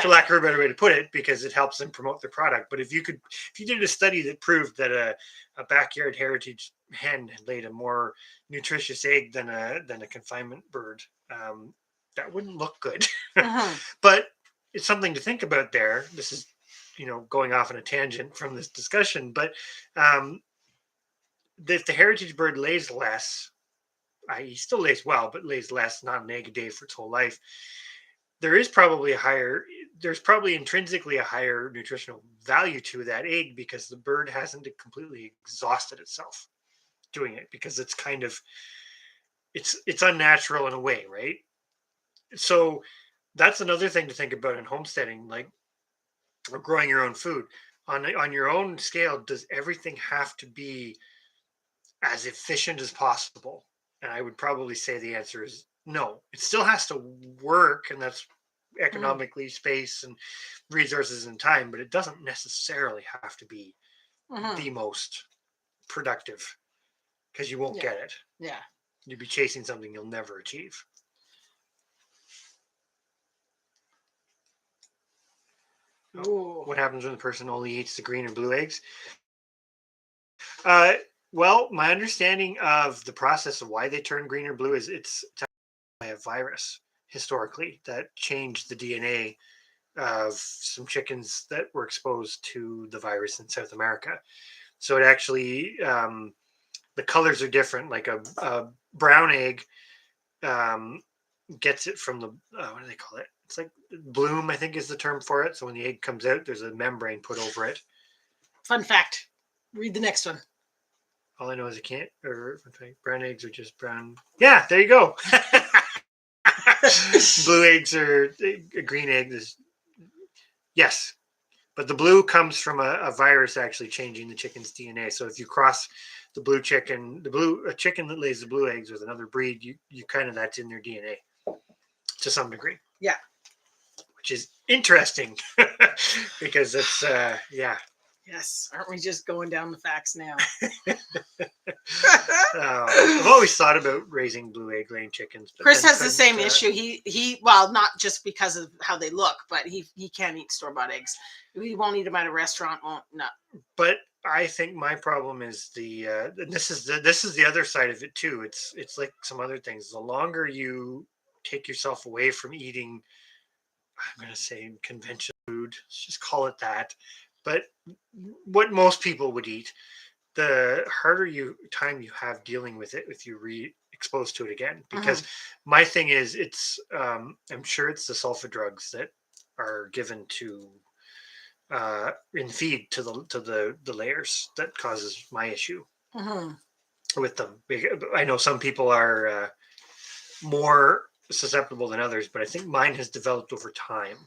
for lack of a better way to put it, because it helps them promote their product. But if you did a study that proved that a backyard heritage hen laid a more nutritious egg than a confinement bird, that wouldn't look good. But it's something to think about there. This is going off on a tangent from this discussion, but if the heritage bird lays less, he still lays well, but lays less, not an egg a day for its whole life, there's probably intrinsically a higher nutritional value to that egg because the bird hasn't completely exhausted itself doing it, because it's kind of it's unnatural in a way, right? So that's another thing to think about in homesteading, like, or growing your own food on your own scale. Does everything have to be as efficient as possible? And I would probably say the answer is no. It still has to work, and that's economically, space and resources and time, but it doesn't necessarily have to be the most productive, because you won't get it. Yeah. You'd be chasing something you'll never achieve. What happens when the person only eats the green or blue eggs? Well, my understanding of the process of why they turn green or blue is it's by a virus historically that changed the DNA of some chickens that were exposed to the virus in South America. So it actually, the colors are different. Like a brown egg gets it from the, what do they call it? It's like bloom, I think is the term for it. So when the egg comes out, there's a membrane put over it. Fun fact. Read the next one. All I know is brown eggs are just brown. Yeah, there you go. Blue eggs are green eggs. Yes, but the blue comes from a virus actually changing the chicken's DNA. So if you cross the blue chicken, a chicken that lays the blue eggs with another breed, you kind of, that's in their DNA to some degree. Yeah, which is interesting because it's Yes, aren't we just going down the facts now? I've always thought about raising blue egg laying chickens. But Chris has the same issue. He well, not just because of how they look, but he can't eat store-bought eggs. He won't eat them at a restaurant. Won't no. But I think my problem is this is the other side of it too. It's like some other things. The longer you take yourself away from eating, I'm going to say conventional food, let's just call it that, but what most people would eat, the harder time you have dealing with it if you re-exposed to it again. Because my thing is, it's I'm sure it's the sulfa drugs that are given to in feed to the layers that causes my issue with them. I know some people are more susceptible than others, but I think mine has developed over time.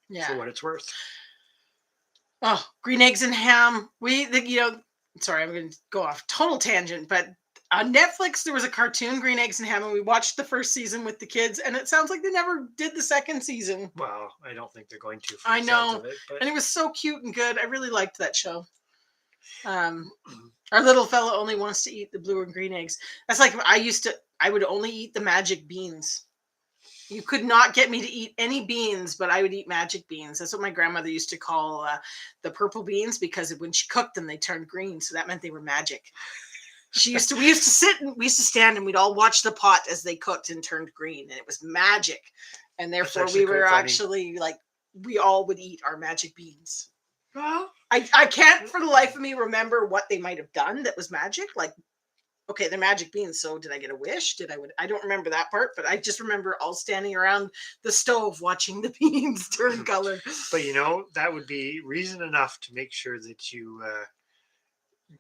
Yeah. For what it's worth. Oh, green eggs and ham. Sorry, I'm going to go off total tangent, but on Netflix there was a cartoon, Green Eggs and Ham, and we watched the first season with the kids, and it sounds like they never did the second season. Well, I don't think they're going to. I know, and it was so cute and good. I really liked that show. Our little fella only wants to eat the blue and green eggs. That's like I would only eat the magic beans. You could not get me to eat any beans, but I would eat magic beans. That's what my grandmother used to call the purple beans, because when she cooked them, they turned green. So that meant they were magic. We used to stand and we'd all watch the pot as they cooked and turned green, and it was magic. And therefore we were actually like, we all would eat our magic beans. Well, I can't for the life of me remember what they might have done that was magic. Like, okay, they're magic beans. So did I get a wish? I don't remember that part, but I just remember all standing around the stove watching the beans turn color. But that would be reason enough to make sure that you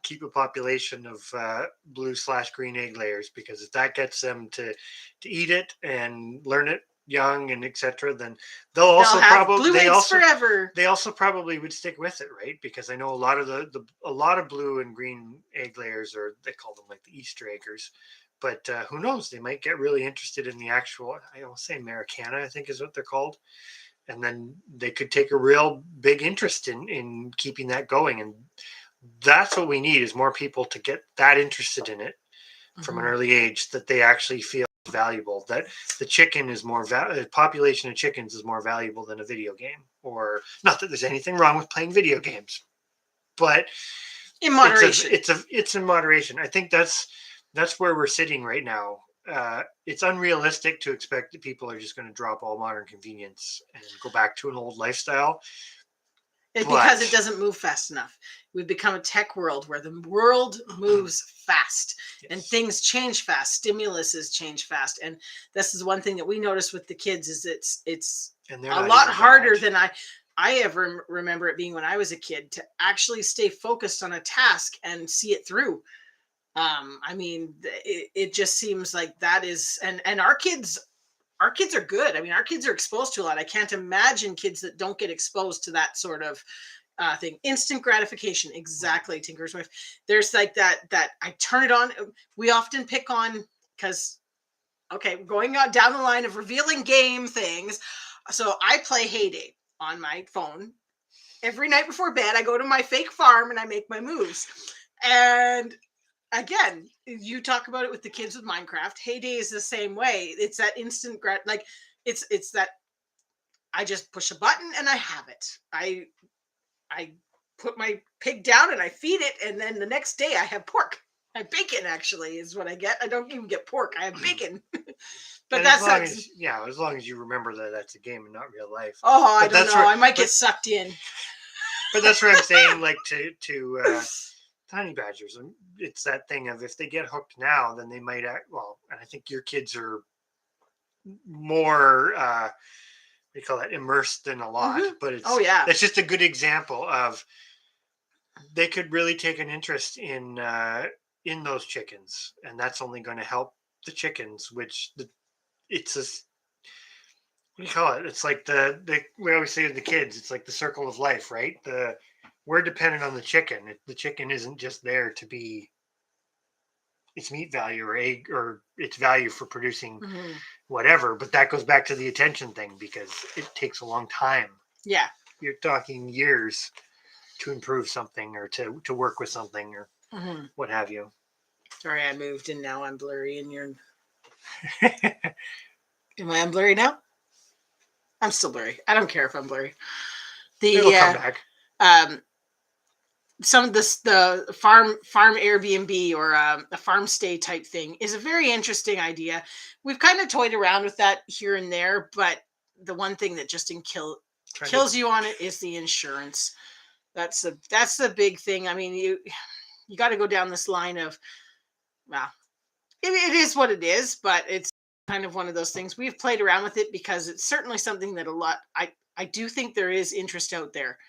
keep a population of blue/green egg layers, because if that gets them to eat it and learn it young and etc., then they'll also forever. They also probably would stick with it, right? Because I know a lot of a lot of blue and green egg layers, or they call them like the Easter eggers, but who knows, they might get really interested in the actual, I don't say Americana, I think is what they're called, and then they could take a real big interest in keeping that going. And that's what we need, is more people to get that interested in it from an early age, that they actually feel valuable, that the chicken is population of chickens is more valuable than a video game. Or not that there's anything wrong with playing video games, but in moderation. It's in moderation. I think that's where we're sitting right now. It's unrealistic to expect that people are just going to drop all modern convenience and go back to an old lifestyle. Because it doesn't move fast enough. We've become a tech world where the world moves fast. Yes. And things change fast. Stimuluses change fast. And this is one thing that we notice with the kids, is it's a lot harder than I ever remember it being when I was a kid, to actually stay focused on a task and see it through. I mean, it just seems like that is, and our kids are good. I mean, our kids are exposed to a lot. I can't imagine kids that don't get exposed to that sort of thing. Instant gratification. Exactly. Tinker's wife. There's like that I turn it on. We often pick on, because, okay, going on down the line of revealing game things. So I play Heyday on my phone. Every night before bed, I go to my fake farm and I make my moves. And again, you talk about it with the kids with Minecraft. Heyday is the same way. It's that instant like it's that I just push a button and I have it. I put my pig down and I feed it, and then the next day I have pork. I have bacon, actually, is what I get. I don't even get pork. I have bacon. But that's as long as you remember that that's a game and not real life. Oh, I don't know. I might get sucked in. But that's what I'm saying. Like to honey badgers, and it's that thing of, if they get hooked now, then they might act well. And I think your kids are more we call that immersed than a lot. But it's just a good example of, they could really take an interest in those chickens, and that's only going to help the chickens. It's a, what do you call it? It's like we always say to the kids, it's like the circle of life, right? We're dependent on the chicken. The chicken isn't just there to be its meat value or egg or its value for producing whatever, but that goes back to the attention thing, because it takes a long time. Yeah. You're talking years to improve something, or to work with something, or what have you. Sorry, I moved and now I'm blurry and you're... Am I blurry now? I'm still blurry. I don't care if I'm blurry. It'll come back. Some of this, the farm Airbnb or a farm stay type thing is a very interesting idea. We've kind of toyed around with that here and there, but the one thing that just kills you on it is the insurance. That's the big thing. I mean, you got to go down this line of, well, it is what it is, but it's kind of one of those things. We've played around with it because it's certainly something that I do think there is interest out there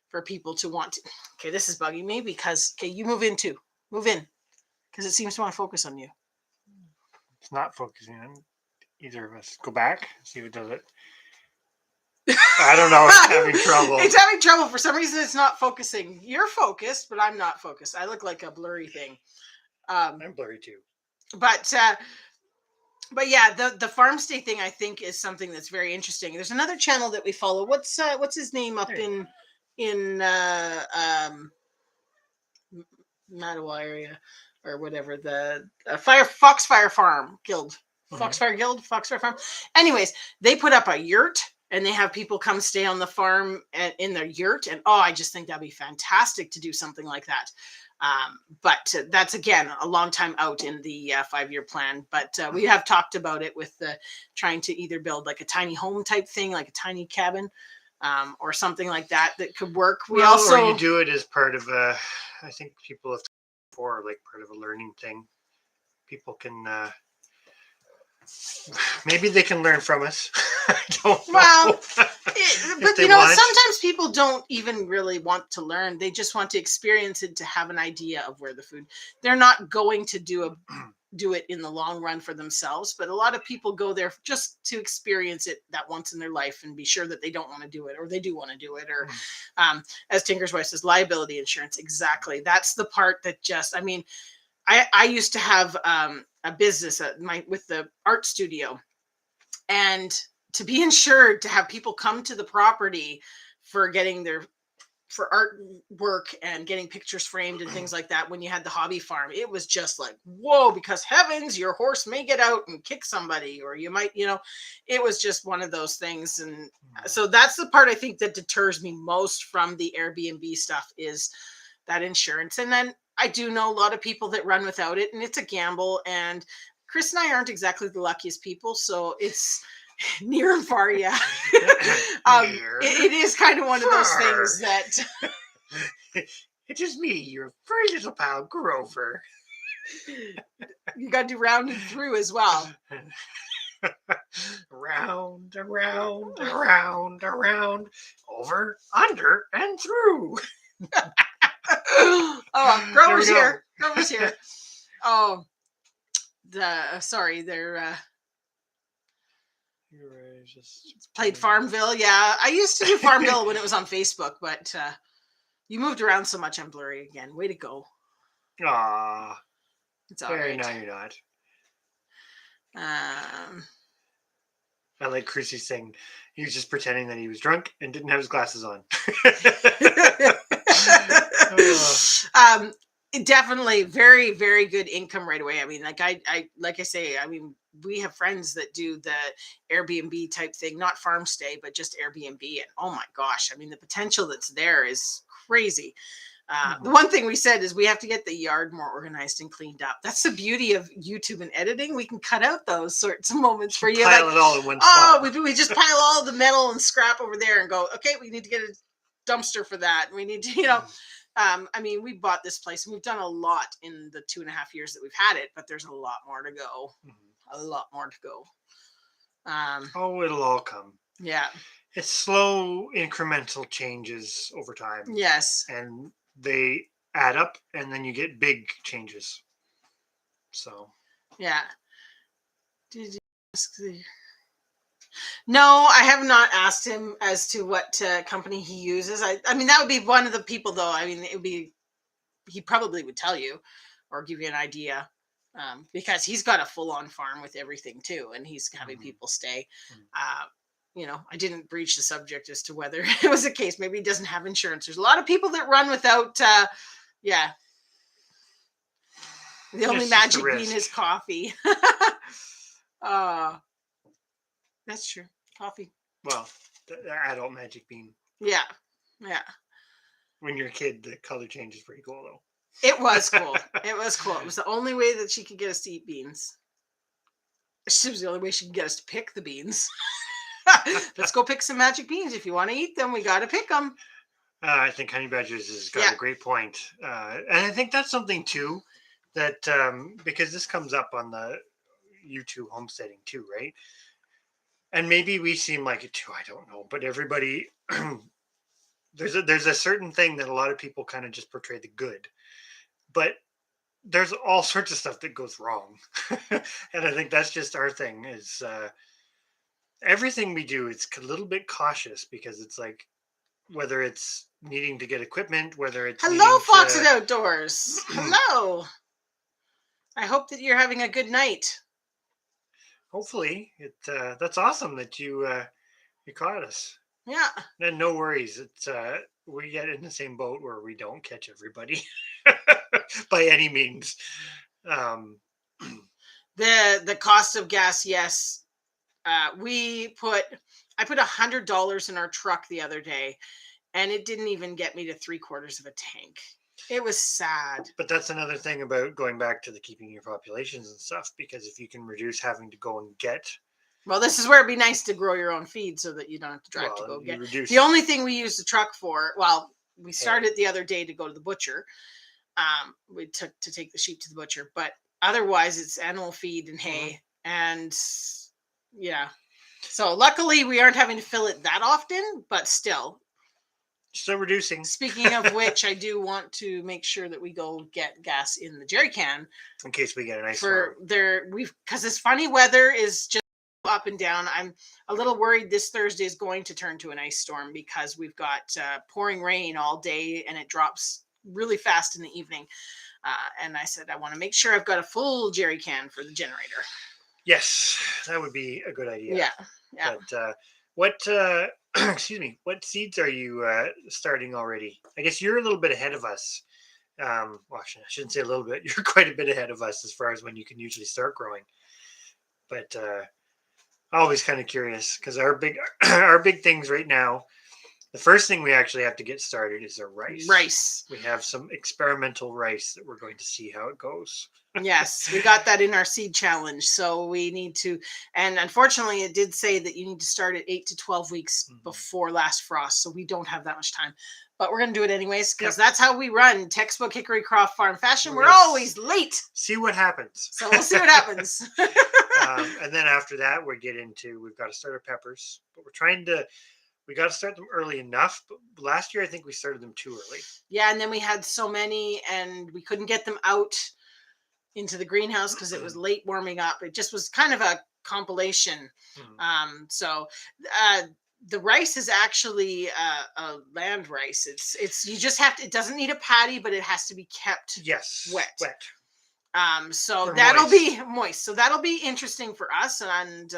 for people to want to. Okay, this is bugging me because, okay, you move in, because it seems to want to focus on you. It's not focusing on either of us. Go back. See who does it. I don't know. It's having trouble. It's having trouble. For some reason, it's not focusing. You're focused, but I'm not focused. I look like a blurry thing. I'm blurry too. But yeah, the farm stay thing, I think, is something that's very interesting. There's another channel that we follow. What's his name up in Mattawa area or whatever, the Foxfire Farm Guild. Foxfire Guild, Foxfire Farm. Anyways, they put up a yurt and they have people come stay on the farm in their yurt. And I just think that'd be fantastic to do something like that. But that's, again, a long time out in the 5-year plan. But we have talked about it with trying to either build like a tiny home type thing, like a tiny cabin, or something like that could work. Or you do it as part of I think people have before, like part of a learning thing. People can maybe they can learn from us. I don't know. Well, but sometimes people don't even really want to learn. They just want to experience it, to have an idea of where the food. They're not going to do it in the long run for themselves, but a lot of people go there just to experience it that once in their life and be sure that they don't want to do it, or they do want to do it, or as Tinker's wife says, liability insurance. Exactly. That's the part that just, I mean, I used to have a business with the art studio, and to be insured, to have people come to the property for art work and getting pictures framed and things like that. When you had the hobby farm, it was just like, whoa, because heavens, your horse may get out and kick somebody, or you might, it was just one of those things. And so that's the part I think that deters me most from the Airbnb stuff, is that insurance. And then I do know a lot of people that run without it, and it's a gamble. And Chris and I aren't exactly the luckiest people, so it's near and far. Yeah. It is kind of one of those things that it's just me, your very little pal Grover. You got to do round and through as well. Round, around, around, around, over, under, and through. Grover's here. Grover's here. Oh, they're just played Farmville. Yeah, I used to do Farmville when it was on Facebook, but you moved around so much, I'm blurry again. Way to go. Aw. It's all right. No, you're not. I like Chrissy saying he was just pretending that he was drunk and didn't have his glasses on. Definitely very, very good income right away. I mean, like I say, I mean, we have friends that do the Airbnb type thing, not farm stay, but just Airbnb. And oh my gosh, I mean, the potential that's there is crazy. The one thing we said is we have to get the yard more organized and cleaned up. That's the beauty of YouTube and editing. We can cut out those sorts of moments for you. Pile it all in one spot. We just pile all the metal and scrap over there and go, okay, we need to get a dumpster for that. We need to, I mean, we bought this place and we've done a lot in the 2.5 years that we've had it, but there's a lot more to go. A lot more to go. It'll all come. Yeah. It's slow, incremental changes over time. Yes. And they add up, and then you get big changes. So. Yeah. Did you ask No, I have not asked him as to what company he uses. I mean, that would be one of the people, though. I mean, he probably would tell you or give you an idea, because he's got a full-on farm with everything too, and he's having people stay. I didn't breach the subject as to whether it was a case. Maybe he doesn't have insurance. There's a lot of people that run without. The only magic bean is coffee. That's true. Coffee. Well, the adult magic bean. Yeah. When you're a kid, the color change is pretty cool, though. It was cool. It was the only way that she could get us to eat beans. It was the only way she could get us to pick the beans. Let's go pick some magic beans. If you want to eat them, we got to pick them. I think Honey Badgers has got a great point. And I think that's something, too, that because this comes up on the YouTube homesteading, too, right? And maybe we seem like it, too. I don't know. But everybody, there's a certain thing that a lot of people kind of just portray the good. But there's all sorts of stuff that goes wrong. And I think that's just our thing is everything we do, it's a little bit cautious because it's like, whether it's needing to get equipment, whether it's Hello, needing Foxes to Outdoors. Hello. I hope that you're having a good night. hopefully that's awesome that you caught us. Yeah. And no worries. It's we get in the same boat where we don't catch everybody by any means. Um, The cost of gas, yes. I put $100 in our truck the other day, and it didn't even get me to 3/4 of a tank. It was sad. but that's another thing about going back to the keeping your populations and stuff, because if you can reduce having to go and get, Well, this is where it'd be nice to grow your own feed so that you don't have to drive to well, go you get. reduce The only thing we use the truck for, well, we hay. started the other day to go to the butcher. We took to take the sheep to the butcher, but otherwise it's animal feed and hay. And yeah. So luckily we aren't having to fill it that often, but still. Still reducing. Speaking of which, I do want to make sure that we go get gas in the jerry can In case we get an ice for storm. because this funny weather is just up and down. I'm a little worried this Thursday is going to turn to an ice storm because we've got pouring rain all day and it drops really fast in the evening. And I said, I want to make sure I've got a full jerry can for the generator. Yes, that would be a good idea. Yeah. Yeah. But what excuse me, what seeds are you starting already? I guess you're a little bit ahead of us. Well, I shouldn't say a little bit. You're quite a bit ahead of us as far as when you can usually start growing. But always kind of curious because our big our big things right now. The first thing we actually have to get started is our rice. Rice. We have some experimental rice that we're going to see how it goes. Yes, we got that in our seed challenge. So we need to, and unfortunately, it did say that you need to start at 8 to 12 weeks before last frost. So we don't have that much time, but we're going to do it anyways because that's how we run textbook Hickorycroft farm fashion. We're always late. See what happens. So we'll see what happens. And then after that, we've got to start our peppers, but we got to start them early enough. But last year, I think we started them too early. Yeah. And then we had so many and we couldn't get them out into the greenhouse because it was late warming up. It just was kind of a compilation. So the rice is actually a land rice. It's you just have to. It doesn't need a patty, but it has to be kept wet. So that'll be moist. So that'll be interesting for us, and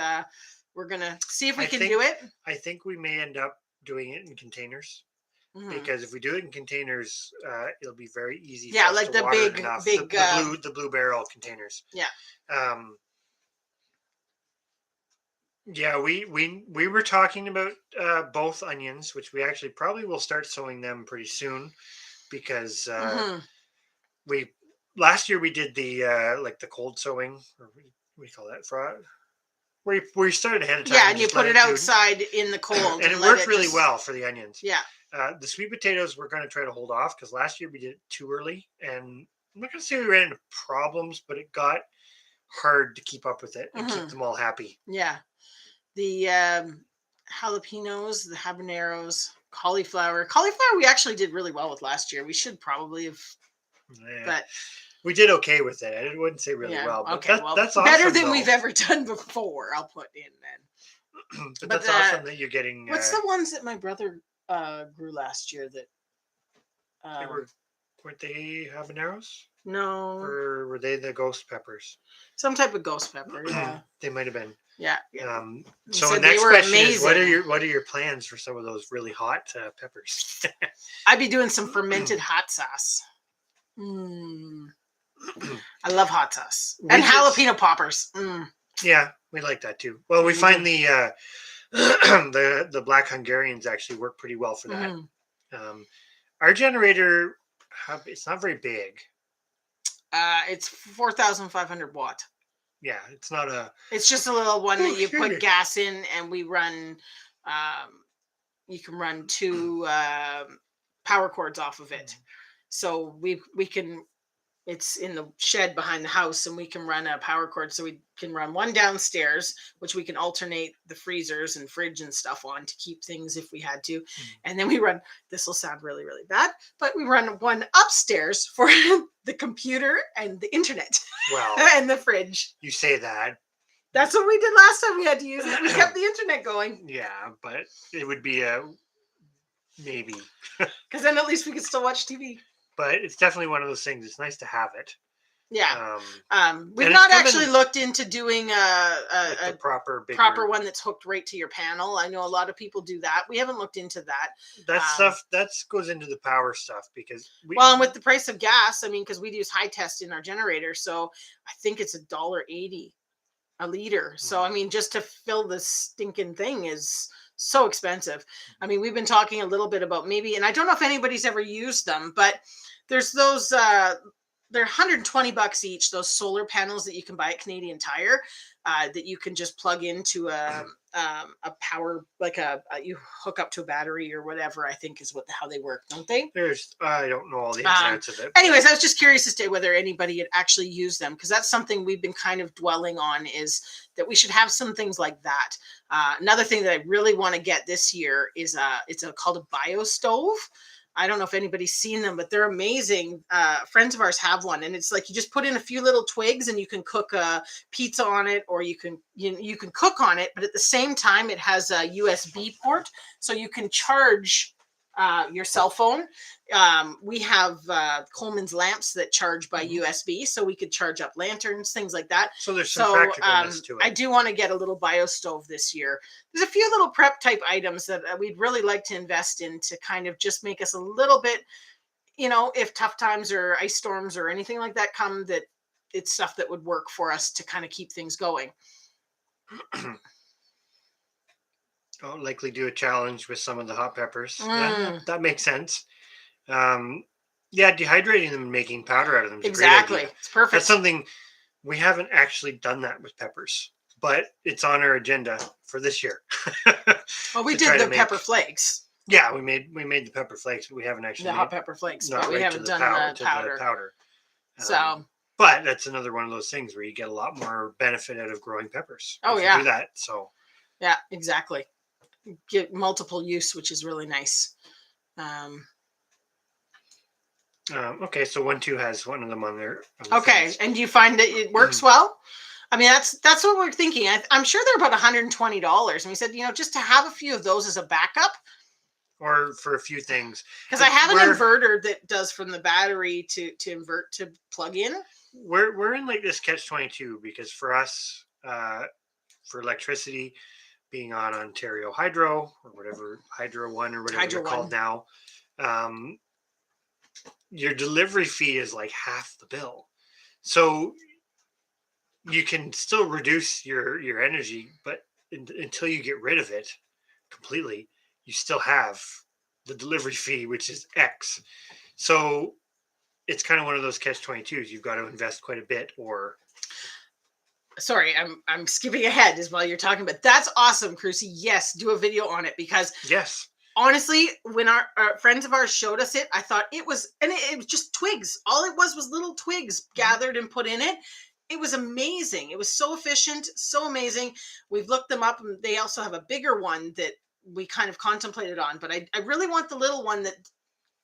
we're gonna see if we can do it. I think we may end up doing it in containers. Because if we do it in containers, it'll be very easy. Yeah, like the big the blue barrel containers. Yeah. Yeah, we were talking about both onions, which we actually probably will start sowing them pretty soon, because last year we did the like the cold sowing, or what do you call that? Where you started ahead of time. Yeah, and you put it outside in the cold, and it worked really well for the onions. Yeah. The sweet potatoes we're going to try to hold off because last year we did it too early, and I'm not going to say we ran into problems, but it got hard to keep up with it and keep them all happy. Yeah. The jalapenos, the habaneros, cauliflower. Cauliflower we actually did really well with last year. We should probably have, but we did okay with it. I wouldn't say really well, but that's awesome, better than we've ever done before. I'll put in then. But that's awesome that you're getting. What's the ones that my brother grew last year that weren't they habaneros? No. Or were they the ghost peppers? Some type of ghost pepper. Yeah. They might have been. Yeah. So the next question is, what are your plans for some of those really hot peppers? I'd be doing some fermented hot sauce. I love hot sauce and jalapeno poppers. Yeah, we like that too. Well, we find the the black Hungarians actually work pretty well for that. Our generator, it's not very big. It's 4,500 watt. Yeah, it's not a. It's just a little one that you put gas in, and we run. You can run 2 power cords off of it, so we can. It's in the shed behind the house, and we can run a power cord, so we can run one downstairs, which we can alternate the freezers and fridge and stuff on to keep things if we had to. And then we run, this will sound really, really bad, but we run one upstairs for the computer and the internet. Well, and the fridge. You say that. That's what we did last time we had to use it. We kept the internet going. Yeah, but it would be a maybe. Because then at least we could still watch TV. But it's definitely one of those things. It's nice to have it. Yeah. We've not actually looked into doing a proper one that's hooked right to your panel. I know a lot of people do that. We haven't looked into that. That stuff that goes into the power stuff because and with the price of gas, I mean, because we use high test in our generator, so I think it's $1.80 a liter. So I mean, just to fill this stinking thing is so expensive. I mean, we've been talking a little bit about maybe, and I don't know if anybody's ever used them, but there's those they're $120 each, those solar panels that you can buy at Canadian Tire, that you can just plug into a power, like you hook up to a battery or whatever, I think is how they work, don't they? I don't know all the ins and outs of it. Anyways, I was just curious as to whether anybody had actually used them, because that's something we've been kind of dwelling on, is that we should have some things like that. Another thing that I really want to get this year is it's called a bio stove. I don't know if anybody's seen them, but they're amazing. Friends of ours have one, and it's like you just put in a few little twigs, and you can cook a pizza on it, or you can cook on it. But at the same time, it has a USB port, so you can charge your cell phone. We have Coleman's lamps that charge by USB, so we could charge up lanterns, things like that. So there's some practicalness to it. I do want to get a little bio stove this year. There's a few little prep type items that we'd really like to invest in to kind of just make us a little bit, if tough times or ice storms or anything like that come, that it's stuff that would work for us to kind of keep things going. I'll likely do a challenge with some of the hot peppers. That makes sense. Dehydrating them and making powder out of them is exactly. a great idea. It's perfect. That's something we haven't actually done that with peppers, but it's on our agenda for this year. Well, we did the pepper flakes. Yeah, we made the pepper flakes, but we haven't actually the hot pepper flakes. But we haven't done the powder. But that's another one of those things where you get a lot more benefit out of growing peppers. Oh yeah, do that. So yeah, exactly. Get multiple use, which is really nice. Okay, so 1-2 has one of them on there. Okay, things. And do you find that it works well? I mean, that's what we're thinking. I'm sure they're about $120, and we said, just to have a few of those as a backup, or for a few things. Because I have an inverter that does from the battery to invert to plug in. We're in like this catch-22 because for us, for electricity, being on Ontario Hydro or whatever, Hydro One or whatever they're called now, your delivery fee is like half the bill. So you can still reduce your energy, but until you get rid of it completely, you still have the delivery fee, which is X. So it's kind of one of those catch-22s. You've got to invest quite a bit or... Sorry, I'm skipping ahead as while you're talking, but that's awesome, Crucy. Yes, do a video on it because honestly, when our friends of ours showed us it, I thought it was just twigs. All it was little twigs gathered and put in it. It was amazing. It was so efficient, so amazing. We've looked them up, and they also have a bigger one that we kind of contemplated on, but I really want the little one that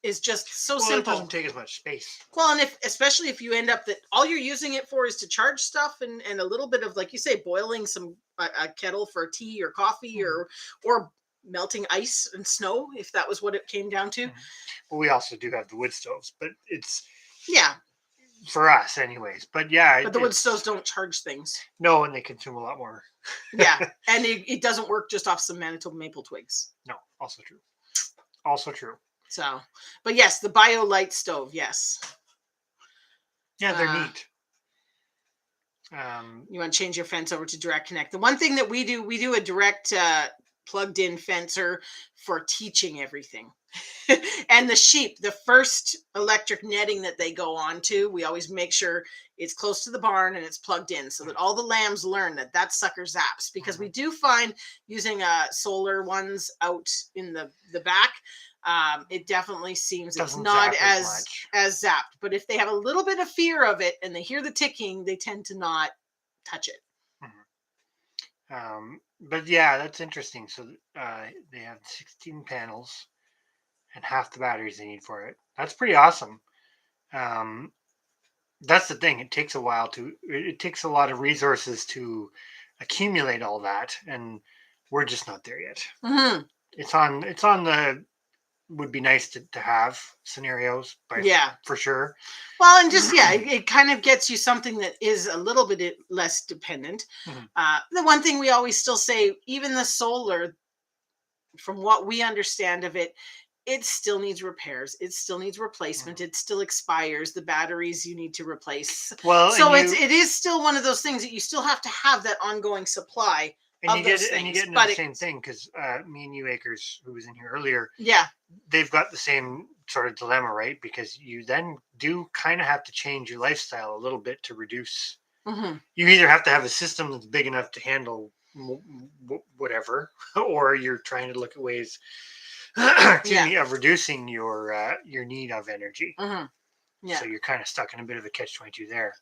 is just so simple. It doesn't take as much space. Well, and especially if you end up that all you're using it for is to charge stuff and a little bit of, like you say, boiling a kettle for tea or coffee or melting ice and snow, if that was what it came down to. Well, we also do have the wood stoves, but it's for us anyways. But but the wood stoves don't charge things. No, and they consume a lot more. Yeah, and it doesn't work just off some Manitoba maple twigs. No, also true. So, but yes, the BioLite stove, yes. Yeah, they're neat. You want to change your fence over to direct connect. The one thing that we do a direct plugged in fencer for teaching everything. And the sheep, the first electric netting that they go on to, we always make sure it's close to the barn and it's plugged in so that all the lambs learn that sucker zaps, because we do find using solar ones out in the back, it definitely seems it's Doesn't not zap as zapped. But if they have a little bit of fear of it and they hear the ticking, they tend to not touch it. But yeah, that's interesting. So they have 16 panels and half the batteries they need for it. That's pretty awesome. That's the thing. It takes a while it takes a lot of resources to accumulate all that, and we're just not there yet. Mm-hmm. It's on the would be nice to have scenarios, for sure. Well, and just it kind of gets you something that is a little bit less dependent. Mm-hmm. The one thing we always still say, even the solar, from what we understand of it, it still needs repairs. It still needs replacement. It still expires. The batteries you need to replace. Well, so it is still one of those things that you still have to have that ongoing supply of those things. And you get into the same thing because me and You Acres, who was in here earlier, they've got the same sort of dilemma, right? Because you then do kind of have to change your lifestyle a little bit to reduce. Mm-hmm. You either have to have a system that's big enough to handle whatever, or you're trying to look at ways of reducing your need of energy. Mm-hmm. Yeah. So you're kind of stuck in a bit of a catch-22 there.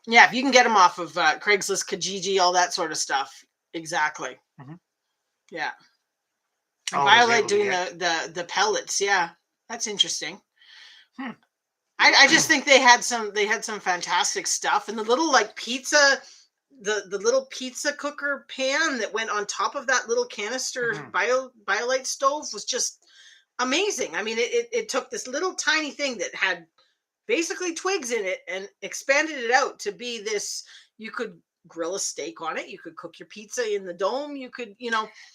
Yeah, if you can get them off of Craigslist, Kijiji, all that sort of stuff. Exactly. Mm-hmm. Yeah. Violet doing the pellets. Yeah, that's interesting. I just think they had some fantastic stuff, and the little pizza. The little pizza cooker pan that went on top of that little canister BioLite stove was just amazing. I mean, it took this little tiny thing that had basically twigs in it and expanded it out to be this. You could grill a steak on it. You could cook your pizza in the dome. You could,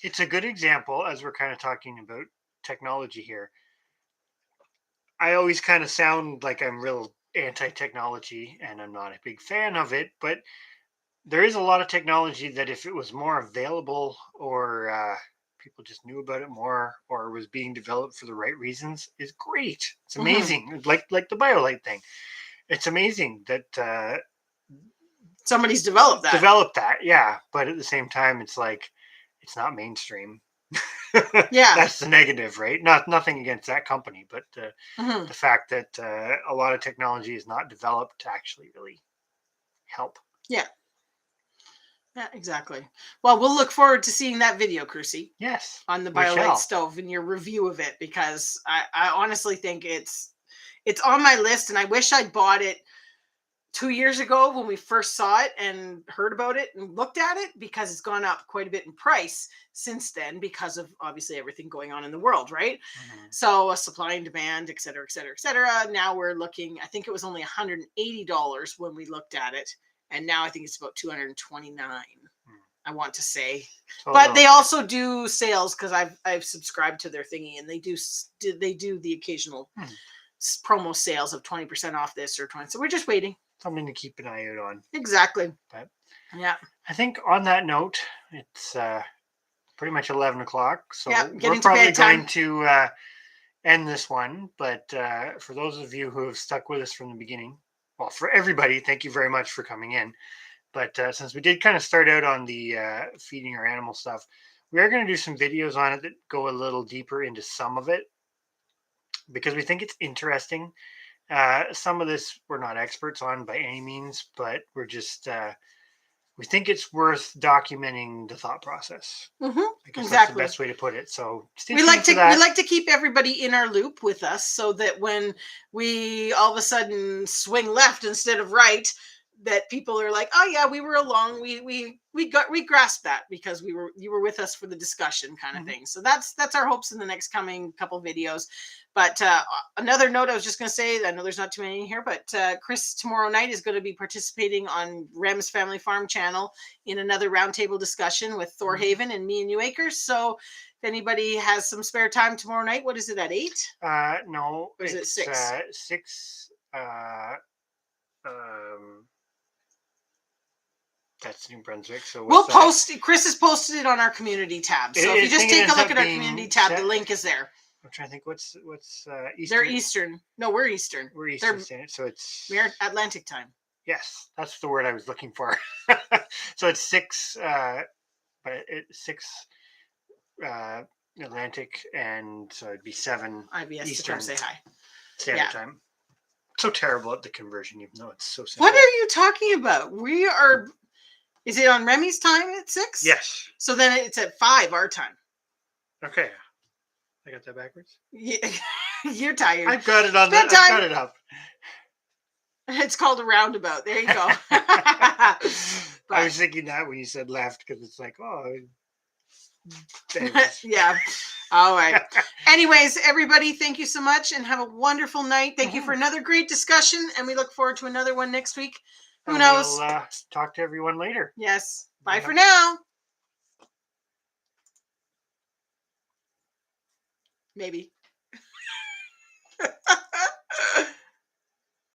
It's a good example, as we're kind of talking about technology here. I always kind of sound like I'm real anti-technology, and I'm not a big fan of it, but there is a lot of technology that if it was more available or people just knew about it more or was being developed for the right reasons is great. It's amazing. Like the BioLite thing. It's amazing that somebody's developed that. Yeah. But at the same time, it's like, it's not mainstream. Yeah. That's the negative, right? Nothing against that company, but the fact that a lot of technology is not developed to actually really help. Yeah. Yeah, exactly. Well, we'll look forward to seeing that video, Crucy. Yes. On the BioLite stove and your review of it, because I honestly think it's on my list, and I wish I'd bought it 2 years ago when we first saw it and heard about it and looked at it, because it's gone up quite a bit in price since then because of obviously everything going on in the world, right? So a supply and demand, et cetera, et cetera, et cetera. Now we're looking, I think it was only $180 when we looked at it. And now I think it's about $229. I want to say, but they also do sales because I've subscribed to their thingy, and they do the occasional promo sales of 20% off this or 20. So we're just waiting. Something to keep an eye out on. Exactly. But yeah, I think on that note, it's pretty much 11 o'clock. So we're probably going to end this one. But for those of you who have stuck with us from the beginning, well, for everybody, thank you very much for coming in. But since we did kind of start out on the feeding our animal stuff, we are going to do some videos on it that go a little deeper into some of it because we think it's interesting. Some of this we're not experts on by any means, but we're just we think it's worth documenting the thought process. I guess that's the best way to put it. So we like to keep everybody in our loop with us, so that when we all of a sudden swing left instead of right, that people are like, oh yeah, we were along, we grasped that because you were with us for the discussion kind of thing. So that's our hopes in the next coming couple videos. But another note I was just going to say, I know there's not too many in here, but Chris tomorrow night is going to be participating on Rem's Family Farm channel in another roundtable discussion with Thor Haven and me and You Acres. So if anybody has some spare time tomorrow night, what is it, at 8? No, or is it 6? 6. That's New Brunswick. So we'll post. Chris has posted it on our community tab. So if you just take a look at our community tab, the link is there. I'm trying to think. What's Eastern? They're Eastern. No, we're Eastern. We're Eastern. So we're Atlantic time. Yes, that's the word I was looking for. So it's 6. But it's 6 Atlantic, and so it'd be 7 IBS Eastern to come say hi. Standard Time. So terrible at the conversion, even though it's so simple. What are you talking about? We are. Is it on Remy's time at 6? Yes. So then it's at 5 our time. Okay. I got that backwards. Yeah. You're tired. I've got it on the. I've got it up. It's called a roundabout. There you go. I was thinking that when you said left, because it's like, oh. Yeah. All right. Anyways, everybody, thank you so much and have a wonderful night. Thank you for another great discussion, and we look forward to another one next week. Who knows? We'll talk to everyone later. Yes. Bye for now. Maybe.